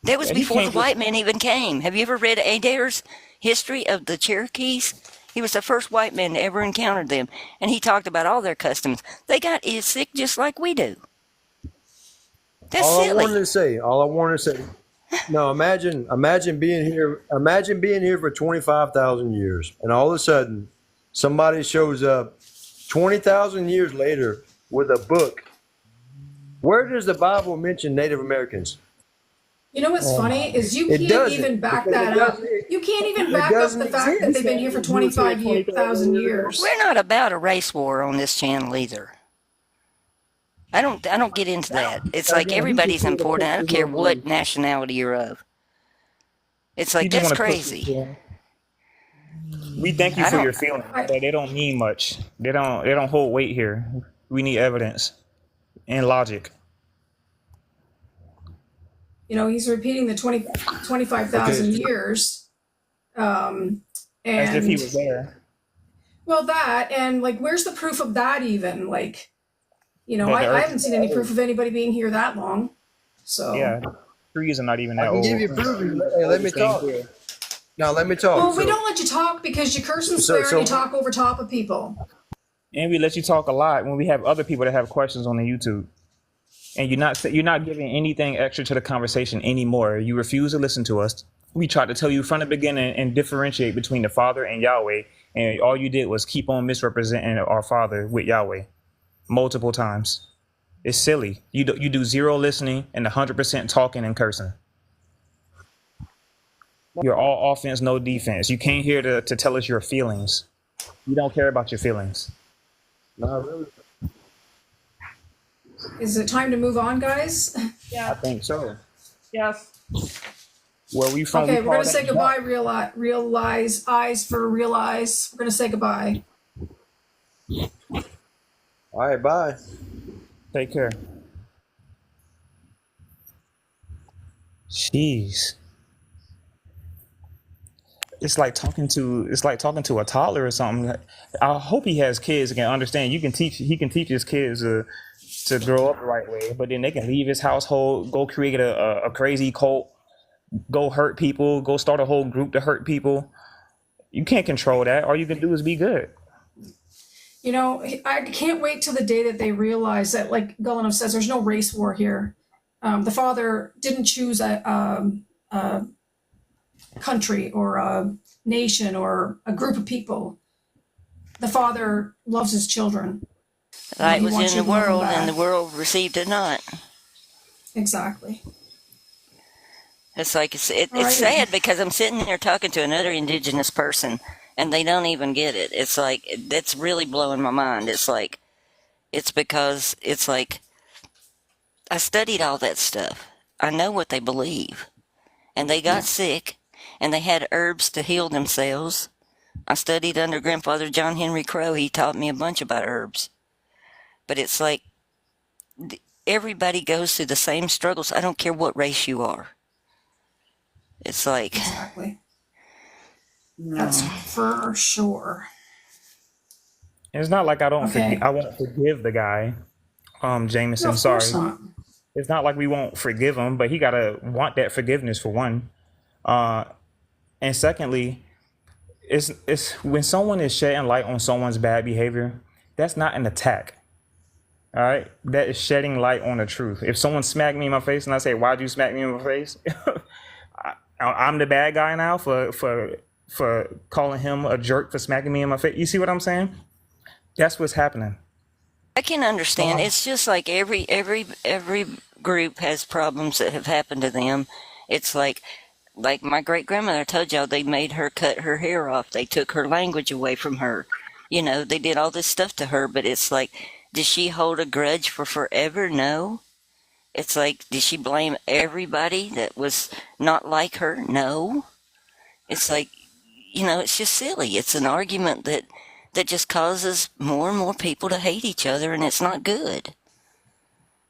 That was Yeah, he before the came to. white men even came. Have you ever read Adair's history of the Cherokees? He was the first white man to ever encounter them, and he talked about all their customs. They got sick just like we do. That's silly. All I wanted to say. No, imagine being here. Imagine being here for 25,000 years, and all of a sudden, somebody shows up 20,000 years later with a book. Where does the Bible mention Native Americans? You know what's funny is you It can't doesn't. even back Because that up. You can't even back up doesn't the fact that they've been here for 25,000 years. We're not about a race war on this channel either. I don't get into that. It's like everybody's important. I don't care what nationality you're of. It's You like just that's want to push crazy. it. We thank you I for don't your feelings, but they don't mean much. They don't hold weight here. We need evidence and logic. You know, he's repeating the 25,000 years. As if he And was there. well, that, and like, where's the proof of that even? Like, you know, That the I earth- haven't seen any proof of anybody being here that long. So, Yeah, trees are not even I that can old. give you proof. Hey, let me talk. Now let me talk. well, we So- don't let you talk because you curse and So- swear so- and you talk over top of people. And we let you talk a lot when we have other people that have questions on the YouTube. And you're not giving anything extra to the conversation anymore. You refuse to listen to us. We tried to tell you from the beginning and differentiate between the Father and Yahweh, and all you did was keep on misrepresenting our Father with Yahweh multiple times. It's silly. You do zero listening and 100% talking and cursing. You're all offense, no defense. You came here to tell us your feelings. You don't care about your feelings. Not really. Is it time to move on, guys? I think so. Yes. Where we from? Okay, we we're call gonna that say goodbye. Realize eyes for realize. We're gonna say goodbye. All right, bye. Take care. Jeez. It's like talking to a toddler or something. I hope he has kids and can understand. He can teach his kids to grow up the right way, but then they can leave his household, go create a crazy cult, go hurt people, go start a whole group to hurt people. You can't control that. All you can do is be good. You know, I can't wait till the day that they realize that, like Gulanov says, there's no race war here. The father didn't choose a country or a nation or a group of people. The Father loves his children. Light He was wants in you the to love him world, and the back. world received it not. Exactly. It's like it's All right. sad because I'm sitting here talking to another indigenous person, and they don't even get it. It's like that's really blowing my mind. It's because it's like I studied all that stuff. I know what they believe, and they got sick, and they had herbs to heal themselves. I studied under Grandfather John Henry Crow. He taught me a bunch about herbs. But it's like everybody goes through the same struggles. I don't care what race you are. It's like Exactly. No. That's for sure. It's not like I don't Okay. I won't forgive the guy, No, Jameson. of course Sorry, not. it's not like we won't forgive him, but he gotta want that forgiveness for one. Uh, and secondly, it's when someone is shedding light on someone's bad behavior, that's not an attack. All right, that is shedding light on the truth. If someone smacked me in my face and I say, "Why'd you smack me in my face?" I'm the bad guy now for calling him a jerk for smacking me in my face. You see what I'm saying? That's what's happening. I can understand. It's just like every group has problems that have happened to them. It's like my great grandmother told y'all they made her cut her hair off. They took her language away from her. You know, they did all this stuff to her, but it's like, does she hold a grudge for forever? No. It's like, did she blame everybody that was not like her? No. It's like, it's just silly. It's an argument that just causes more and more people to hate each other, and it's not good.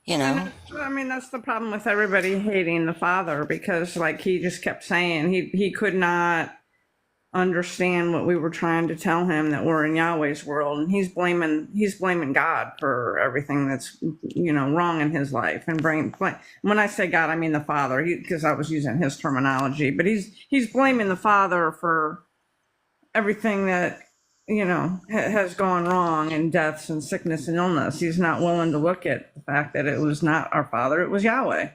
You know. And I mean, that's the problem with everybody hating the Father, because like he just kept saying he could not understand what we were trying to tell him, that we're in Yahweh's world, and he's blaming God for everything that's wrong in his life. And when I say God, I mean the Father, because I was using his terminology, but he's blaming the Father for everything that has gone wrong in deaths and sickness and illness. He's not willing to look at the fact that it was not our Father, it was Yahweh.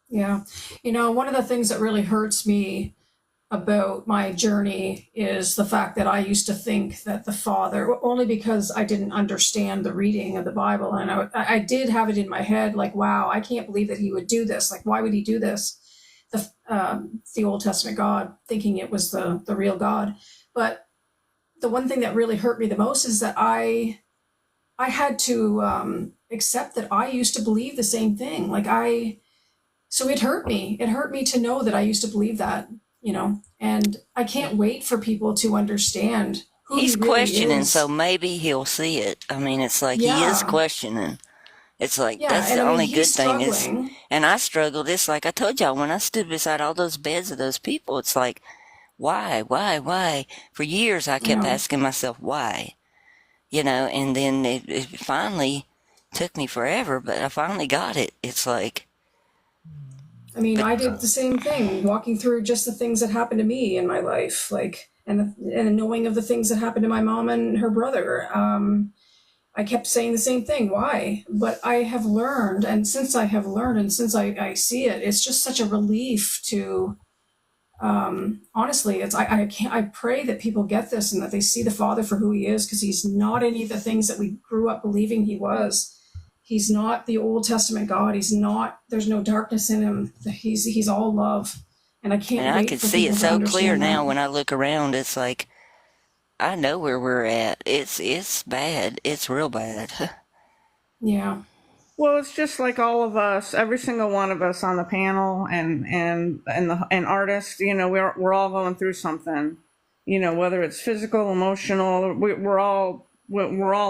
Yeah. One of the things that really hurts me about my journey is the fact that I used to think that the Father, only because I didn't understand the reading of the Bible, and I did have it in my head, like, wow, I can't believe that he would do this. Like, why would he do this? The Old Testament God, thinking it was the real God. But the one thing that really hurt me the most is that I had to accept that I used to believe the same thing. So it hurt me. It hurt me to know that I used to believe that, and I can't wait for people to understand who He's he really questioning, is. so maybe he'll see it. I mean, it's like he is questioning. It's like Yeah, that's and the I mean, only good he's thing is, struggling. and I struggled. It's like I told y'all when I stood beside all those beds of those people. It's like, why? For years I kept asking myself why, and then it finally took me forever, but I finally got it. It's like, I mean, I did the same thing, walking through just the things that happened to me in my life, and knowing of the things that happened to my mom and her brother. I kept saying the same thing. Why? But I have learned, and since I have learned, and since I see it, it's just such a relief to. Honestly, I pray that people get this and that they see the Father for who he is, because he's not any of the things that we grew up believing he was. He's not the Old Testament God. He's not. There's no darkness in him. He's all love, and I can't and I wait could for see it people to so clear understand now that. when I look around. It's like I know where we're at. It's bad. It's real bad. Yeah. Well, it's just like all of us, every single one of us on the panel, and artists. We're all going through something. Whether it's physical, emotional, we're all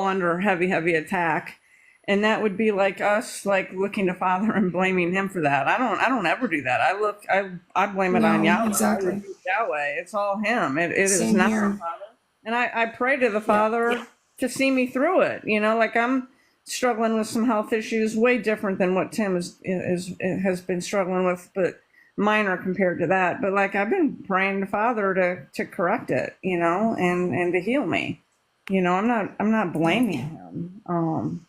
under heavy attack, and that would be like us, like looking to Father and blaming him for that. I don't ever do that. I blame it on No, Yahweh. I exactly. rebuke Yahweh. It's all him. It is Same not here. our Father. And I pray to the Yeah. Father to see me through it. Like I'm struggling with some health issues, way different than what Tim has been struggling with, but minor compared to that. But like I've been praying to Father to correct it, and to heal me. I'm not blaming him.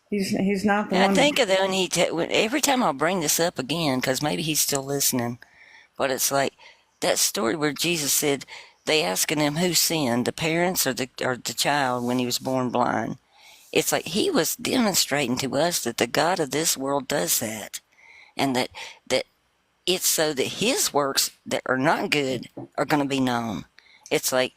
He's not the And I one. think of that when every time I'll bring this up again, because maybe he's still listening. But it's like that story where Jesus said they asking him who sinned, the parents or the child when he was born blind. It's like he was demonstrating to us that the God of this world does that, and that it's so that his works that are not good are going to be known. It's like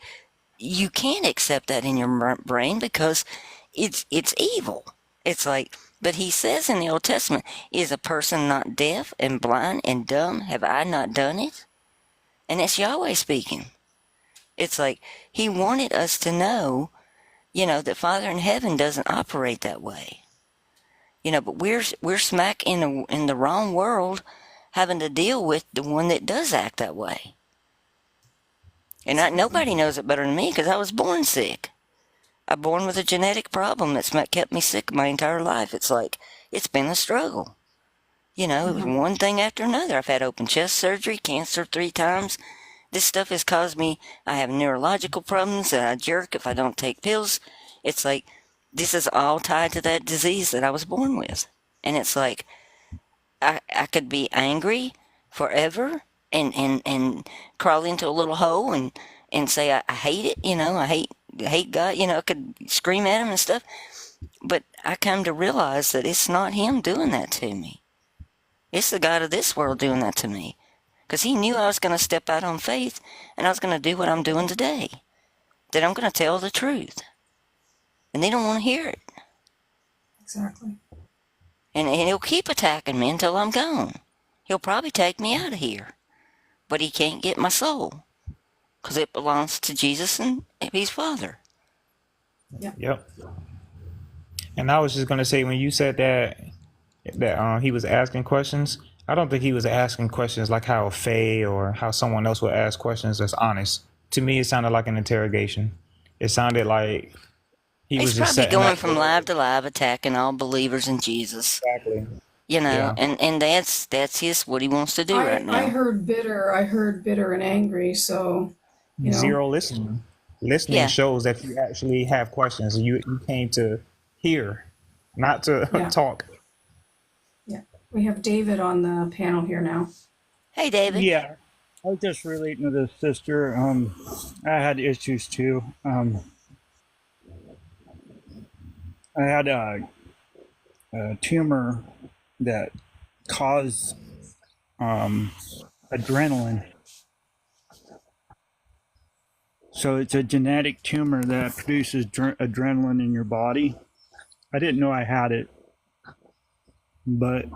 you can't accept that in your brain because it's evil. It's like, but he says in the Old Testament, is a person not deaf and blind and dumb? Have I not done it? And it's Yahweh speaking. It's like he wanted us to know, that Father in heaven doesn't operate that way. But we're smack in the wrong world, having to deal with the one that does act that way. And nobody knows it better than me because I was born sick. I'm born with a genetic problem that's kept me sick my entire life. It's like it's been a struggle. It was one thing after another. I've had open chest surgery, cancer 3 times. This stuff has caused me. I have neurological problems and I jerk if I don't take pills. It's like this is all tied to that disease that I was born with. And it's like I could be angry forever and crawl into a little hole and say I hate it, I hate God, I could scream at him and stuff. But I come to realize that it's not him doing that to me. It's the God of this world doing that to me. Because he knew I was going to step out on faith and I was going to do what I'm doing today. That I'm going to tell the truth. And they don't want to hear it. Exactly. And he'll keep attacking me until I'm gone. He'll probably take me out of here. But he can't get my soul. Because it belongs to Jesus and his Father. Yep. And I was just gonna say when you said that he was asking questions, I don't think he was asking questions like how a Faye or how someone else would ask questions that's honest. To me, it sounded like an interrogation. It sounded like he He's was just probably setting going up. from live to live, attacking all believers in Jesus. Exactly. Yeah. And that's what he wants to do right I now. heard bitter and angry, so Zero listening. Listening Yeah. shows that you actually have questions. You came to hear, not to Yeah. talk. yeah. We have David on the panel here now. Hey, David. Yeah, I was just relating to the sister. I had issues too. I had a tumor that caused adrenaline. So it's a genetic tumor that produces adrenaline in your body. I didn't know I had it, but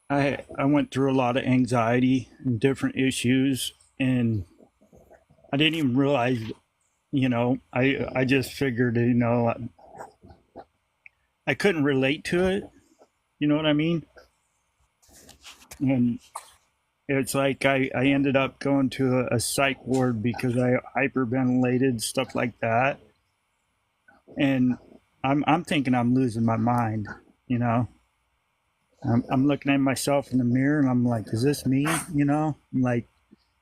I went through a lot of anxiety and different issues, and I didn't even realize, I just figured, I couldn't relate to it. You know what I mean? And it's like I ended up going to a psych ward because I hyperventilated, stuff like that. And I'm thinking I'm losing my mind, I'm looking at myself in the mirror and I'm like, is this me? I'm like,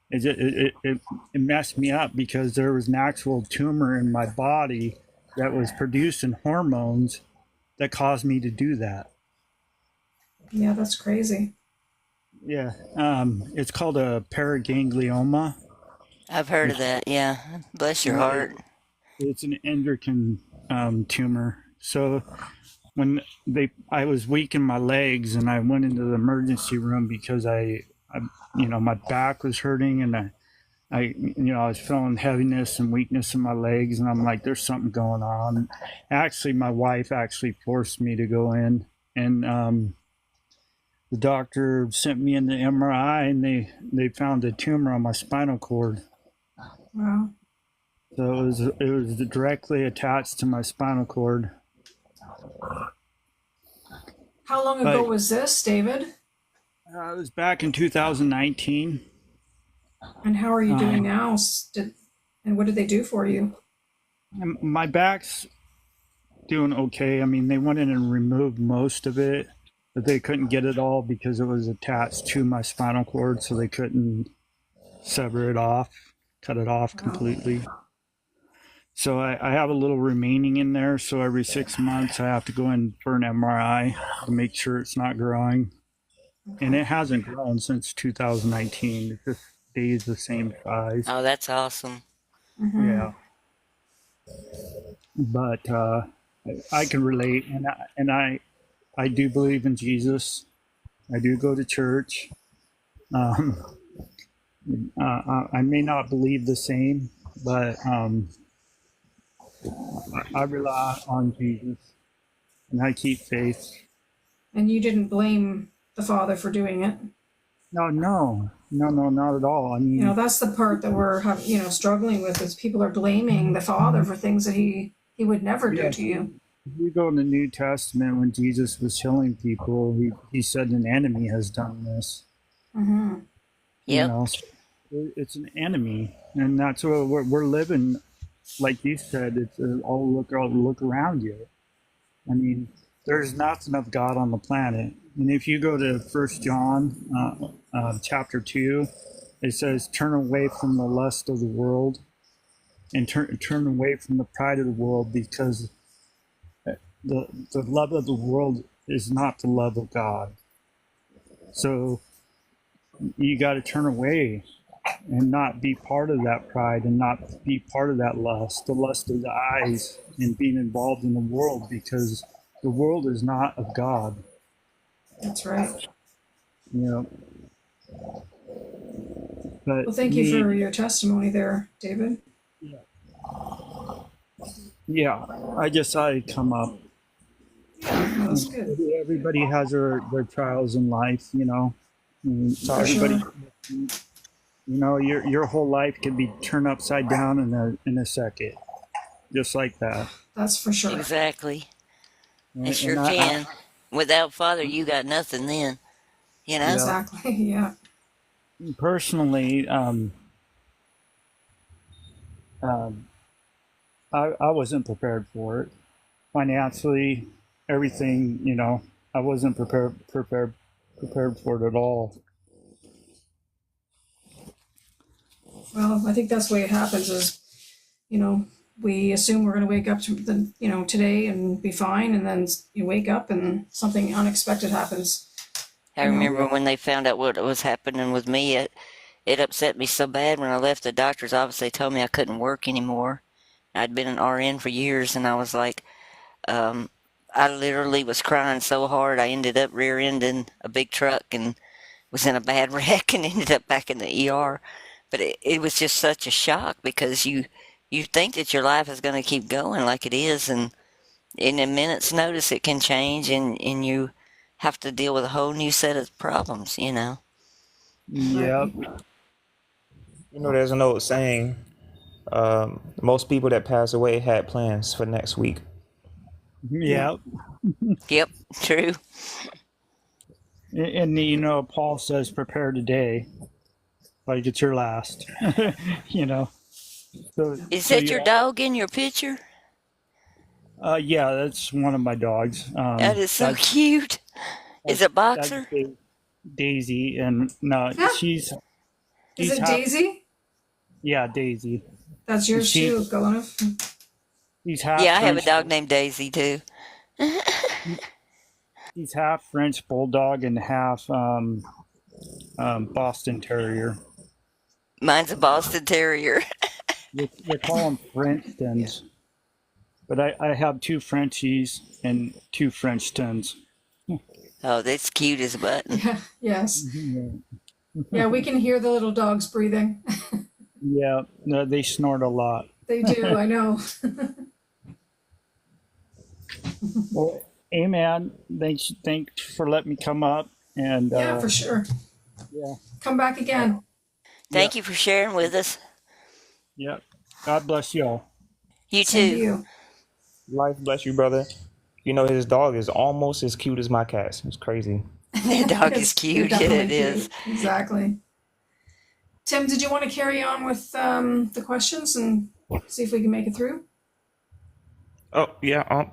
it messed me up because there was an actual tumor in my body that was producing hormones that caused me to do that. Yeah, that's crazy. Yeah, it's called a paraganglioma. I've heard of that. Yeah. Bless your heart. It's an endocrine tumor. So when I was weak in my legs and I went into the emergency room because I my back was hurting and I was feeling heaviness and weakness in my legs, and I'm like, there's something going on. Actually, my wife actually forced me to go in, and the doctor sent me in the MRI, and they found a tumor on my spinal cord. Wow. So it was directly attached to my spinal cord. How long ago was this, David? It was back in 2019. And how are you doing now? And what did they do for you? My back's doing okay. I mean, they went in and removed most of it, but they couldn't get it all because it was attached to my spinal cord, so they couldn't sever it off, cut it off completely. So I have a little remaining in there, so every 6 months I have to go in for an MRI to make sure it's not growing. and it hasn't grown since 2019. It just stays the same size. Oh, that's awesome. Yeah, but I can relate, and I do believe in Jesus. I do go to church. Um, I may not believe the same, but I rely on Jesus, and I keep faith. And you didn't blame the father for doing it. No, not at all. I mean, You know, that's the part that we're struggling with, is people are blaming the father for things that he would never do to you. if you go in the New Testament when Jesus was healing people, he said an enemy has done this. Mm-hmm. You Yep. know, so it's an enemy, and that's what we're living. Like you said, it's all look around you. I mean, there's not enough God on the planet. And if you go to 1 John chapter 2, it says, turn away from the lust of the world and turn away from the pride of the world, because the love of the world is not the love of God. So you got to turn away and not be part of that pride, and not be part of that lust, the lust of the eyes, and being involved in the world, because the world is not of God. That's right. You know. But Well, thank you for your testimony there, David. Yeah, I just thought I'd come up. Yeah, no, that's good. Everybody has their trials in life, you know. And For everybody, sure. you know, your whole life can be turned upside down in a second, just like that. That's for sure. Exactly. And, It sure and can. Without Father, you got nothing then. You know? Yeah. Exactly. Yeah. Personally, I wasn't prepared for it. Financially, everything, you know, I wasn't prepared for it at all. Well, I think that's the way it happens is, we assume we're going to wake up today and be fine. And then you wake up and something unexpected happens. I remember when they found out what was happening with me, it upset me so bad when I left the doctor's office. They told me I couldn't work anymore. I'd been an RN for years, and I was like, I literally was crying so hard I ended up rear-ending a big truck and was in a bad wreck and ended up back in the ER. But it was just such a shock, because you think that your life is going to keep going like it is, and in a minute's notice it can change, and you have to deal with a whole new set of problems, you know. Yep. You know, there's an old saying, most people that pass away had plans for next week. Yep. Yep, true. And you know, Paul says, prepare today, like it's your last. You know. So, Is that your dog in your picture? Yeah, that's one of my dogs. That is so cute. Is it Boxer? That's Daisy, and no, she's. Is it half, Daisy? Yeah, Daisy. That's yours too, Golana. He's half. Yeah, I have a French, dog named Daisy too. He's half French bulldog and half Boston Terrier. Mine's a Boston Terrier. They call them Frenchtons, but I have two Frenchies and two Frenchtons. Oh, that's cute as a button. Yeah. Yes. Yeah, we can hear the little dogs breathing. Yeah, no, they snort a lot. They do. I know. Well, hey man, thanks for letting me come up. And Yeah, for sure. Yeah. Come back again. Thank you for sharing with us. Yeah. God bless you all. You Same to too. you. Life bless you, brother. You know, his dog is almost as cute as my cat's. It's crazy. That dog is cute. Yeah, Definitely it is. cute. Exactly. Tim, did you want to carry on with the questions and see if we can make it through? Oh yeah. My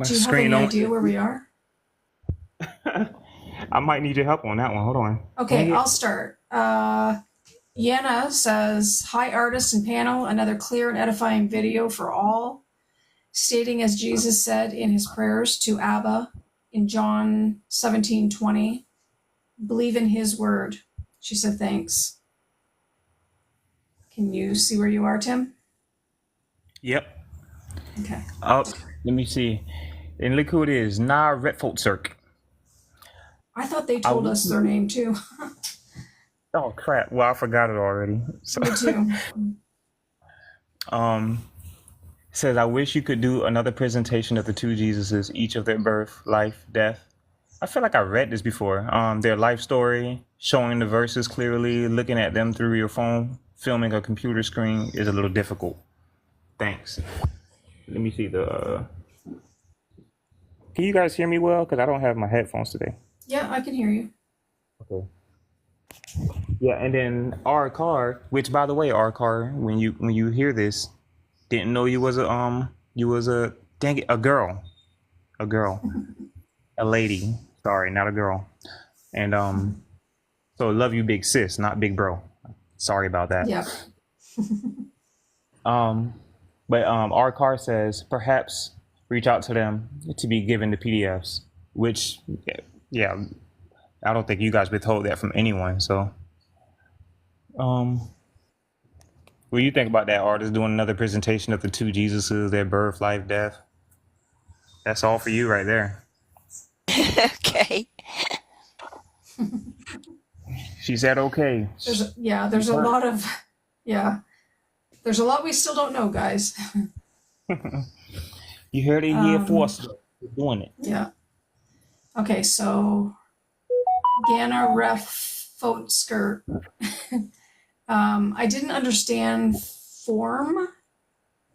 Do you have screen any on. idea where we are? I might need your help on that one. Hold on. Okay, I'll start. Yenna says, hi, artists and panel. Another clear and edifying video for all, stating as Jesus said in his prayers to Abba in John 17:20, Believe in his word. She said, thanks. Can you see where you are, Tim? Yep. Okay. Up. Let me see. And look who it is. Nah Retfoltzerk. I thought they I told us their name too. Oh crap. Well, I forgot it already. So Me too. says, I wish you could do another presentation of the two Jesuses, each of their birth, life, death. I feel like I read this before. Their life story, showing the verses clearly, looking at them through your phone, filming a computer screen is a little difficult. Thanks. Let me see the. Can you guys hear me well? Because I don't have my headphones today. Yeah, I can hear you. Okay. Yeah, and then our car, which by the way, our car, when you hear this, didn't know you was a dang it, a girl, a lady. Sorry, not a girl. And so love you, big sis, not big bro. Sorry about that. Yep. But our car says perhaps reach out to them to be given the PDFs, which yeah, I don't think you guys withhold that from anyone. So, what do you think about that artist doing another presentation of the two Jesuses, their birth, life, death? That's all for you right there. Okay. She said okay. There's a lot of, there's a lot we still don't know, guys. You heard it here first. We're doing it. Yeah. Okay, so Ganna Ref Fotsker. I didn't understand form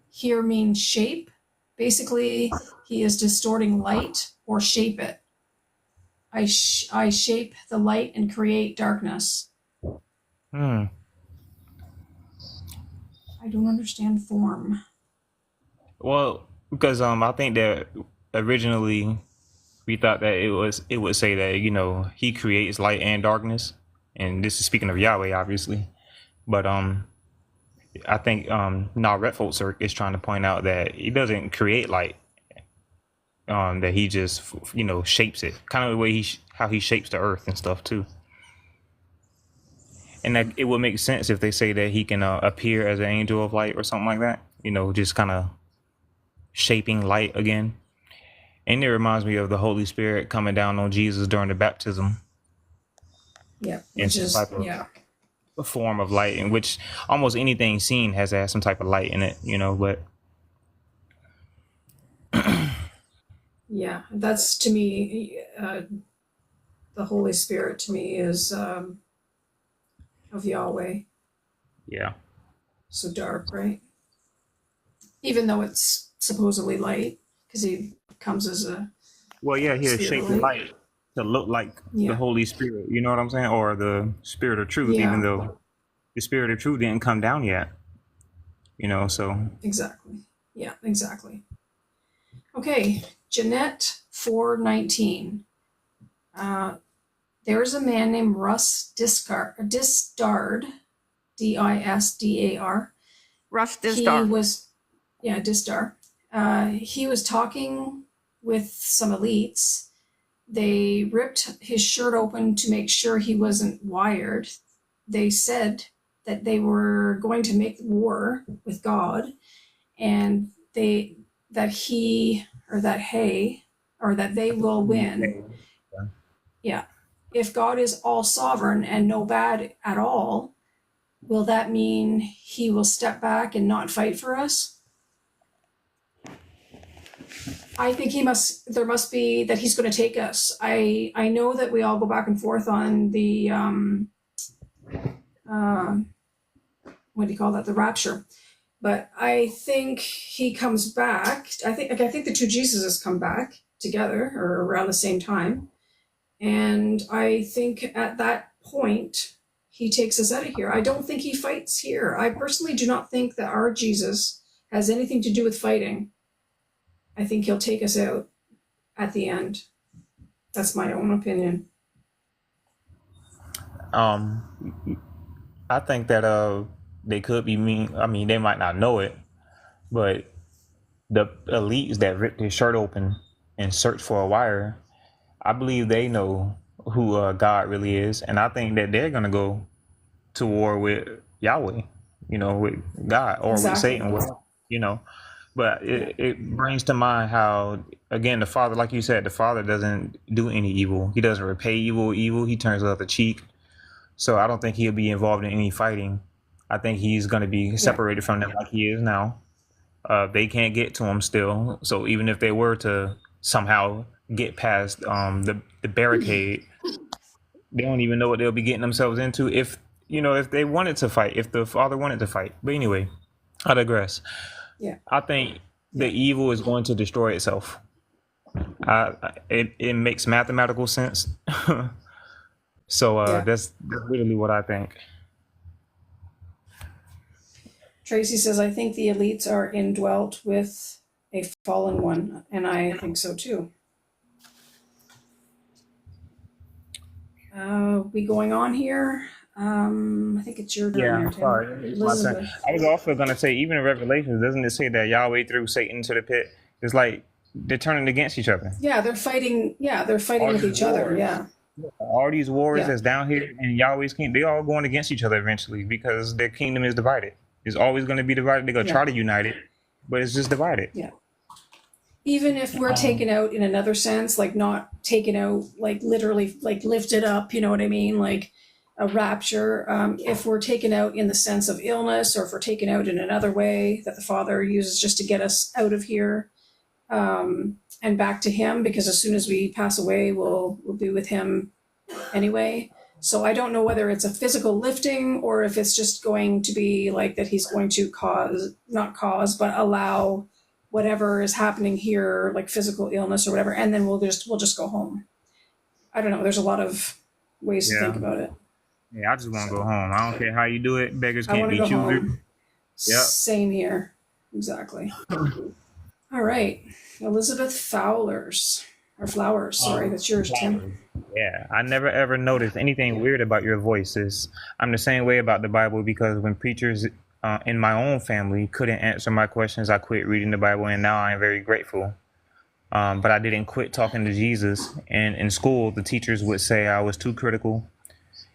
here means shape. Basically, he is distorting light or shape it. I shape the light and create darkness. Hmm. I don't understand form. Well, because I think that originally we thought that it would say that he creates light and darkness, and this is speaking of Yahweh, obviously. But I think now Retfolzer is trying to point out that he doesn't create light. That he just shapes it, kind of the way how he shapes the earth and stuff too. And that it would make sense if they say that he can appear as an angel of light or something like that. Just kind of shaping light again. And it reminds me of the Holy Spirit coming down on Jesus during the baptism. Yeah, And some type of a form of light, in which almost anything seen has to have some type of light in it, but yeah, that's to me, the Holy Spirit to me is of Yahweh. yeah. So dark, right? Even though it's supposedly light, because he comes as a Well, yeah, he has shaped the light to look like the Holy Spirit. You know what I'm saying? Or the Spirit of Truth, even though the Spirit of Truth didn't come down yet. So. Exactly. Yeah, exactly. Okay, Jeanette 419. There's a man named Russ Disdard, Disdar. Russ Disdar. Disdar. He was talking with some elites. They ripped his shirt open to make sure he wasn't wired. They said that they were going to make war with God, and that they will win. Yeah. If God is all sovereign and no bad at all, will that mean he will step back and not fight for us? I think there must be that he's going to take us. I know that we all go back and forth on the, what do you call that? The rapture. But I think he comes back. I think the two Jesuses come back together or around the same time. And I think at that point, he takes us out of here. I don't think he fights here. I personally do not think that our Jesus has anything to do with fighting. I think he'll take us out at the end. That's my own opinion. I think that they could be mean. I mean, they might not know it, but the elites that ripped his shirt open and searched for a wire, I believe they know who God really is, and I think that they're gonna go to war with Yahweh, with God or with Exactly. Satan, But it brings to mind how, again, the Father, like you said, the Father doesn't do any evil. He doesn't repay evil with evil. He turns the other cheek. So I don't think he'll be involved in any fighting. I think he's going to be separated from them like he is now. They can't get to him still. So even if they were to somehow get past the barricade, they don't even know what they'll be getting themselves into if they wanted to fight, if the Father wanted to fight. But anyway, I digress. Yeah. I think the evil is going to destroy itself. It makes mathematical sense. So that's literally what I think. Tracy says, I think the elites are indwelt with a fallen one, and I think so too. We going on here? I think it's your turn Yeah, there, I'm Tim. sorry. It's my turn. Elizabeth. I was also going to say, even in Revelations, doesn't it say that Yahweh threw Satan to the pit? It's like they're turning against each other. Yeah, they're fighting. Yeah, they're fighting with each other. Yeah. All these wars Yeah. that's down here in Yahweh's kingdom, they all going against each other eventually because their kingdom is divided. It's always going to be divided. They're going to try to unite it, but it's just divided. Yeah. Even if we're taken out in another sense, like not taken out, like literally, like lifted up, you know what I mean? Like a rapture. If we're taken out in the sense of illness, or if we're taken out in another way that the Father uses just to get us out of here and back to Him, because as soon as we pass away, we'll be with Him anyway. So I don't know whether it's a physical lifting or if it's just going to be like that He's going to not cause, but allow whatever is happening here, like physical illness or whatever, and then we'll just go home. I don't know. There's a lot of ways to think about it. Yeah, I just want to go home. I don't care how you do it. Beggars I can't want to be go choosers. home. Yep. Same here. Exactly. All right. Elizabeth Flowers. That's yours, Tim. Yeah, I never ever noticed anything weird about your voices. I'm the same way about the Bible because when preachers in my own family couldn't answer my questions, I quit reading the Bible, and now I'm very grateful. But I didn't quit talking to Jesus. And in school, the teachers would say I was too critical.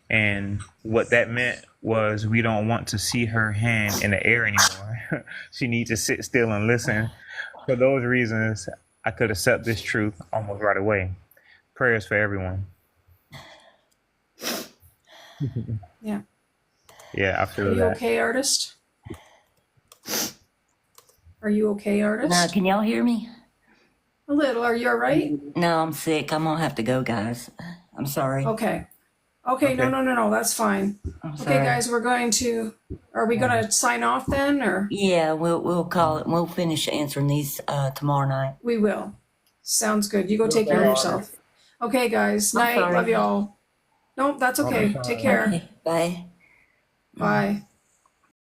And what that meant was we don't want to see her hand in the air anymore. She needs to sit still and listen. For those reasons, I could accept this truth almost right away. Prayers for everyone. Yeah. Yeah, I feel Are you that. okay, artist? Are you okay, artist? Now, can y'all hear me? A little. Are you all right? No, I'm sick. I'm gonna have to go, guys. I'm sorry. Okay. Okay. No. That's fine. I'm Okay, sorry. guys, are we going to sign off then, or? Yeah, we'll call it. We'll finish answering these tomorrow night. We will. Sounds good. You go take care of yourself. Okay, guys. I'm Night. sorry. Love you all. Nope, that's okay. Take care. Okay, bye. Bye.